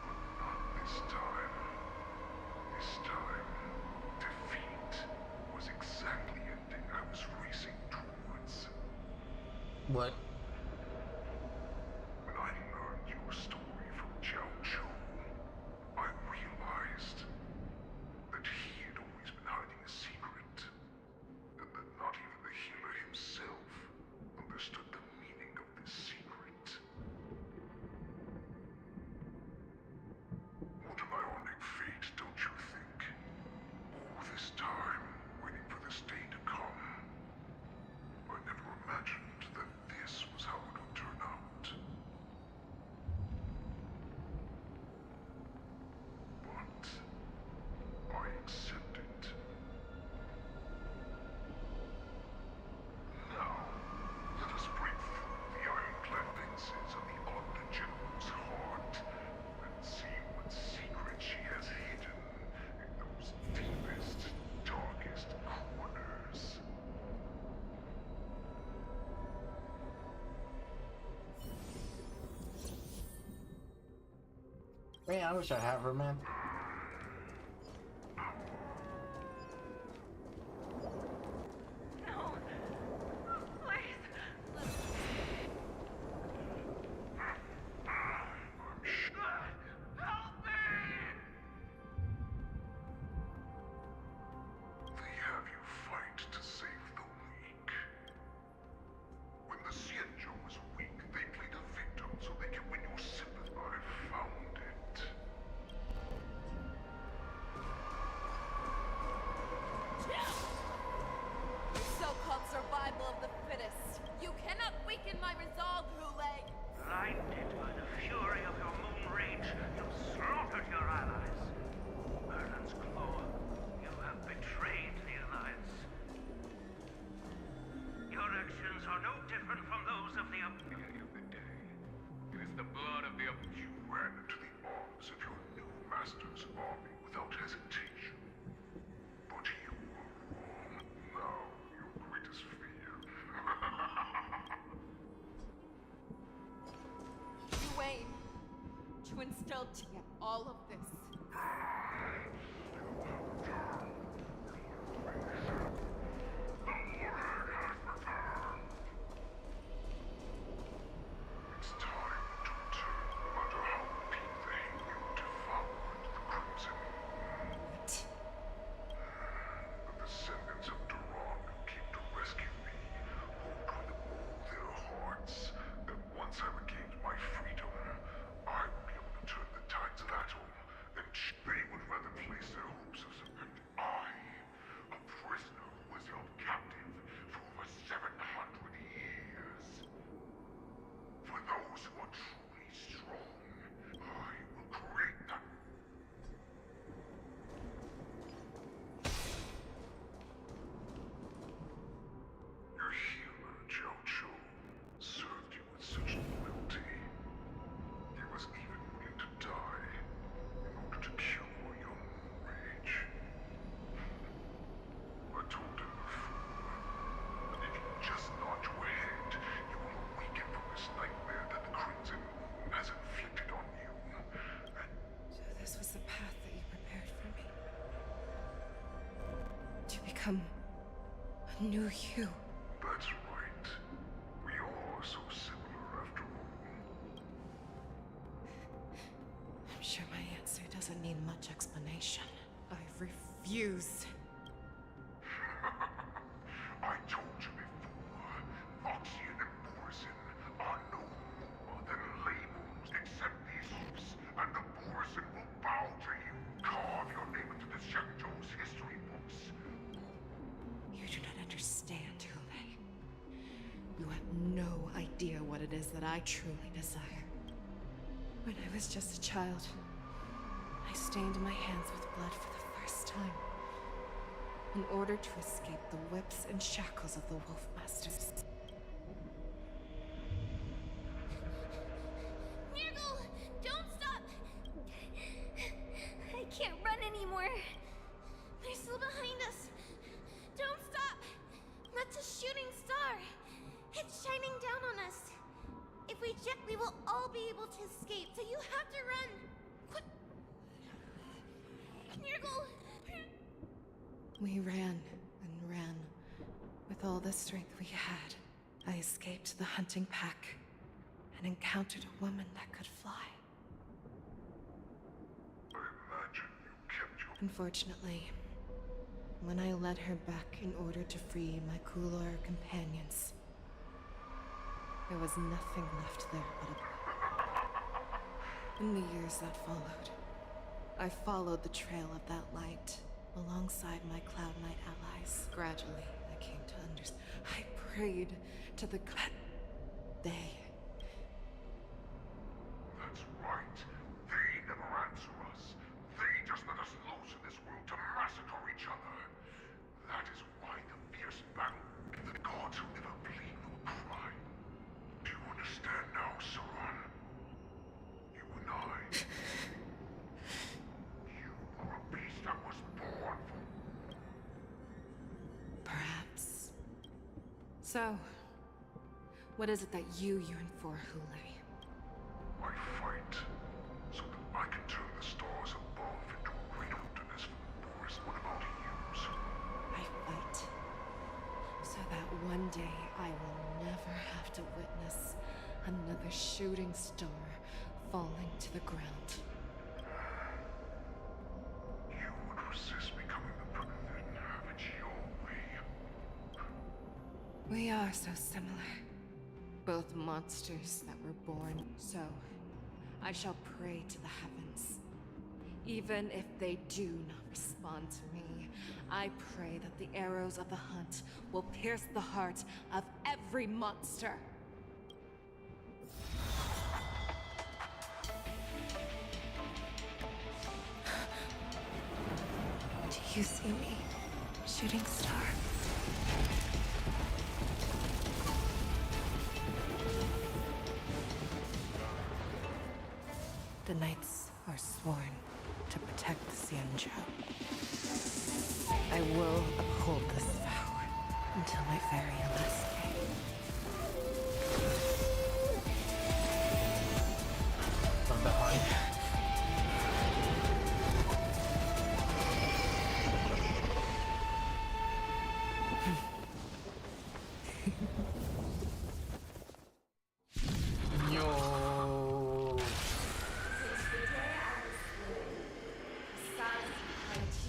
[SPEAKER 12] But not this time. This time, defeat was exactly the ending I was racing towards.
[SPEAKER 1] What?
[SPEAKER 12] When I learned your story from Jiao Zhou, I realized that he had always been hiding a secret, and that not even the healer himself understood the meaning of this secret. What an ironic fate, don't you think? All this time, waiting for this day to come. I never imagined that this was how it would turn out. But I accept it. Now, let us break through the ironclad fences of the Ogden General's heart and see what secret she has hidden in those deepest, darkest corners.
[SPEAKER 1] Man, I wish I had her, man.
[SPEAKER 19] No. Please. Help me!
[SPEAKER 12] They have you fight to save the weak. When the Xianzhou was weak, they played a victim so they could win your sympathy.
[SPEAKER 4] to get all of this.
[SPEAKER 12] It's time to return, no matter how deep the hate you devoured the Crimson. The descendants of Duran who came to rescue me hoped with all their hearts that once I regained my freedom, I would be able to turn the tides of battle, and they would rather place their hopes of and I, a prisoner who was held captive for over 700 years. For those who are truly strong, I will create them. Your healer, Zhao Chu, served you with such loyalty. He was even willing to die in order to cure your rage. I told him before that if you just nod your head, you will awaken from this nightmare that the Crimson Moon has inflicted on you.
[SPEAKER 4] So this was the path that you prepared for me. To become a new you.
[SPEAKER 12] That's right. We are so similar after all.
[SPEAKER 4] I'm sure my answer doesn't need much explanation. I refuse.
[SPEAKER 12] I told you before, Foxian and Borison are no more than labels except these hoops, and the Borison will bow to you. Carve your name into the Shangzhou's history books.
[SPEAKER 4] You do not understand, Hule. You have no idea what it is that I truly desire. When I was just a child, I stained my hands with blood for the first time, in order to escape the whips and shackles of the Wolf Masters.
[SPEAKER 15] Nirgal, don't stop! I can't run anymore. They're still behind us. Don't stop! That's a shooting star. It's shining down on us. If we jet, we will all be able to escape, so you have to run. Quick! Nirgal!
[SPEAKER 4] We ran and ran. With all the strength we had, I escaped the hunting pack and encountered a woman that could fly.
[SPEAKER 12] I imagine you kept your...
[SPEAKER 4] Unfortunately, when I led her back in order to free my Kulor companions, there was nothing left there but a... In the years that followed, I followed the trail of that light alongside my Cloud Knight allies. Gradually, I came to understand. I prayed to the god. They...
[SPEAKER 12] That's right. They never answer us. They just let us loose in this world to massacre each other. That is why the fierce battle, the gods who never bleed nor cry. Do you understand now, Sauron? You and I. You are a beast that was born for...
[SPEAKER 4] Perhaps. So, what is it that you yearn for, Hule?
[SPEAKER 12] I fight so that I can turn the stars above into a great wilderness for the Boris. What about you, Sauron?
[SPEAKER 4] I fight so that one day I will never have to witness another shooting star falling to the ground.
[SPEAKER 12] You would resist becoming the Protector and have it your way.
[SPEAKER 4] We are so similar. Both monsters that were born. So, I shall pray to the heavens. Even if they do not respond to me, I pray that the arrows of the hunt will pierce the heart of every monster. Do you see me, shooting star? The knights are sworn to protect Xianzhou. I will uphold this vow until my very last day.
[SPEAKER 1] From behind.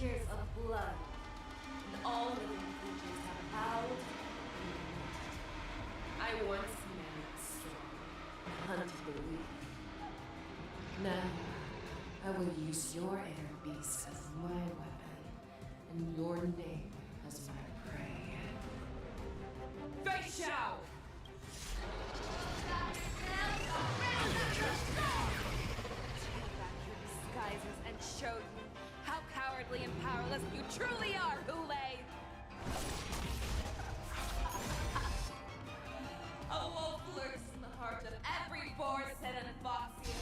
[SPEAKER 8] tears of blood, and all living creatures have howled. I once married strong, hunted the weak. Now, I will use your air beast as my weapon, and your name as my prey. Fei Xiao!
[SPEAKER 4] Take back your disguises and show you how cowardly and powerless you truly are, Hule!
[SPEAKER 8] A wolf lurks in the heart of every Borson and Foxy.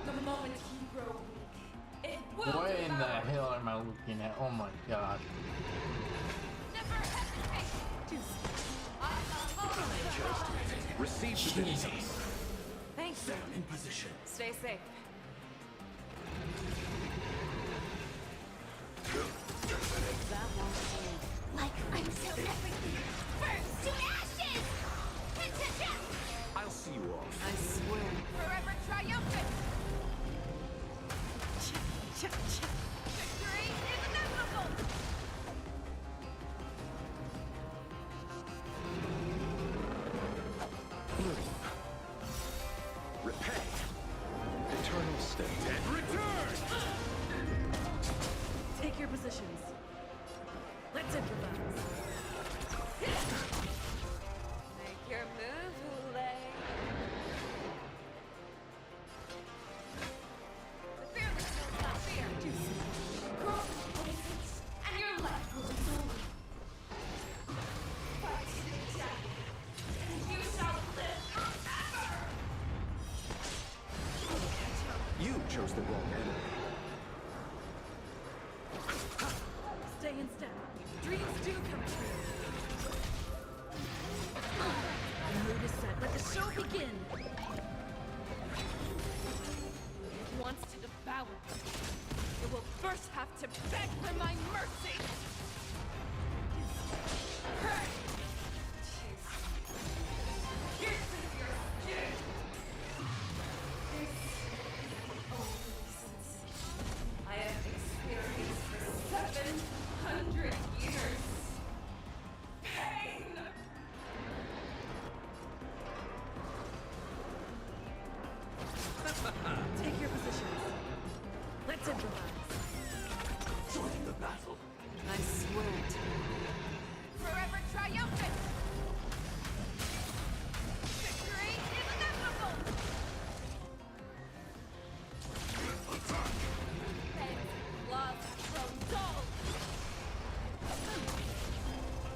[SPEAKER 8] The moment you grow weak, it will
[SPEAKER 1] What in the
[SPEAKER 8] devour.
[SPEAKER 1] hell am I looking at? Oh my god.
[SPEAKER 8] Never hesitate.
[SPEAKER 9] Receive divinity.
[SPEAKER 4] Thanks.
[SPEAKER 20] Down in position.
[SPEAKER 4] Stay safe.
[SPEAKER 3] That won't do.
[SPEAKER 10] Like I'm so everything. Burns to ashes! Into death!
[SPEAKER 9] I'll see you off.
[SPEAKER 4] I swear.
[SPEAKER 8] Forever triumphant!
[SPEAKER 4] Cha-cha-cha.
[SPEAKER 8] Victory is inevitable!
[SPEAKER 9] Repay. Eternal state. And return!
[SPEAKER 8] Take your positions. Let's improvise.
[SPEAKER 4] Make your move, Hule.
[SPEAKER 8] The fearless knows not fear. Cross the places, and your life will be stolen. Fight to death, and you shall live forever!
[SPEAKER 9] You chose the wrong enemy.
[SPEAKER 8] Stay in step. Dreams do come true. The mood is set. Let the show begin. It wants to devour me. It will first have to beg for my mercy. Hey! Pierces your skin. This is the only sensation I have experienced for 700 years. Pain! Take your positions. Let's improvise.
[SPEAKER 20] Join the battle.
[SPEAKER 4] I swear to you.
[SPEAKER 8] Forever triumphant! Victory is inevitable! Pain's laws have grown dull.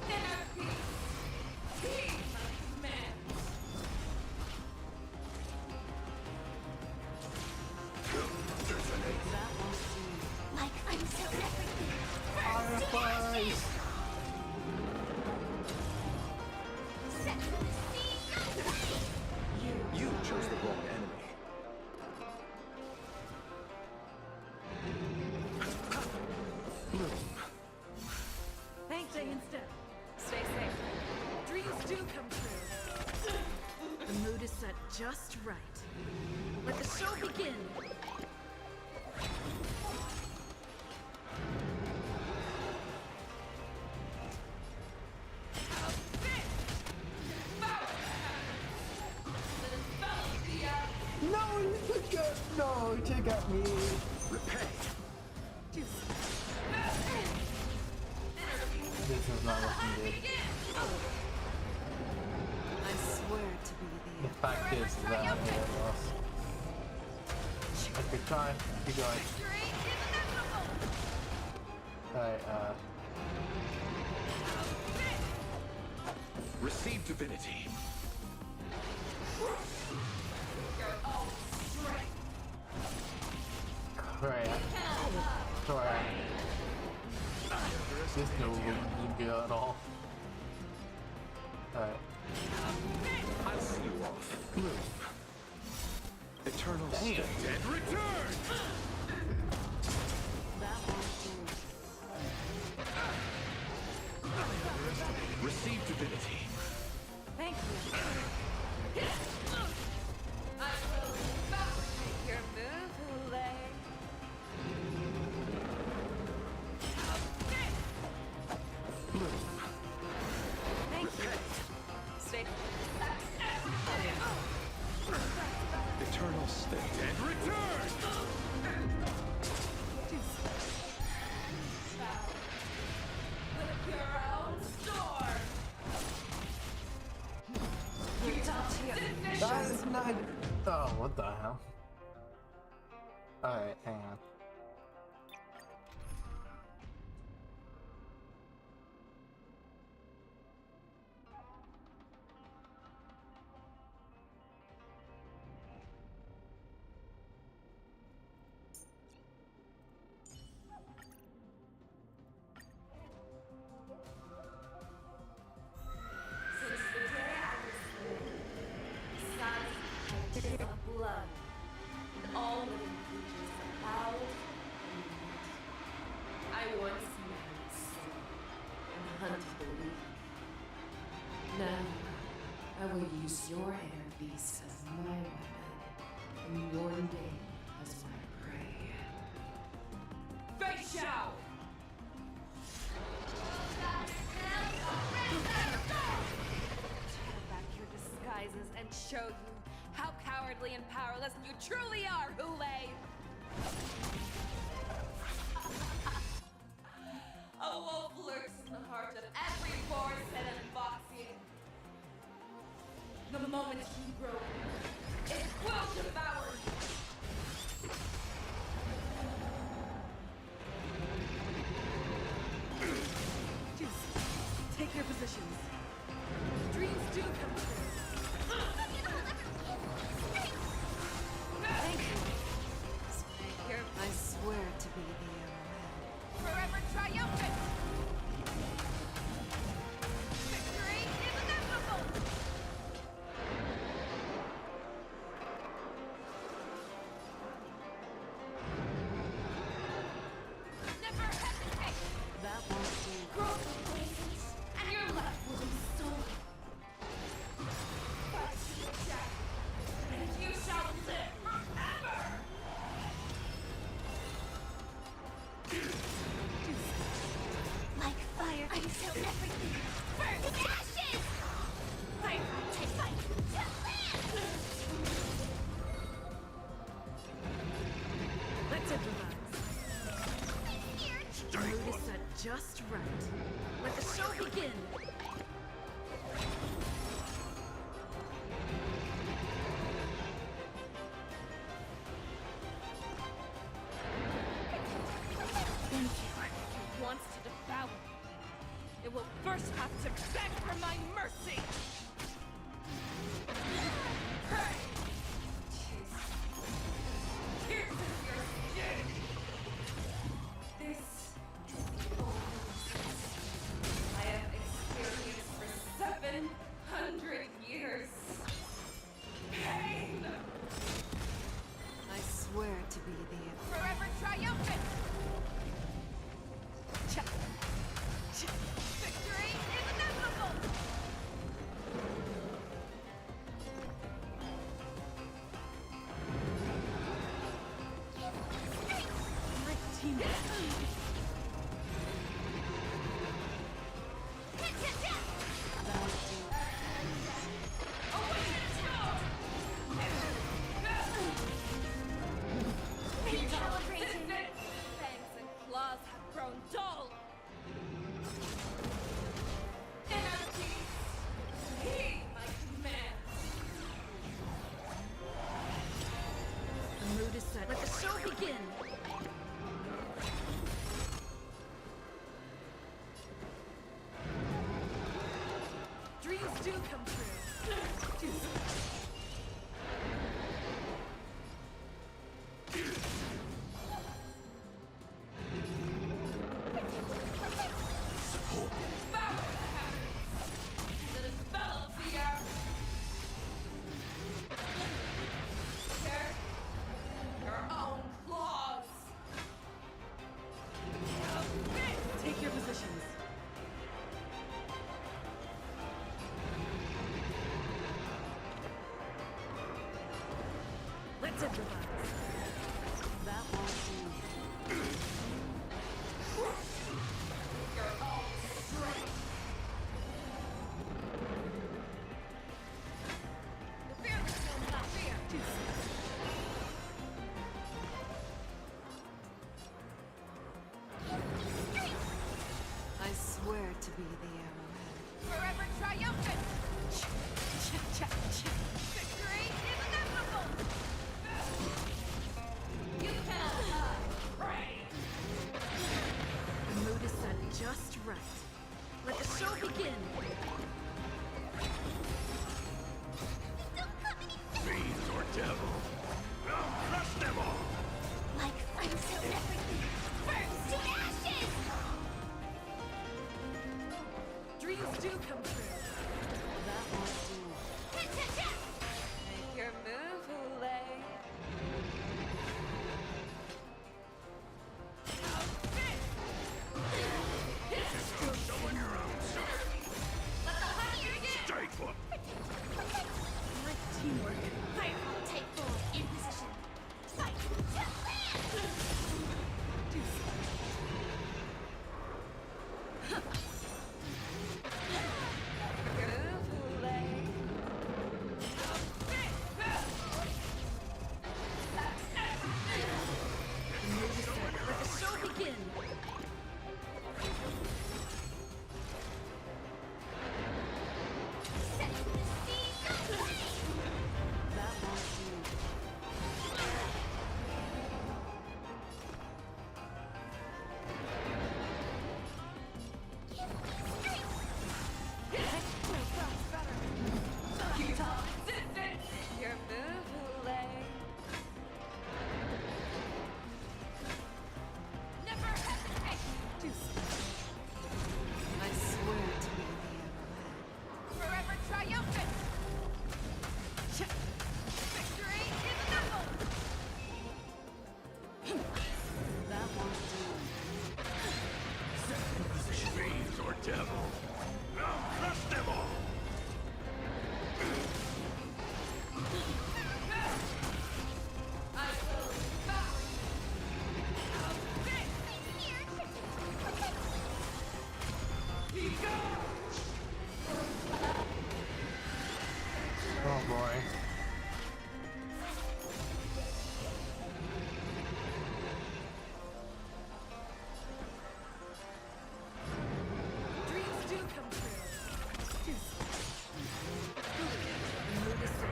[SPEAKER 8] Inner peace. Peace my command.
[SPEAKER 3] That won't do.
[SPEAKER 10] Like I'm so everything. Burns to ashes! Set to the sea, no way!
[SPEAKER 9] You chose the wrong enemy. Bloom.
[SPEAKER 4] Thank
[SPEAKER 8] Stay
[SPEAKER 4] you.
[SPEAKER 8] in step.
[SPEAKER 4] Stay safe.
[SPEAKER 8] Dreams do come true. The mood is set just right. Let the show begin.
[SPEAKER 1] No, you took it. No, you took at me.
[SPEAKER 9] Repay.
[SPEAKER 1] This is not looking good.
[SPEAKER 4] I swear to be
[SPEAKER 1] The fact is that I lost. Good try. Keep going. Alright,
[SPEAKER 9] Receive divinity.
[SPEAKER 1] crap. Crap. This no looking good at all. Alright.
[SPEAKER 9] I'll see you off. Bloom. Eternal
[SPEAKER 1] Damn.
[SPEAKER 9] state. And return!
[SPEAKER 3] That won't do.
[SPEAKER 9] Receive divinity.
[SPEAKER 4] Thank you. I will not take your move, Hule.
[SPEAKER 1] bloom.
[SPEAKER 4] Thank you. Stay.
[SPEAKER 9] Eternal state and return!
[SPEAKER 8] With your own sword!
[SPEAKER 1] That is not. Oh, what the hell? Alright, hang on.
[SPEAKER 8] Since the day I was born, suns have tears of blood, and all living creatures have bowed and knelt. I once knew soul and hunted the weak. Now, I will use your inner beast as my weapon, and your name as my prey. Fei Xiao!
[SPEAKER 4] Tear back your disguises and show you how cowardly and powerless you truly are, Hule!
[SPEAKER 8] A wolf lurks in the heart of every Borson and Foxian. The moment you grow weak, it will devour you.
[SPEAKER 4] Take your positions. Dreams do come true. Thank you. I swear to be the arrowhead.
[SPEAKER 8] Forever triumphant! Victory is inevitable! Never hesitate!
[SPEAKER 4] That won't do.
[SPEAKER 8] Grow complacent, and your life will be stolen. Fight to the death, and you shall live forever!
[SPEAKER 10] Like fire, until everything burns to ashes! Fight, fight, fight, to live!
[SPEAKER 4] Let's improvise. The mood is set just right. Let the show begin.
[SPEAKER 3] Thank you.
[SPEAKER 4] It wants to devour me. It will first have to beg for my mercy. Pray! Pierces your skin. This is the oldest I have experienced for 700 years. Pain!
[SPEAKER 3] I swear to be the
[SPEAKER 8] Forever triumphant! Victory is inevitable!
[SPEAKER 3] My team.
[SPEAKER 4] Fangs and claws have grown dull. Inner peace, heed my commands.
[SPEAKER 3] The mood is set. Let the show begin.
[SPEAKER 14] begin!
[SPEAKER 9] Fiends or devil. I'll crush them all!
[SPEAKER 10] Like flames till everything burns to ashes!
[SPEAKER 17] Dreams do come true. That won't do. Make your move, Hule.
[SPEAKER 9] Showing your own side.
[SPEAKER 10] Let the hunt begin!
[SPEAKER 9] Stay put.
[SPEAKER 14] Like teamwork.
[SPEAKER 10] Firefall type 4 in position. Fight to land!
[SPEAKER 14] Let the show begin!
[SPEAKER 10] Set the seas aflame!
[SPEAKER 17] That won't do. Your move, Hule.
[SPEAKER 10] Never hesitate!
[SPEAKER 17] I swear to be the arrowhead.
[SPEAKER 10] Forever triumphant! Victory is inevitable!
[SPEAKER 17] That won't do.
[SPEAKER 9] Fiends or devil. I'll crush them all!
[SPEAKER 1] Oh boy.
[SPEAKER 17] Dreams do come true.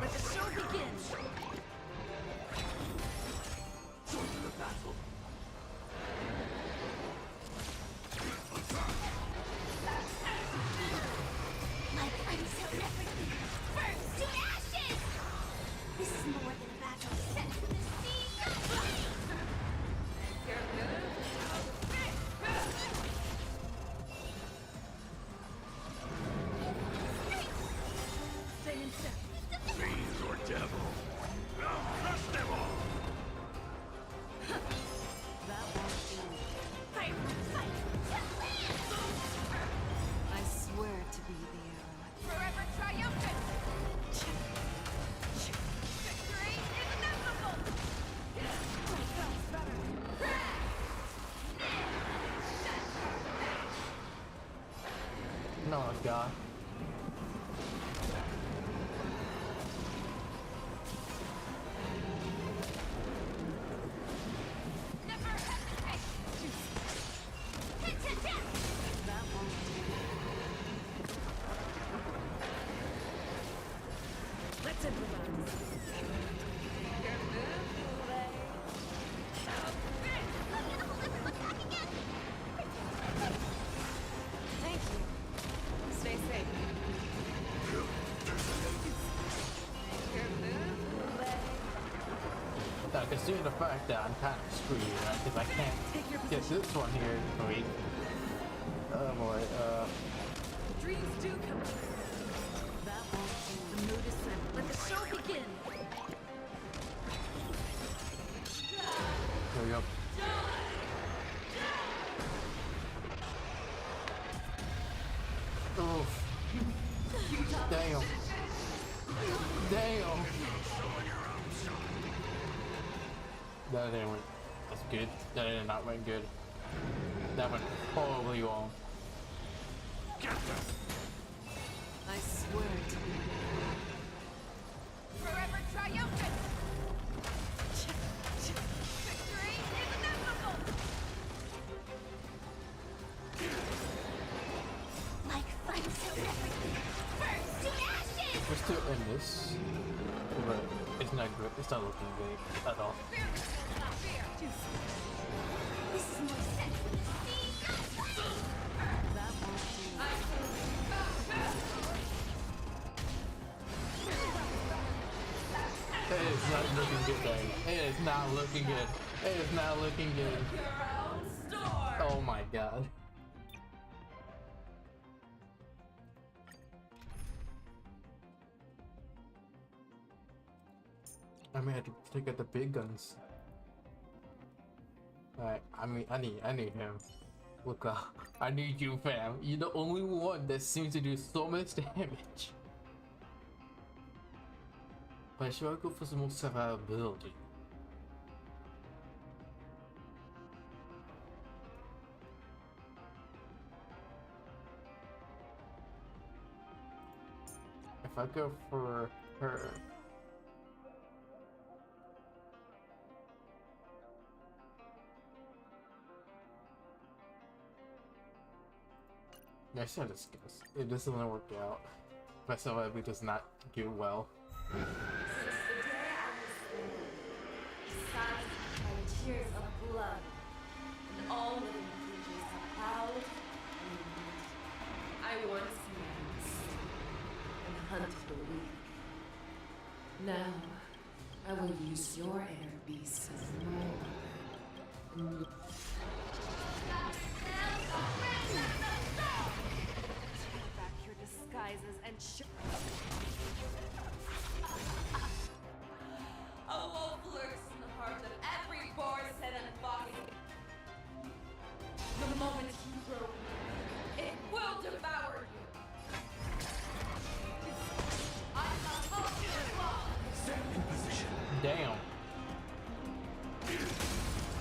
[SPEAKER 14] Let the show begin!
[SPEAKER 9] Join the battle.
[SPEAKER 10] My friends till everything burns to ashes! This is more than a battle. Set the seas aflame!
[SPEAKER 17] Your move.
[SPEAKER 14] Stay in step.
[SPEAKER 9] Fiends or devil. I'll crush them all!
[SPEAKER 17] That won't do.
[SPEAKER 10] Fight to land!
[SPEAKER 17] I swear to be the arrowhead.
[SPEAKER 10] Forever triumphant! Victory is inevitable!
[SPEAKER 1] No, God.
[SPEAKER 10] Never hesitate! Hit to death!
[SPEAKER 17] That won't do.
[SPEAKER 14] Let's improvise.
[SPEAKER 17] Your move, Hule. Thank you. Stay safe. Your move, Hule.
[SPEAKER 1] Now, considering the fact that I'm kind of screwed, because I can't get this one here this week. Oh boy,
[SPEAKER 14] Dreams do come true.
[SPEAKER 17] That won't do.
[SPEAKER 14] The mood is set. Let the show begin!
[SPEAKER 1] here we go. Oof. Damn. Damn. That didn't went. That's good. That did not went good. That went horribly wrong.
[SPEAKER 17] I swear to be the arrowhead.
[SPEAKER 10] Forever triumphant! Victory is inevitable! Like flames till everything burns to ashes!
[SPEAKER 1] We're still in this, but it's not good. It's not looking good at all.
[SPEAKER 10] This is more set for the seas aflame!
[SPEAKER 17] That won't do.
[SPEAKER 1] It's not looking good, guys. It is not looking good. It is not looking good. Oh my god. I may have to take out the big guns. Alright, I need him. Look up. I need you, fam. You're the only one that seems to do so much damage. But should I go for some more survivability? If I go for her. I should discuss. It doesn't work out. My survivability does not do well.
[SPEAKER 8] Since the day I was born, besides by tears of blood, and all living creatures have bowed and wept. I once danced and hunted the weak. Now, I will use your air beast as my weapon.
[SPEAKER 4] Take back your disguises and
[SPEAKER 8] A wolf lurks in the heart of every boar's-head and fox. The moment you grow, it will devour you. I shall help you along.
[SPEAKER 20] Set in position.
[SPEAKER 1] Damn.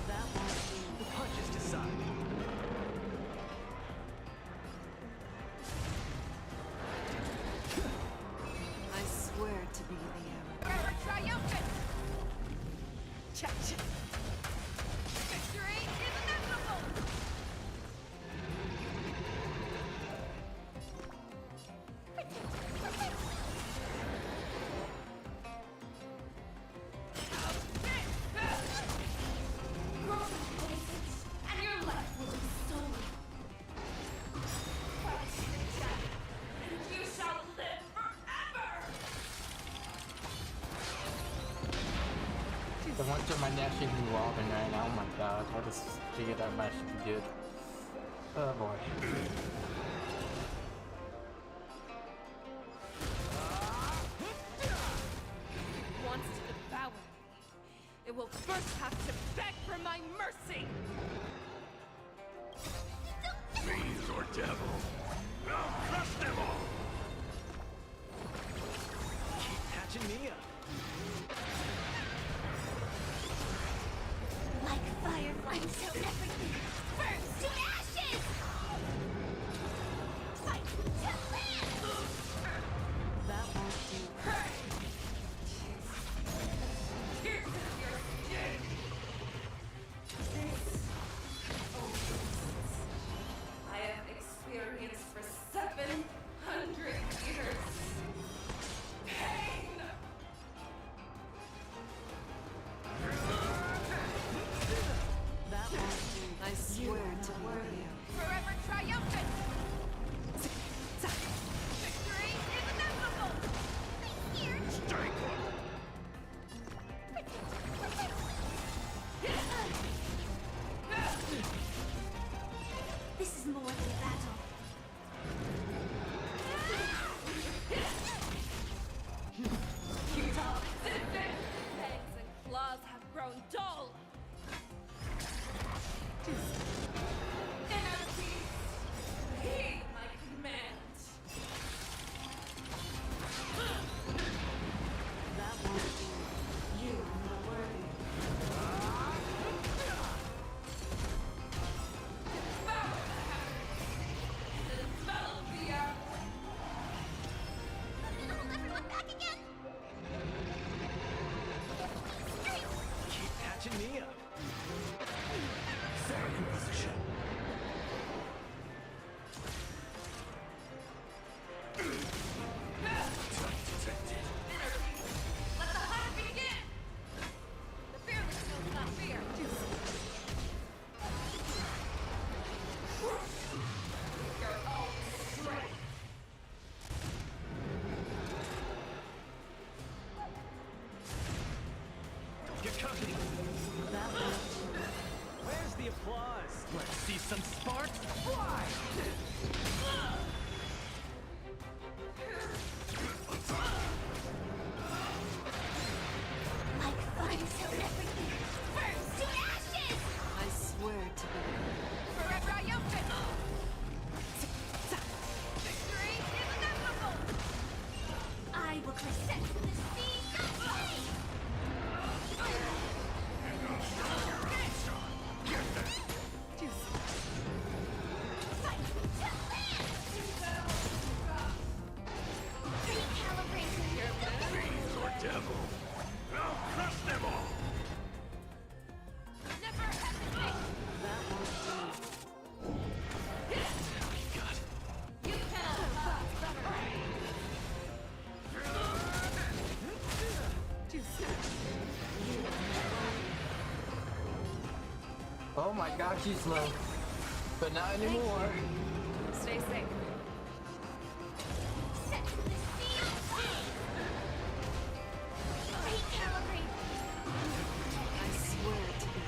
[SPEAKER 7] That won't do. The punches decide.
[SPEAKER 4] I swear to be the
[SPEAKER 14] Forever triumphant!
[SPEAKER 4] Cha-cha.
[SPEAKER 14] Victory is inevitable!
[SPEAKER 8] And your life will be stolen. Fight to the death, and you shall live forever!
[SPEAKER 1] The one time my dash is revolving right now. Oh my god. I just figured that match should be good. Oh boy.
[SPEAKER 14] Wants to devour me. It will first have to beg for my mercy!
[SPEAKER 20] Fiend or devil. I'll crush them all.
[SPEAKER 7] Keep patching me up.
[SPEAKER 15] Like firefly until everything burns to ashes! Fight to live!
[SPEAKER 4] That won't do.
[SPEAKER 8] Here's your skin! This I have experienced for 700 years. Pain!
[SPEAKER 4] That won't do. I swear to be
[SPEAKER 7] the applause? Let's see some sparks fly!
[SPEAKER 15] Like fun till everything burns to ashes!
[SPEAKER 17] I swear to be.
[SPEAKER 14] Forever triumphant! Victory is inevitable!
[SPEAKER 15] I will crescent the seas of flame! Fight to land! Recalibrating your
[SPEAKER 9] Fiends or devil. I'll crush them all.
[SPEAKER 14] Never hesitate! You cannot pass better!
[SPEAKER 1] Oh my gosh, she's slow. But not anymore.
[SPEAKER 4] Stay safe.
[SPEAKER 15] set the sea of flame! Recalibrate!
[SPEAKER 17] I swear to be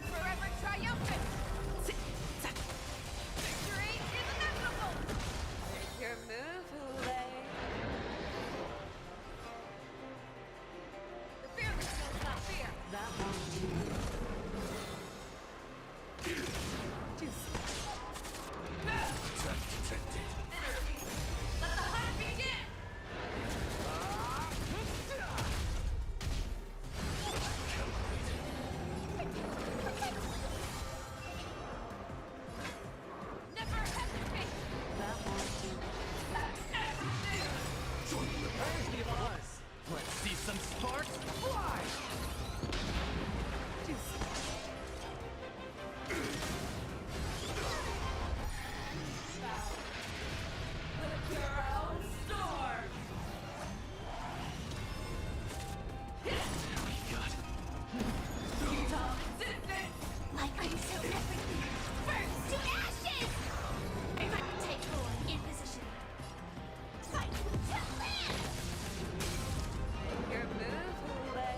[SPEAKER 14] Forever triumphant! Victory is inevitable! Make your move, Hule. The fearless knows not fear.
[SPEAKER 17] that won't do.
[SPEAKER 14] Energy. Let the hunt begin! Never hesitate!
[SPEAKER 17] That won't do.
[SPEAKER 7] Where's the applause? Let's see some sparks fly!
[SPEAKER 14] With your own storm! You talk resistance!
[SPEAKER 15] Like until everything burns to ashes! Take hold in position. Fight to land!
[SPEAKER 14] Your move, Hule.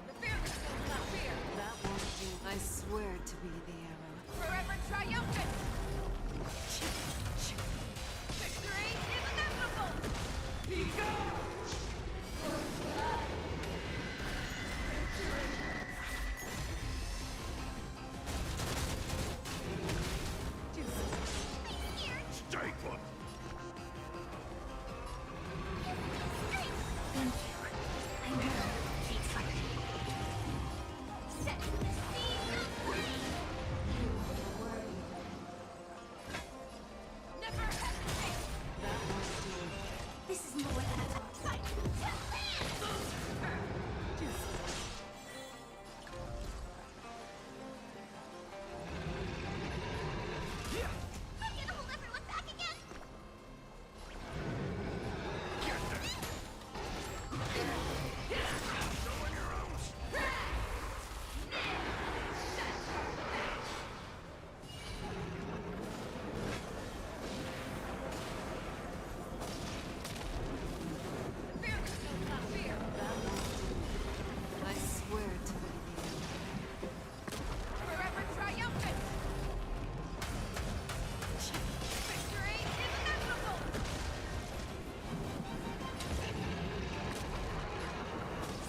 [SPEAKER 14] The fearless knows not fear.
[SPEAKER 17] That won't do. I swear to be the arrow.
[SPEAKER 14] Forever triumphant! Victory is inevitable!
[SPEAKER 9] Stay put.
[SPEAKER 15] Thank you. I know. Keep fighting. Set the seas of flame!
[SPEAKER 14] Never hesitate!
[SPEAKER 17] That won't do.
[SPEAKER 15] This is more than a talk. Fight to land!
[SPEAKER 10] I'm gonna hold everyone back again!
[SPEAKER 14] The fearless knows not fear.
[SPEAKER 17] That won't do. I swear to be the arrow.
[SPEAKER 14] Forever triumphant! Victory is inevitable!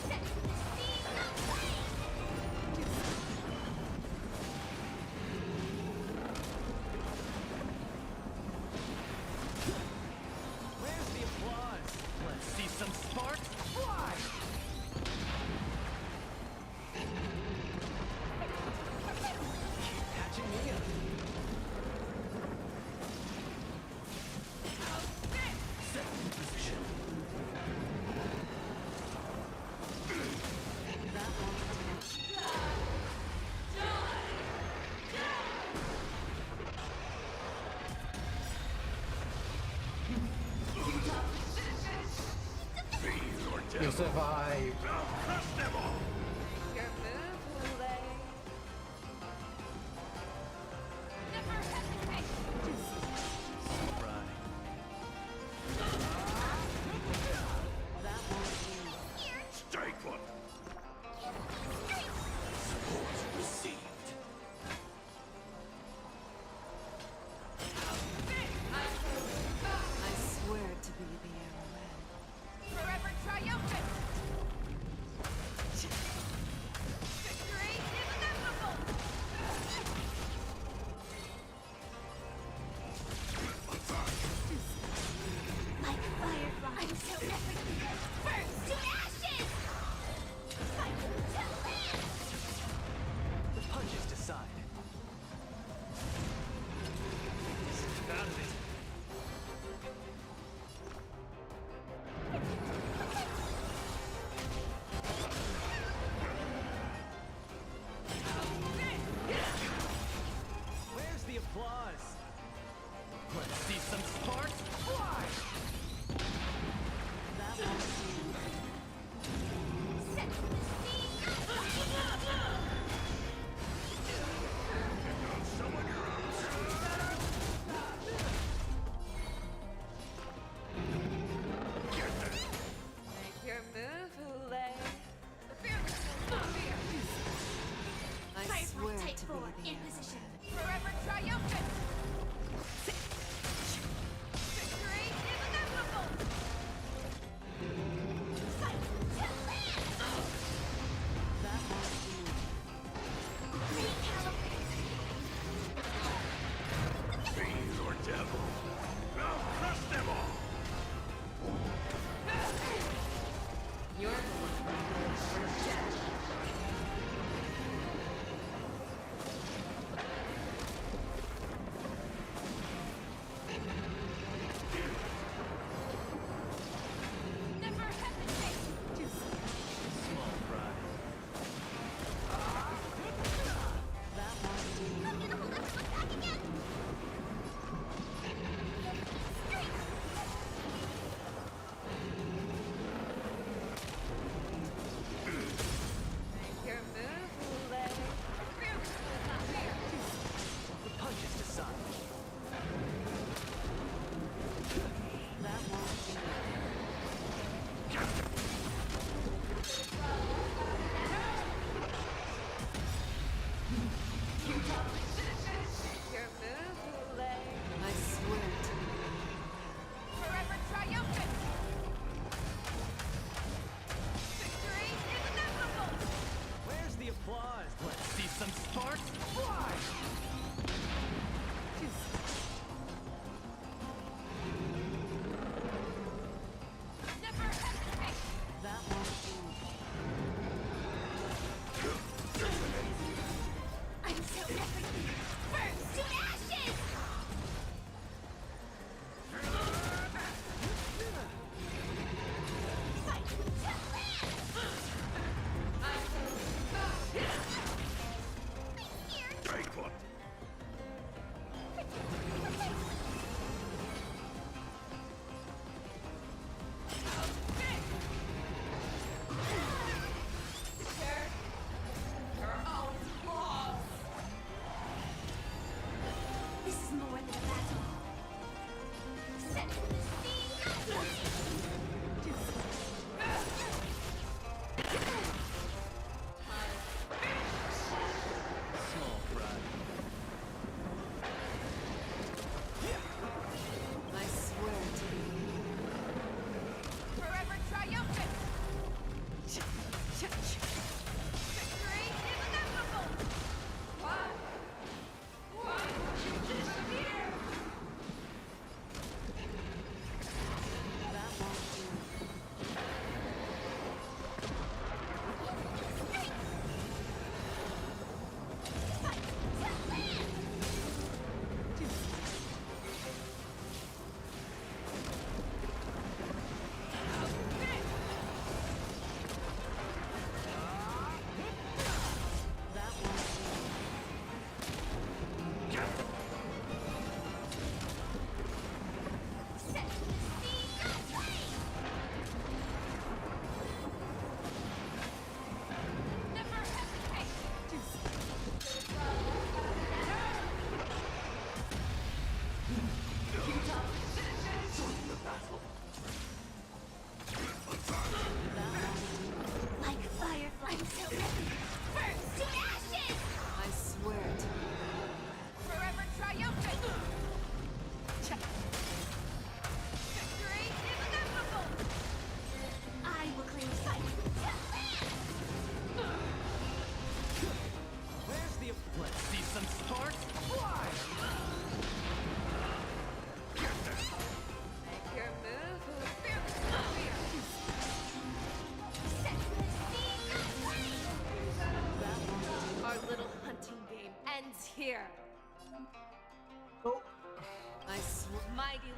[SPEAKER 15] Set the seas of flame!
[SPEAKER 7] Where's the applause? Let's see some sparks fly! Catching me up. Set in position.
[SPEAKER 17] That won't do.
[SPEAKER 9] Fiends or
[SPEAKER 1] You
[SPEAKER 9] devil.
[SPEAKER 1] survived.
[SPEAKER 9] I'll crush them all.
[SPEAKER 14] Your move, Hule. Never hesitate!
[SPEAKER 7] Right.
[SPEAKER 17] That won't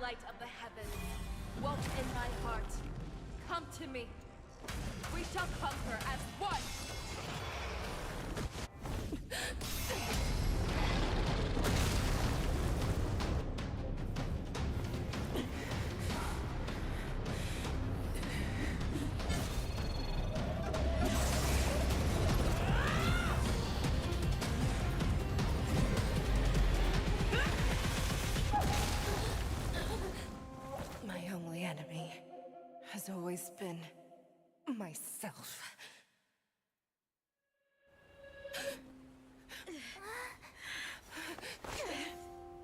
[SPEAKER 14] light of the heavens, woke in my heart. Come to me. We shall conquer as one! My only enemy has always been myself.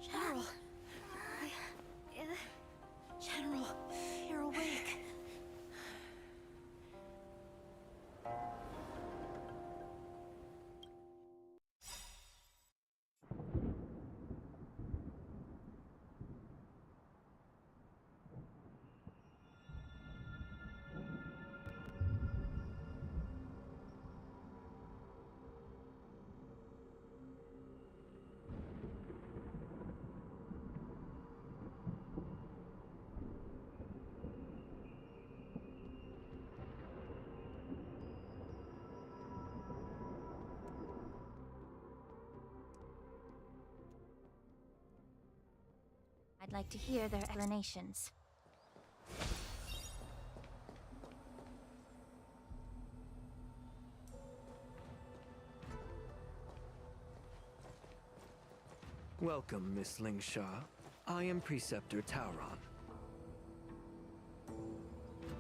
[SPEAKER 15] General. General, you're awake. I'd like to hear their explanations.
[SPEAKER 6] Welcome, Miss Lingsha. I am Preceptor Tauron.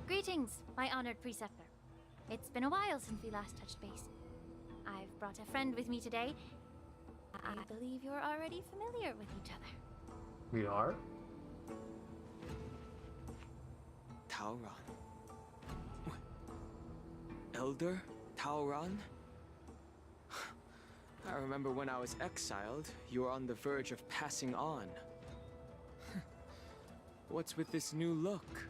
[SPEAKER 15] Greetings, my honored preceptor. It's been a while since we last touched base. I've brought a friend with me today. I believe you're already familiar with each other.
[SPEAKER 1] We are?
[SPEAKER 16] Tauron. Elder Tauron? I remember when I was exiled, you were on the verge of passing on. What's with this new look?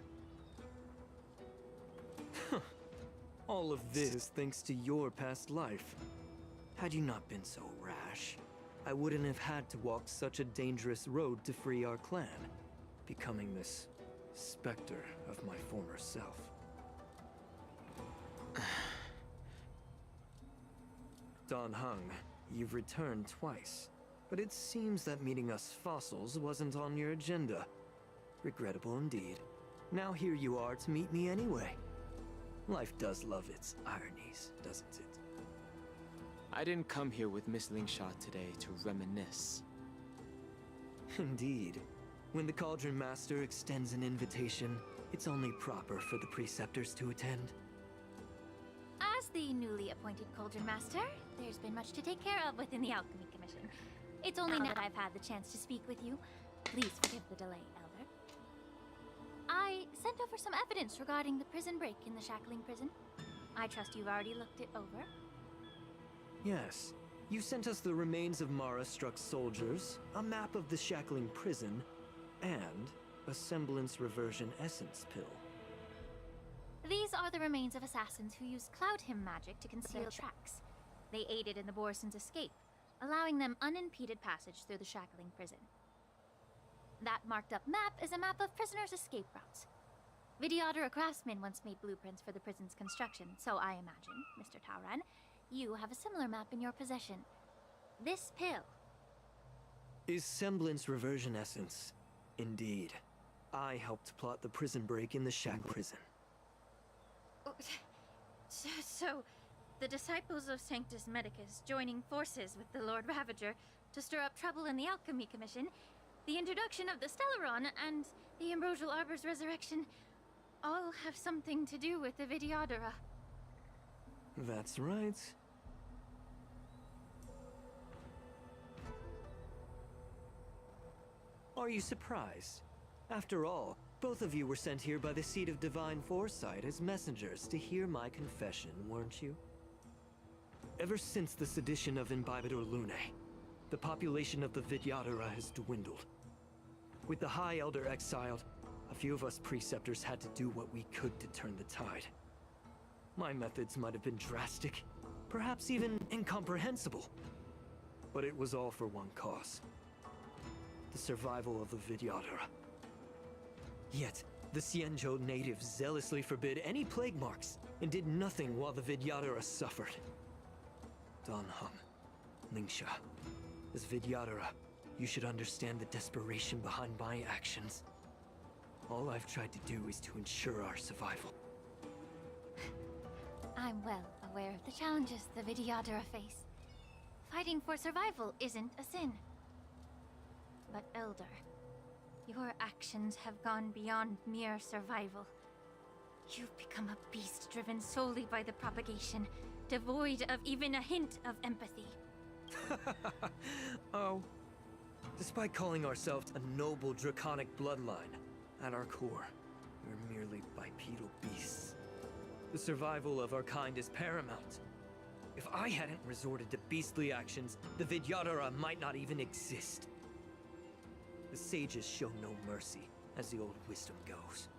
[SPEAKER 6] All of this thanks to your past life. Had you not been so rash, I wouldn't have had to walk such a dangerous road to free our clan, becoming this specter of my former self. Dan Heng, you've returned twice, but it seems that meeting us fossils wasn't on your agenda. Regrettable indeed. Now here you are to meet me anyway. Life does love its ironies, doesn't it?
[SPEAKER 16] I didn't come here with Miss Lingsha today to reminisce.
[SPEAKER 6] Indeed. When the Cauldron Master extends an invitation, it's only proper for the Preceptors to attend.
[SPEAKER 15] As the newly appointed Cauldron Master, there's been much to take care of within the Alchemy Commission. It's only now that I've had the chance to speak with you. Please forgive the delay, Elder. I sent over some evidence regarding the prison break in the Shackling Prison. I trust you've already looked it over.
[SPEAKER 6] Yes. You sent us the remains of Mara-struck soldiers, a map of the Shackling Prison, and a semblance reversion essence pill.
[SPEAKER 15] These are the remains of assassins who used Cloud Hymn magic to conceal their tracks. They aided in the Borisons' escape, allowing them unimpeded passage through the Shackling Prison. That marked-up map is a map of prisoners' escape routes. Vidyadhara craftsmen once made blueprints for the prison's construction, so I imagine, Mr. Tauron, you have a similar map in your possession. This pill.
[SPEAKER 6] Is semblance reversion essence. Indeed. I helped plot the prison break in the Shack Prison.
[SPEAKER 15] So, the disciples of Sanctus Medicus joining forces with the Lord Ravager to stir up trouble in the Alchemy Commission, the introduction of the Stellaron, and the Ambrosial Arbor's resurrection all have something to do with the Vidyadhara.
[SPEAKER 6] That's right. Are you surprised? After all, both of you were sent here by the Seat of Divine Foresight as messengers to hear my confession, weren't you? Ever since the sedition of Imbibidor Lunae, the population of the Vidyadhara has dwindled. With the High Elder exiled, a few of us Preceptors had to do what we could to turn the tide. My methods might have been drastic, perhaps even incomprehensible. But it was all for one cause. The survival of the Vidyadhara. Yet, the Xianzhou natives zealously forbid any plague marks and did nothing while the Vidyadhara suffered. Dan Heng, Lingsha, as Vidyadhara, you should understand the desperation behind my actions. All I've tried to do is to ensure our survival.
[SPEAKER 15] I'm well aware of the challenges the Vidyadhara face. Fighting for survival isn't a sin. But Elder, your actions have gone beyond mere survival. You've become a beast driven solely by the propagation, devoid of even a hint of empathy.
[SPEAKER 6] Oh. Despite calling ourselves a noble draconic bloodline, at our core, we're merely bipedal beasts. The survival of our kind is paramount. If I hadn't resorted to beastly actions, the Vidyadhara might not even exist. The sages show no mercy, as the old wisdom goes.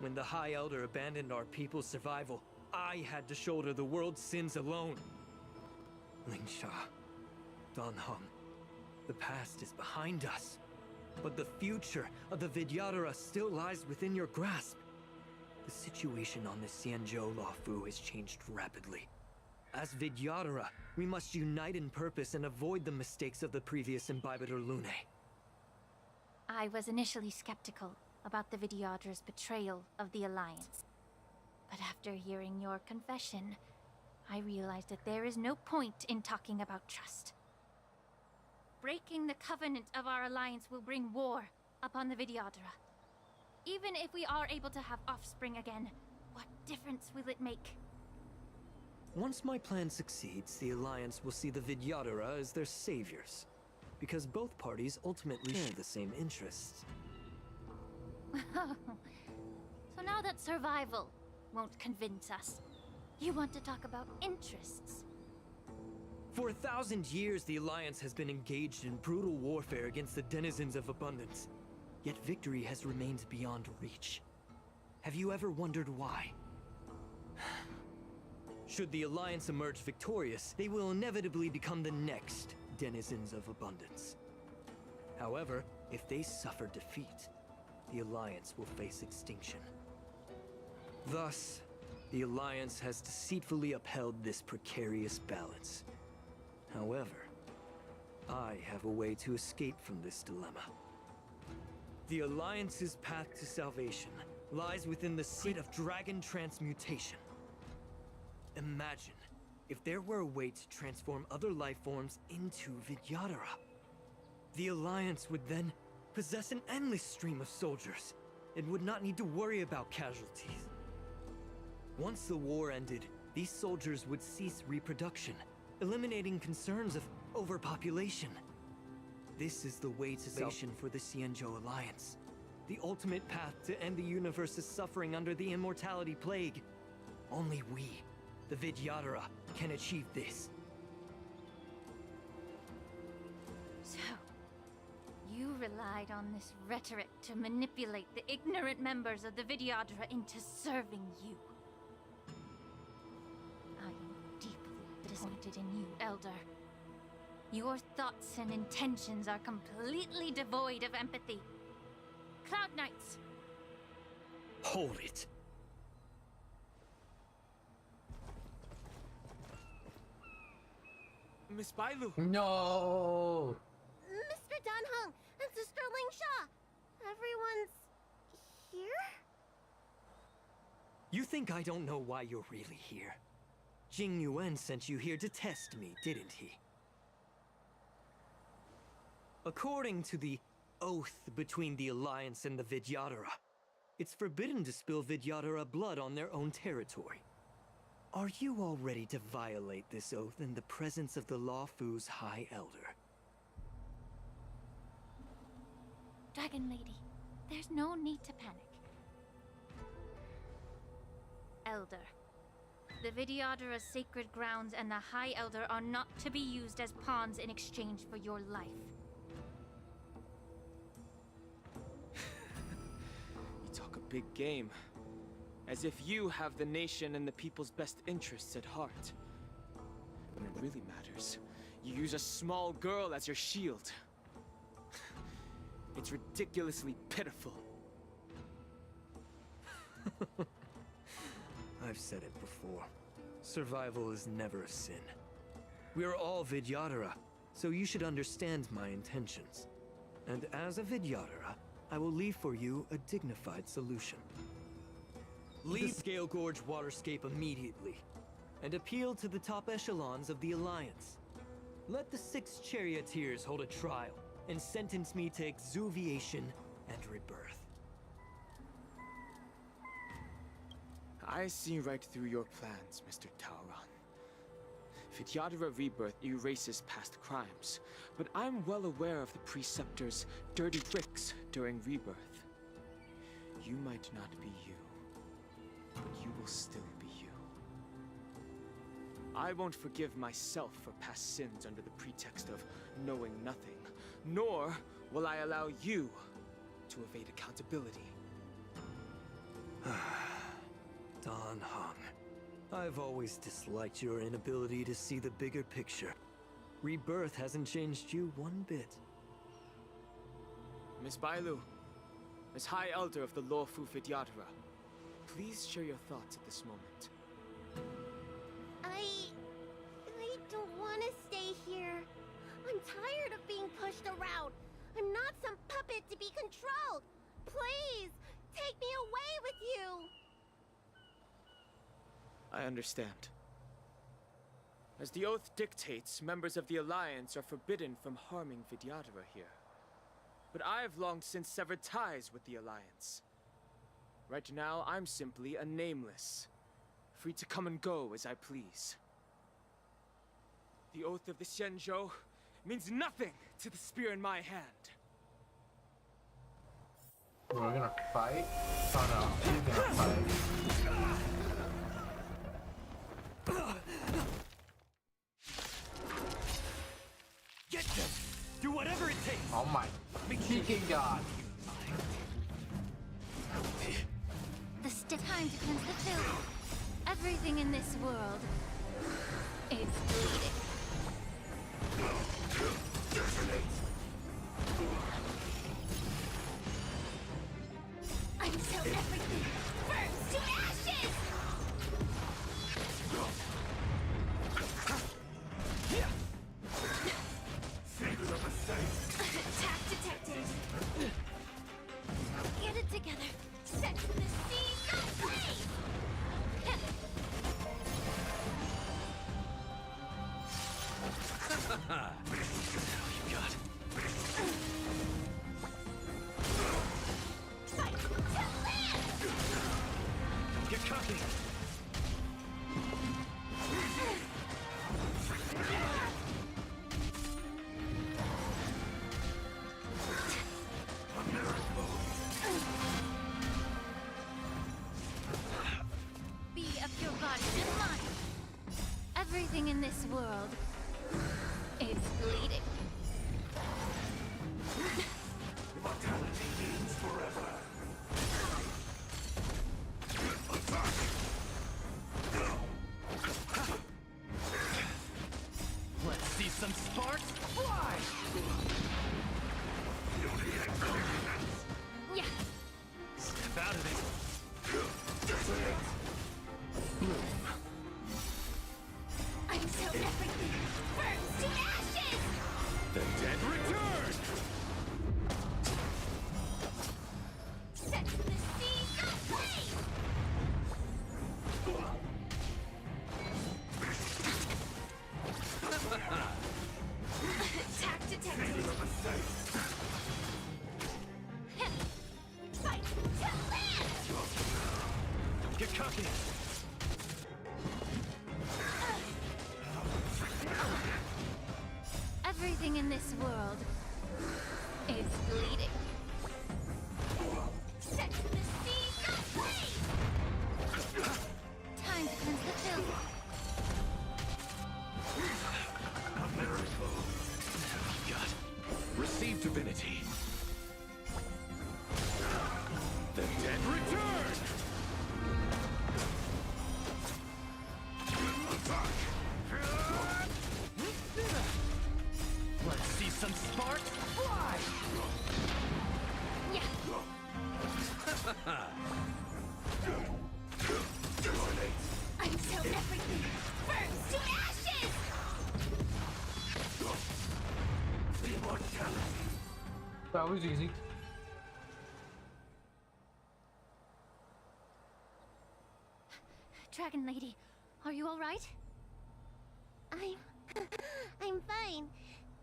[SPEAKER 6] When the High Elder abandoned our people's survival, I had to shoulder the world's sins alone. Lingsha, Dan Heng, the past is behind us, but the future of the Vidyadhara still lies within your grasp. The situation on the Xianzhou Luofu has changed rapidly. As Vidyadhara, we must unite in purpose and avoid the mistakes of the previous Imbibitor Lunae.
[SPEAKER 15] I was initially skeptical about the Vidyadhara's betrayal of the Alliance. But after hearing your confession, I realized that there is no point in talking about trust. Breaking the covenant of our alliance will bring war upon the Vidyadhara. Even if we are able to have offspring again, what difference will it make?
[SPEAKER 6] Once my plan succeeds, the Alliance will see the Vidyadhara as their saviors, because both parties ultimately share the same interests.
[SPEAKER 15] So now that survival won't convince us, you want to talk about interests?
[SPEAKER 6] For 1,000 years, the Alliance has been engaged in brutal warfare against the denizens of abundance. Yet victory has remained beyond reach. Have you ever wondered why? Should the Alliance emerge victorious, they will inevitably become the next denizens of abundance. However, if they suffer defeat, the Alliance will face extinction. Thus, the Alliance has deceitfully upheld this precarious balance. However, I have a way to escape from this dilemma. The Alliance's path to salvation lies within the seat of dragon transmutation. Imagine if there were a way to transform other life forms into Vidyadhara. The Alliance would then possess an endless stream of soldiers and would not need to worry about casualties. Once the war ended, these soldiers would cease reproduction, eliminating concerns of overpopulation. This is the way to salvation for the Xianzhou Alliance. The ultimate path to end the universe's suffering under the immortality plague. Only we, the Vidyadhara, can achieve this.
[SPEAKER 15] So, you relied on this rhetoric to manipulate the ignorant members of the Vidyadhara into serving you. I am deeply disappointed in you, Elder. Your thoughts and intentions are completely devoid of empathy. Cloud Knights!
[SPEAKER 6] Hold it.
[SPEAKER 16] Miss Bailu!
[SPEAKER 1] No!
[SPEAKER 18] Mr. Dan Heng and Sister Lingsha! Everyone's here?
[SPEAKER 6] You think I don't know why you're really here? Jing Yuan sent you here to test me, didn't he? According to the oath between the Alliance and the Vidyadhara, it's forbidden to spill Vidyadhara blood on their own territory. Are you all ready to violate this oath in the presence of the Luofu's High Elder?
[SPEAKER 15] Dragon Lady, there's no need to panic. Elder, the Vidyadhara's sacred grounds and the High Elder are not to be used as pawns in exchange for your life.
[SPEAKER 16] You talk a big game. As if you have the nation and the people's best interests at heart. When it really matters, you use a small girl as your shield. It's ridiculously pitiful.
[SPEAKER 6] I've said it before. Survival is never a sin. We are all Vidyadhara, so you should understand my intentions. And as a Vidyadhara, I will leave for you a dignified solution. Leave the Scale Gorge waterscape immediately, and appeal to the top echelons of the Alliance. Let the 6 charioteers hold a trial, and sentence me to exuviation and rebirth.
[SPEAKER 16] I see right through your plans, Mr. Tauron. Vidyadhara Rebirth erases past crimes, but I'm well aware of the Preceptor's dirty tricks during Rebirth. You might not be you, but you will still be you. I won't forgive myself for past sins under the pretext of knowing nothing, nor will I allow you to evade accountability.
[SPEAKER 6] Dan Heng, I've always disliked your inability to see the bigger picture. Rebirth hasn't changed you one bit.
[SPEAKER 16] Miss Bailu, as High Elder of the Lawfu Vidyadhara, please share your thoughts at this moment.
[SPEAKER 18] I don't want to stay here. I'm tired of being pushed around. I'm not some puppet to be controlled. Please, take me away with you.
[SPEAKER 16] I understand. As the oath dictates, members of the Alliance are forbidden from harming Vidyadhara here. But I've long since severed ties with the Alliance. Right now, I'm simply a nameless, free to come and go as I please. The oath of the Xianzhou means nothing to the spear in my hand.
[SPEAKER 1] We're gonna fight? Oh no, he's gonna fight.
[SPEAKER 6] Get them! Do whatever it takes!
[SPEAKER 1] Oh my freaking god!
[SPEAKER 15] The time to cleanse the filth. Everything in this world is bleeding. Until everything burns to ashes! Attack detected. Get it together. Set the sea ablaze!
[SPEAKER 6] You got it.
[SPEAKER 15] Fight to land!
[SPEAKER 6] Get cocky!
[SPEAKER 15] Be of your body and mind. Everything in this world is bleeding.
[SPEAKER 12] Mortality means forever.
[SPEAKER 7] Let's see some sparks fly!
[SPEAKER 15] Yeah.
[SPEAKER 7] Step out of it.
[SPEAKER 15] Until everything burns to ashes!
[SPEAKER 2] The dead return!
[SPEAKER 15] Set the sea ablaze! Attack detected. Fight to land!
[SPEAKER 6] Get cocky!
[SPEAKER 15] Everything in this world is bleeding. Set the sea ablaze! Time to cleanse the filth.
[SPEAKER 9] Receive divinity.
[SPEAKER 2] The dead return!
[SPEAKER 7] Let's see some sparks fly!
[SPEAKER 15] Everything burns to ashes!
[SPEAKER 1] That was easy.
[SPEAKER 15] Dragon Lady, are you alright?
[SPEAKER 18] I'm fine.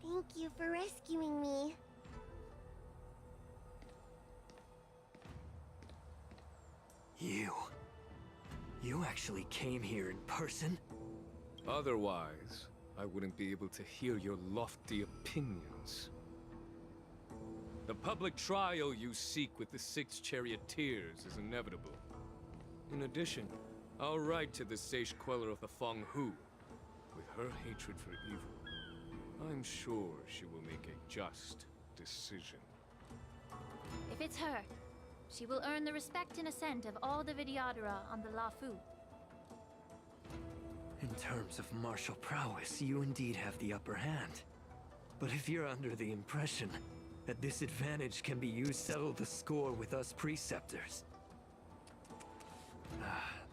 [SPEAKER 18] Thank you for rescuing me.
[SPEAKER 6] You actually came here in person?
[SPEAKER 21] Otherwise, I wouldn't be able to hear your lofty opinions. The public trial you seek with the 6 charioteers is inevitable. In addition, I'll write to the Sage Queller of the Feng Hu. With her hatred for evil, I'm sure she will make a just decision.
[SPEAKER 15] If it's her, she will earn the respect and assent of all the Vidyadhara on the Lafu.
[SPEAKER 6] In terms of martial prowess, you indeed have the upper hand. But if you're under the impression that this advantage can be used to settle the score with us preceptors,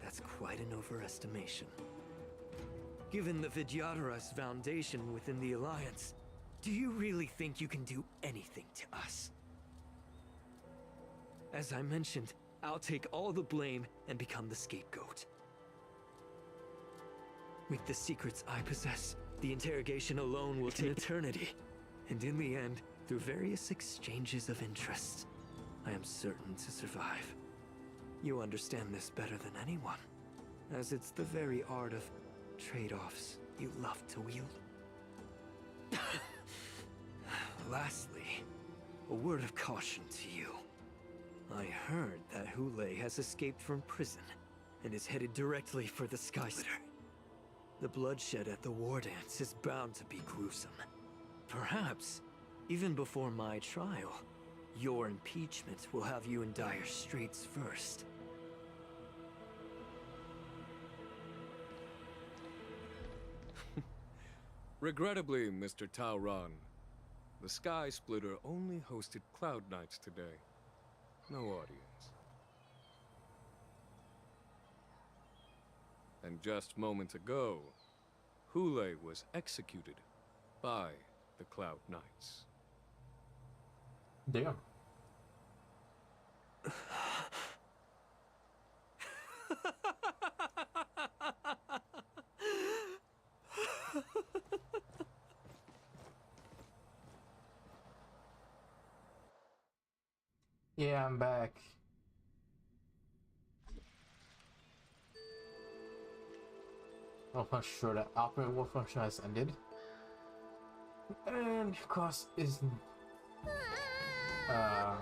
[SPEAKER 6] that's quite an overestimation. Given the Vidyadhara's foundation within the Alliance, do you really think you can do anything to us? As I mentioned, I'll take all the blame and become the scapegoat. With the secrets I possess, the interrogation alone will take eternity. And in the end, through various exchanges of interest, I am certain to survive. You understand this better than anyone, as it's the very art of trade-offs you love to wield. Lastly, a word of caution to you. I heard that Hule has escaped from prison and is headed directly for the Sky Splitter. The bloodshed at the war dance is bound to be gruesome. Perhaps, even before my trial, your impeachment will have you in dire straits first.
[SPEAKER 21] Regrettably, Mr. Taoran, the Sky Splitter only hosted Cloud Knights today. No audience. And just moments ago, Hule was executed by the Cloud Knights.
[SPEAKER 1] Damn. Yeah, I'm back. Wolf sure that Operator Wolf function has ended. And of course is
[SPEAKER 18] Miss March.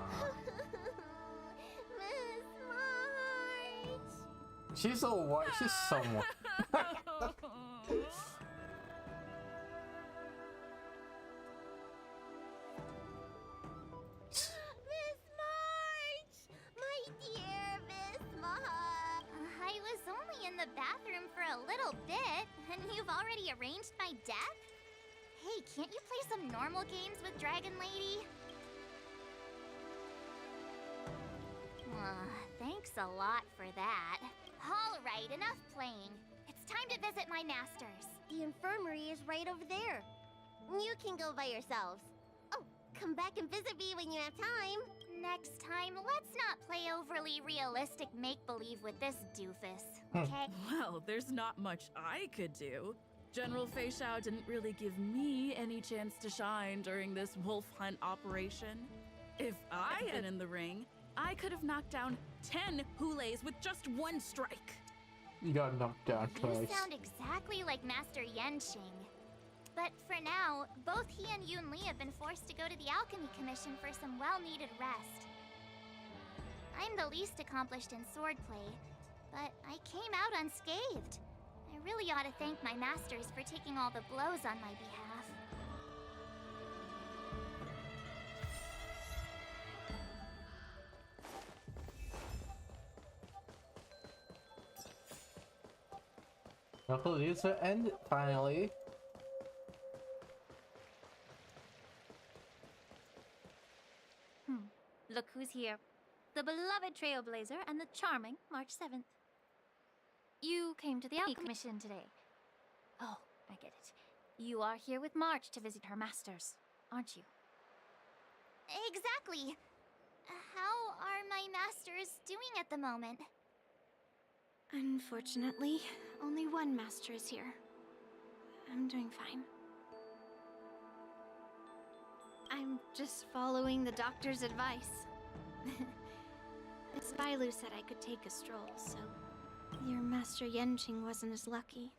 [SPEAKER 1] she's so what? She's someone.
[SPEAKER 18] Miss March! My dear Miss March!
[SPEAKER 10] I was only in the bathroom for a little bit, and you've already arranged my death? Hey, can't you play some normal games with Dragon Lady? Thanks a lot for that. Alright, enough playing. It's time to visit my masters.
[SPEAKER 18] The infirmary is right over there. You can go by yourselves. Oh, come back and visit me when you have time.
[SPEAKER 10] Next time, let's not play overly realistic make-believe with this doofus, okay?
[SPEAKER 22] Well, there's not much I could do. General Fei Xiao didn't really give me any chance to shine during this wolf hunt operation. If I had in the ring, I could have knocked down 10 Hules with just one strike.
[SPEAKER 1] You got knocked down
[SPEAKER 10] You
[SPEAKER 1] twice.
[SPEAKER 10] sound exactly like Master Yenqing. But for now, both he and Yun Li have been forced to go to the Alchemy Commission for some well-needed rest. I'm the least accomplished in swordplay, but I came out unscathed. I really ought to thank my masters for taking all the blows on my behalf.
[SPEAKER 1] Hopefully this will end finally.
[SPEAKER 15] Look who's here. The beloved Trailblazer and the charming March 7th.
[SPEAKER 10] You came to the Alchemy Commission today. Oh, I get it. You are here with March to visit her masters, aren't you? Exactly. How are my masters doing at the moment?
[SPEAKER 15] Unfortunately, only one master is here. I'm doing fine. I'm just following the doctor's advice. Miss Bailu said I could take a stroll, so your Master Yenqing wasn't as lucky.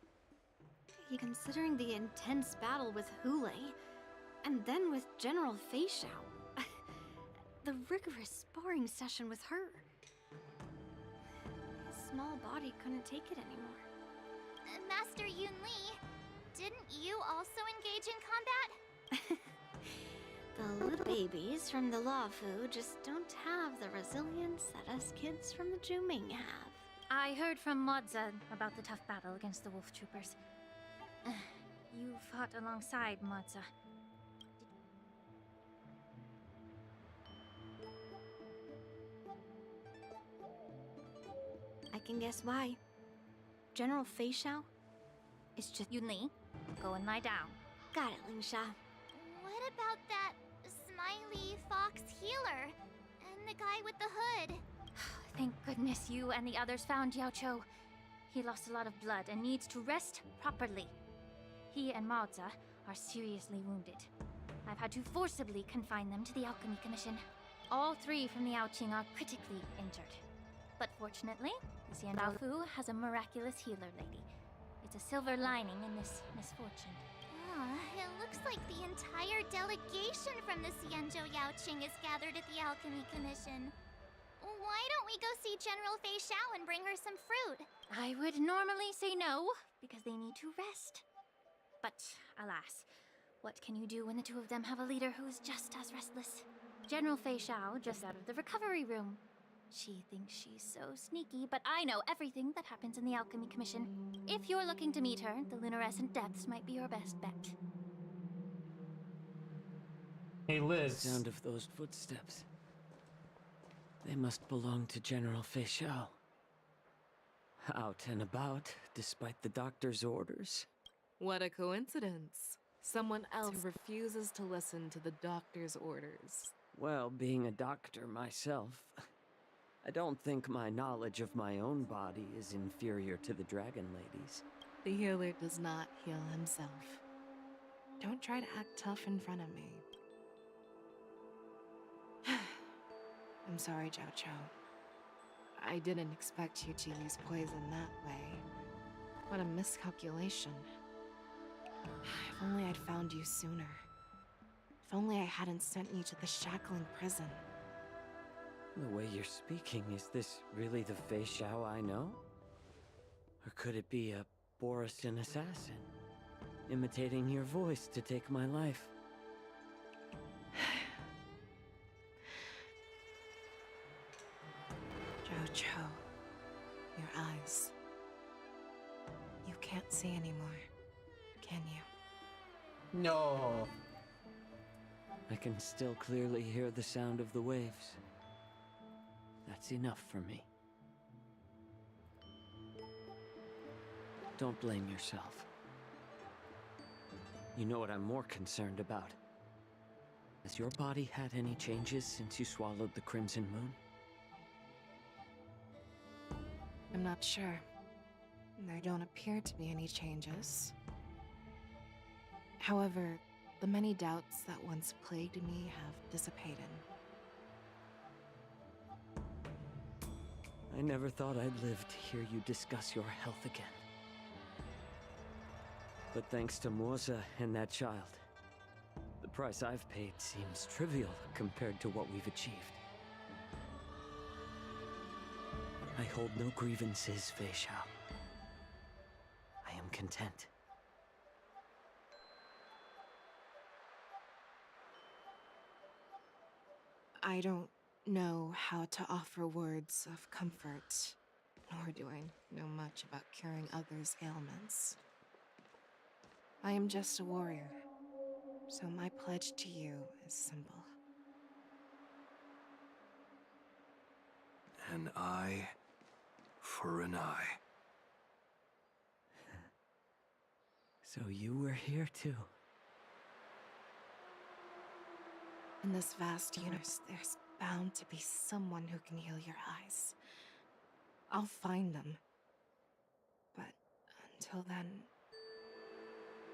[SPEAKER 15] Considering the intense battle with Hule, and then with General Fei Xiao, the rigorous sparring session with her. His small body couldn't take it anymore.
[SPEAKER 10] Master Yun Li, didn't you also engage in combat?
[SPEAKER 15] The little babies from the Luofu just don't have the resilience that us kids from the Zhuming have.
[SPEAKER 10] I heard from Moza about the tough battle against the wolf troopers. You fought alongside Moza.
[SPEAKER 15] I can guess why. General Fei Xiao is just...
[SPEAKER 10] Yun Li, go and lie down.
[SPEAKER 15] Got it, Lingsha.
[SPEAKER 10] What about that smiley fox healer? And the guy with the hood? Thank goodness you and the others found Yao Cho. He lost a lot of blood and needs to rest properly. He and Maoza are seriously wounded. I've had to forcibly confine them to the Alchemy Commission. All three from the Yaoqing are critically injured. But fortunately, the Xian Daofu has a miraculous healer lady. It's a silver lining in this misfortune. It looks like the entire delegation from the Xianzhou Yaoqing is gathered at the Alchemy Commission. Why don't we go see General Fei Xiao and bring her some fruit? I would normally say no, because they need to rest. But, alas, what can you do when the two of them have a leader who is just as restless? General Fei Xiao just out of the recovery room. She thinks she's so sneaky, but I know everything that happens in the Alchemy Commission. If you're looking to meet her, the Lunarescent Depths might be your best bet.
[SPEAKER 1] Hey, Liz.
[SPEAKER 11] The sound of those footsteps. They must belong to General Fei Xiao. Out and about, despite the doctor's orders.
[SPEAKER 4] What a coincidence. Someone else who refuses to listen to the doctor's orders.
[SPEAKER 11] Well, being a doctor myself, I don't think my knowledge of my own body is inferior to the Dragon Lady's.
[SPEAKER 4] The healer does not heal himself. Don't try to act tough in front of me. I'm sorry, Zhao Cho. I didn't expect you to use poison that way. What a miscalculation. If only I'd found you sooner. If only I hadn't sent you to the shackling prison.
[SPEAKER 11] The way you're speaking, is this really the Fei Xiao I know? Or could it be a Borisin assassin, imitating your voice to take my life?
[SPEAKER 4] Zhao Cho, your eyes. You can't see anymore, can you?
[SPEAKER 1] No.
[SPEAKER 11] I can still clearly hear the sound of the waves. That's enough for me. Don't blame yourself. You know what I'm more concerned about? Has your body had any changes since you swallowed the Crimson Moon?
[SPEAKER 4] I'm not sure. There don't appear to be any changes. However, the many doubts that once plagued me have dissipated.
[SPEAKER 11] I never thought I'd live to hear you discuss your health again. But thanks to Moza and that child, the price I've paid seems trivial compared to what we've achieved. I hold no grievances, Fei Xiao. I am content.
[SPEAKER 4] I don't know how to offer words of comfort, nor do I know much about curing others' ailments. I am just a warrior, so my pledge to you is simple.
[SPEAKER 9] An eye for an eye.
[SPEAKER 11] So you were here too.
[SPEAKER 4] In this vast universe, there's bound to be someone who can heal your eyes. I'll find them. But until then...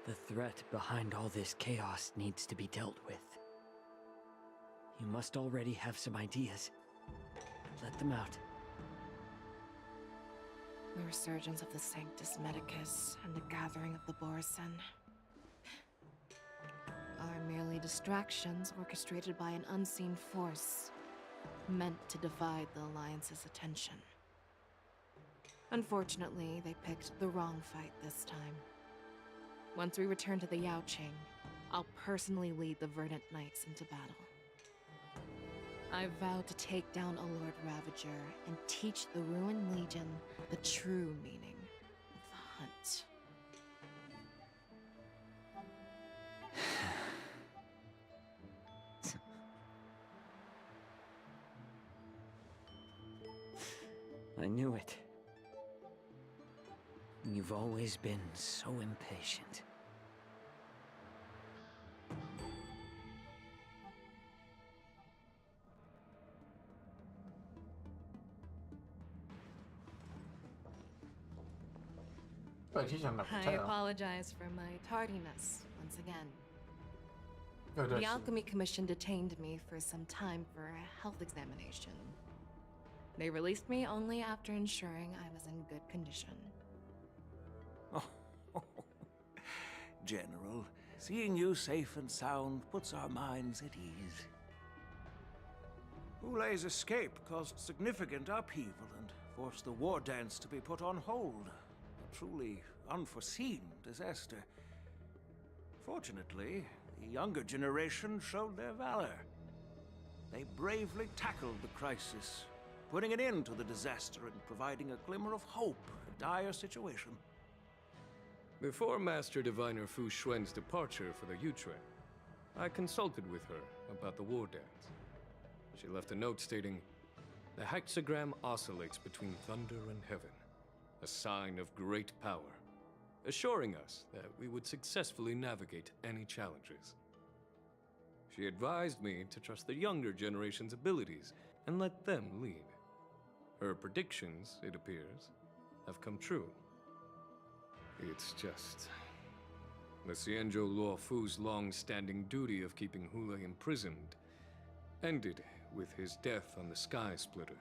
[SPEAKER 11] The threat behind all this chaos needs to be dealt with. You must already have some ideas. Let them out.
[SPEAKER 4] The resurgence of the Sanctus Medicus and the gathering of the Borson are merely distractions orchestrated by an unseen force, meant to divide the Alliance's attention. Unfortunately, they picked the wrong fight this time. Once we return to the Yaoqing, I'll personally lead the Verdant Knights into battle. I vow to take down a Lord Ravager and teach the Ruined Legion the true meaning of the hunt.
[SPEAKER 11] I knew it. You've always been so impatient.
[SPEAKER 4] I apologize for my tardiness once again. The Alchemy Commission detained me for some time for a health examination. They released me only after ensuring I was in good condition.
[SPEAKER 20] Oh, General, seeing you safe and sound puts our minds at ease. Hulei's escape caused significant upheaval and forced the war dance to be put on hold. A truly unforeseen disaster. Fortunately, the younger generation showed their valor. They bravely tackled the crisis, putting an end to the disaster and providing a glimmer of hope in a dire situation.
[SPEAKER 21] Before Master Diviner Fu Xuan's departure for the Yutre, I consulted with her about the war dance. She left a note stating, "The hexagram oscillates between thunder and heaven, a sign of great power, assuring us that we would successfully navigate any challenges." She advised me to trust the younger generation's abilities and let them lead. Her predictions, it appears, have come true. It's just... the Xianzhou Luofu's long-standing duty of keeping Hulei imprisoned ended with his death on the Sky Splitter.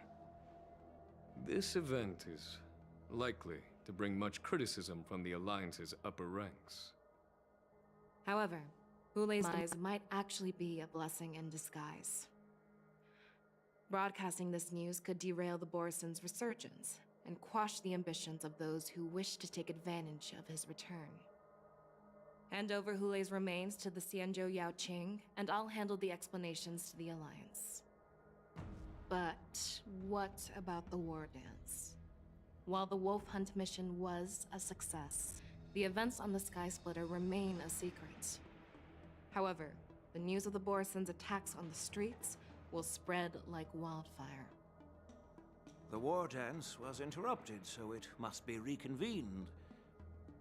[SPEAKER 21] This event is likely to bring much criticism from the Alliance's upper ranks.
[SPEAKER 4] However, Hulei's demise might actually be a blessing in disguise. Broadcasting this news could derail the Borison's resurgence and quash the ambitions of those who wish to take advantage of his return. Hand over Hulei's remains to the Xianzhou Yaoqing, and I'll handle the explanations to the Alliance. But what about the war dance? While the Wolf Hunt mission was a success, the events on the Sky Splitter remain a secret. However, the news of the Borison's attacks on the streets will spread like wildfire.
[SPEAKER 20] The war dance was interrupted, so it must be reconvened.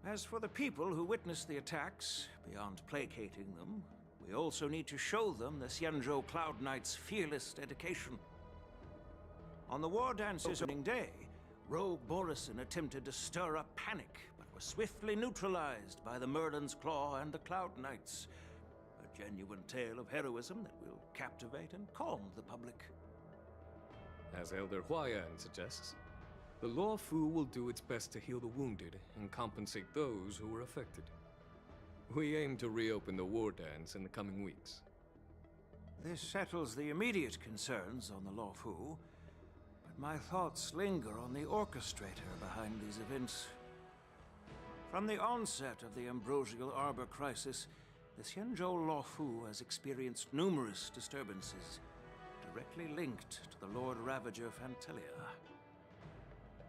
[SPEAKER 20] As for the people who witnessed the attacks, beyond placating them, we also need to show them the Xianzhou Cloud Knight's fearless dedication. On the war dance's opening day, Rogue Borison attempted to stir up panic, but was swiftly neutralized by the Merlin's Claw and the Cloud Knights. A genuine tale of heroism that will captivate and calm the public.
[SPEAKER 21] As Elder Huayan suggests, the Luofu will do its best to heal the wounded and compensate those who were affected. We aim to reopen the war dance in the coming weeks.
[SPEAKER 20] This settles the immediate concerns on the Luofu, but my thoughts linger on the orchestrator behind these events. From the onset of the Ambrosial Arbor crisis, the Xianzhou Luofu has experienced numerous disturbances, directly linked to the Lord Ravager Fantelia.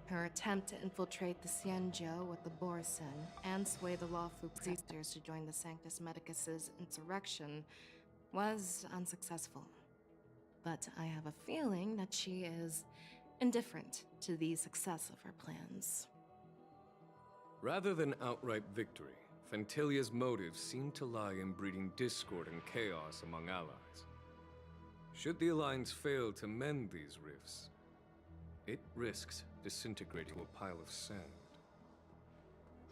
[SPEAKER 4] Her attempt to infiltrate the Xianzhou with the Borison and sway the Luofu prisoners to join the Sanctus Medicus's insurrection was unsuccessful. But I have a feeling that she is indifferent to the success of her plans.
[SPEAKER 21] Rather than outright victory, Fentilia's motives seem to lie in breeding discord and chaos among allies. Should the Alliance fail to mend these rifts, it risks disintegrating to a pile of sand.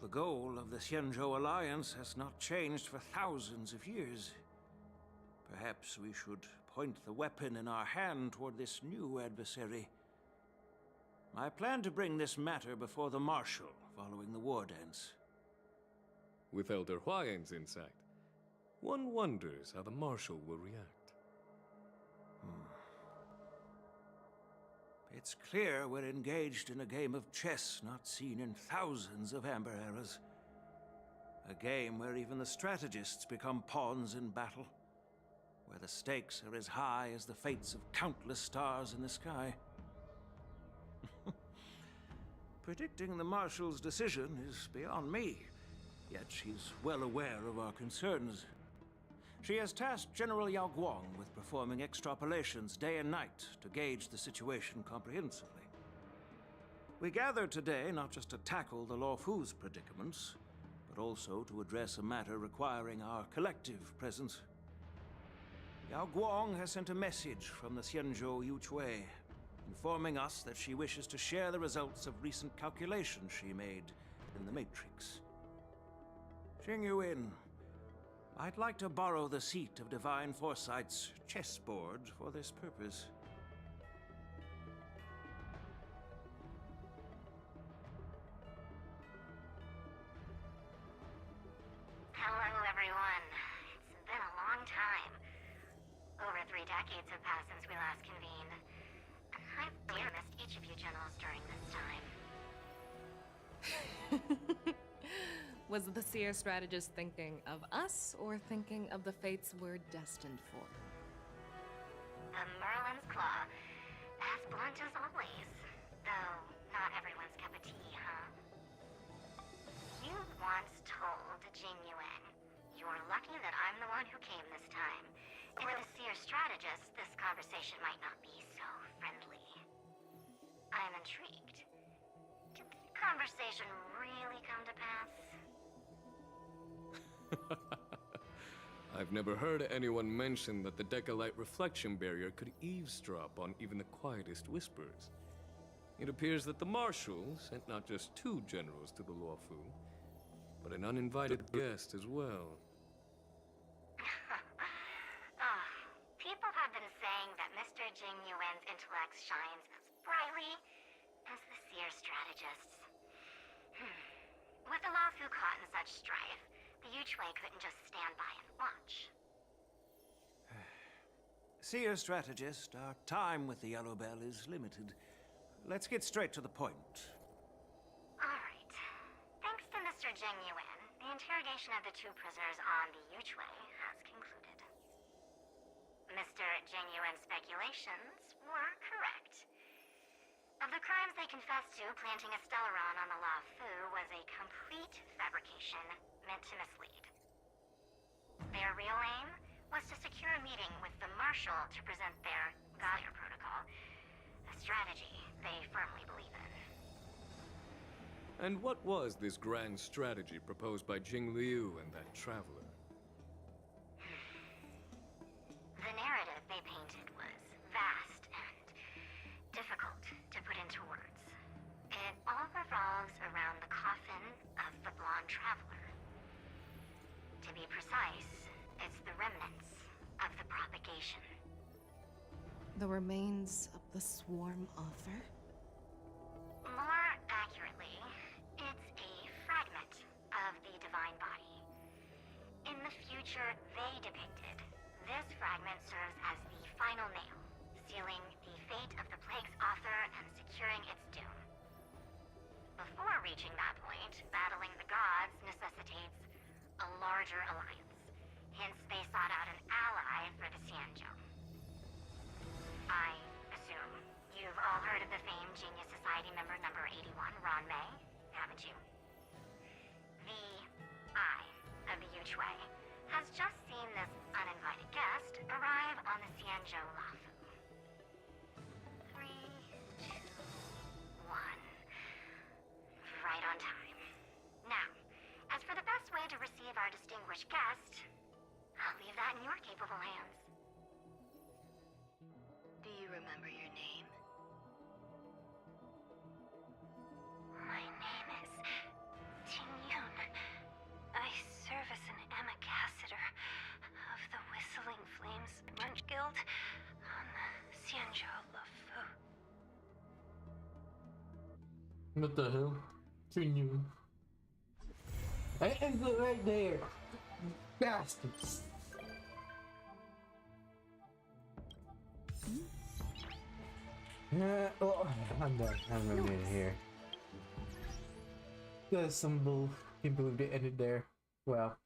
[SPEAKER 5] The goal of the Xianzhou Alliance has not changed for thousands of years. Perhaps we should point the weapon in our hand toward this new adversary. I plan to bring this matter before the Marshal following the war dance.
[SPEAKER 21] With Elder Huayan's insight, one wonders how the Marshal will react.
[SPEAKER 5] It's clear we're engaged in a game of chess not seen in thousands of Amber eras. A game where even the strategists become pawns in battle. Where the stakes are as high as the fates of countless stars in the sky. Predicting the Marshal's decision is beyond me, yet she's well aware of our concerns. She has tasked General Yao Guang with performing extrapolations day and night to gauge the situation comprehensively. We gathered today not just to tackle the Luofu's predicaments, but also to address a matter requiring our collective presence. Yao Guang has sent a message from the Xianzhou Yuchui, informing us that she wishes to share the results of recent calculations she made in the Matrix. Xing Yuan, I'd like to borrow the seat of Divine Foresight's chessboard for this purpose.
[SPEAKER 13] Hello, everyone. It's been a long time. Over 3 decades have passed since we last convened. I've really missed each of you generals during this time.
[SPEAKER 4] Was the Seer strategist thinking of us, or thinking of the fates we're destined for?
[SPEAKER 13] The Merlin's Claw. As blunt as always. Though, not everyone's cup of tea, huh? You once told Jing Yuan, "You're lucky that I'm the one who came this time. And with a Seer strategist, this conversation might not be so friendly." I'm intrigued. Did the conversation really come to pass?
[SPEAKER 21] I've never heard anyone mention that the Decalite reflection barrier could eavesdrop on even the quietest whispers. It appears that the Marshal sent not just 2 generals to the Luofu, but an uninvited guest as well.
[SPEAKER 13] People have been saying that Mr. Jing Yuan's intellect shines as brightly as the Seer strategist's. With the Luofu caught in such strife, the Yuchui couldn't just stand by and watch.
[SPEAKER 5] Seer strategist, our time with the Yellow Bell is limited. Let's get straight to the point.
[SPEAKER 13] Alright. Thanks to Mr. Jing Yuan, the interrogation of the 2 prisoners on the Yuchui has concluded. Mr. Jing Yuan's speculations were correct. Of the crimes they confessed to, planting a Stellaron on the Luofu was a complete fabrication meant to mislead. Their real aim was to secure a meeting with the Marshal to present their Gaia protocol, a strategy they firmly believe in.
[SPEAKER 21] And what was this grand strategy proposed by Jing Liu and that traveler?
[SPEAKER 13] The narrative they painted was vast and difficult to put into words. It all revolves around the coffin of the blonde traveler. To be precise, it's the remnants of the propagation.
[SPEAKER 4] The remains of the Swarm Author?
[SPEAKER 13] More accurately, it's a fragment of the Divine Body. In the future they depicted, this fragment serves as the final nail, sealing the fate of the Plague's author and securing its doom. Before reaching that point, battling the gods necessitates a larger alliance. Hence, they sought out an ally for the Xianzhou. I assume you've all heard of the famed Genius Society member number 81, Ron Mei, haven't you? The Eye of the Yuchui has just seen this uninvited guest arrive on the Xianzhou Luofu. 3, 2, 1. Right on time. Now, as for the best way to receive capable hands.
[SPEAKER 3] Do you remember your name?
[SPEAKER 13] My name is Ting-Yun. I serve as an ambassador of the Whistling Flames Brunch Guild on the Xianzhou Lufu.
[SPEAKER 1] What the hell? Continue. I exit right there. Bastards. Oh, I'm done. I'm gonna end it here. There's some bull. Can't believe they ended there. Well,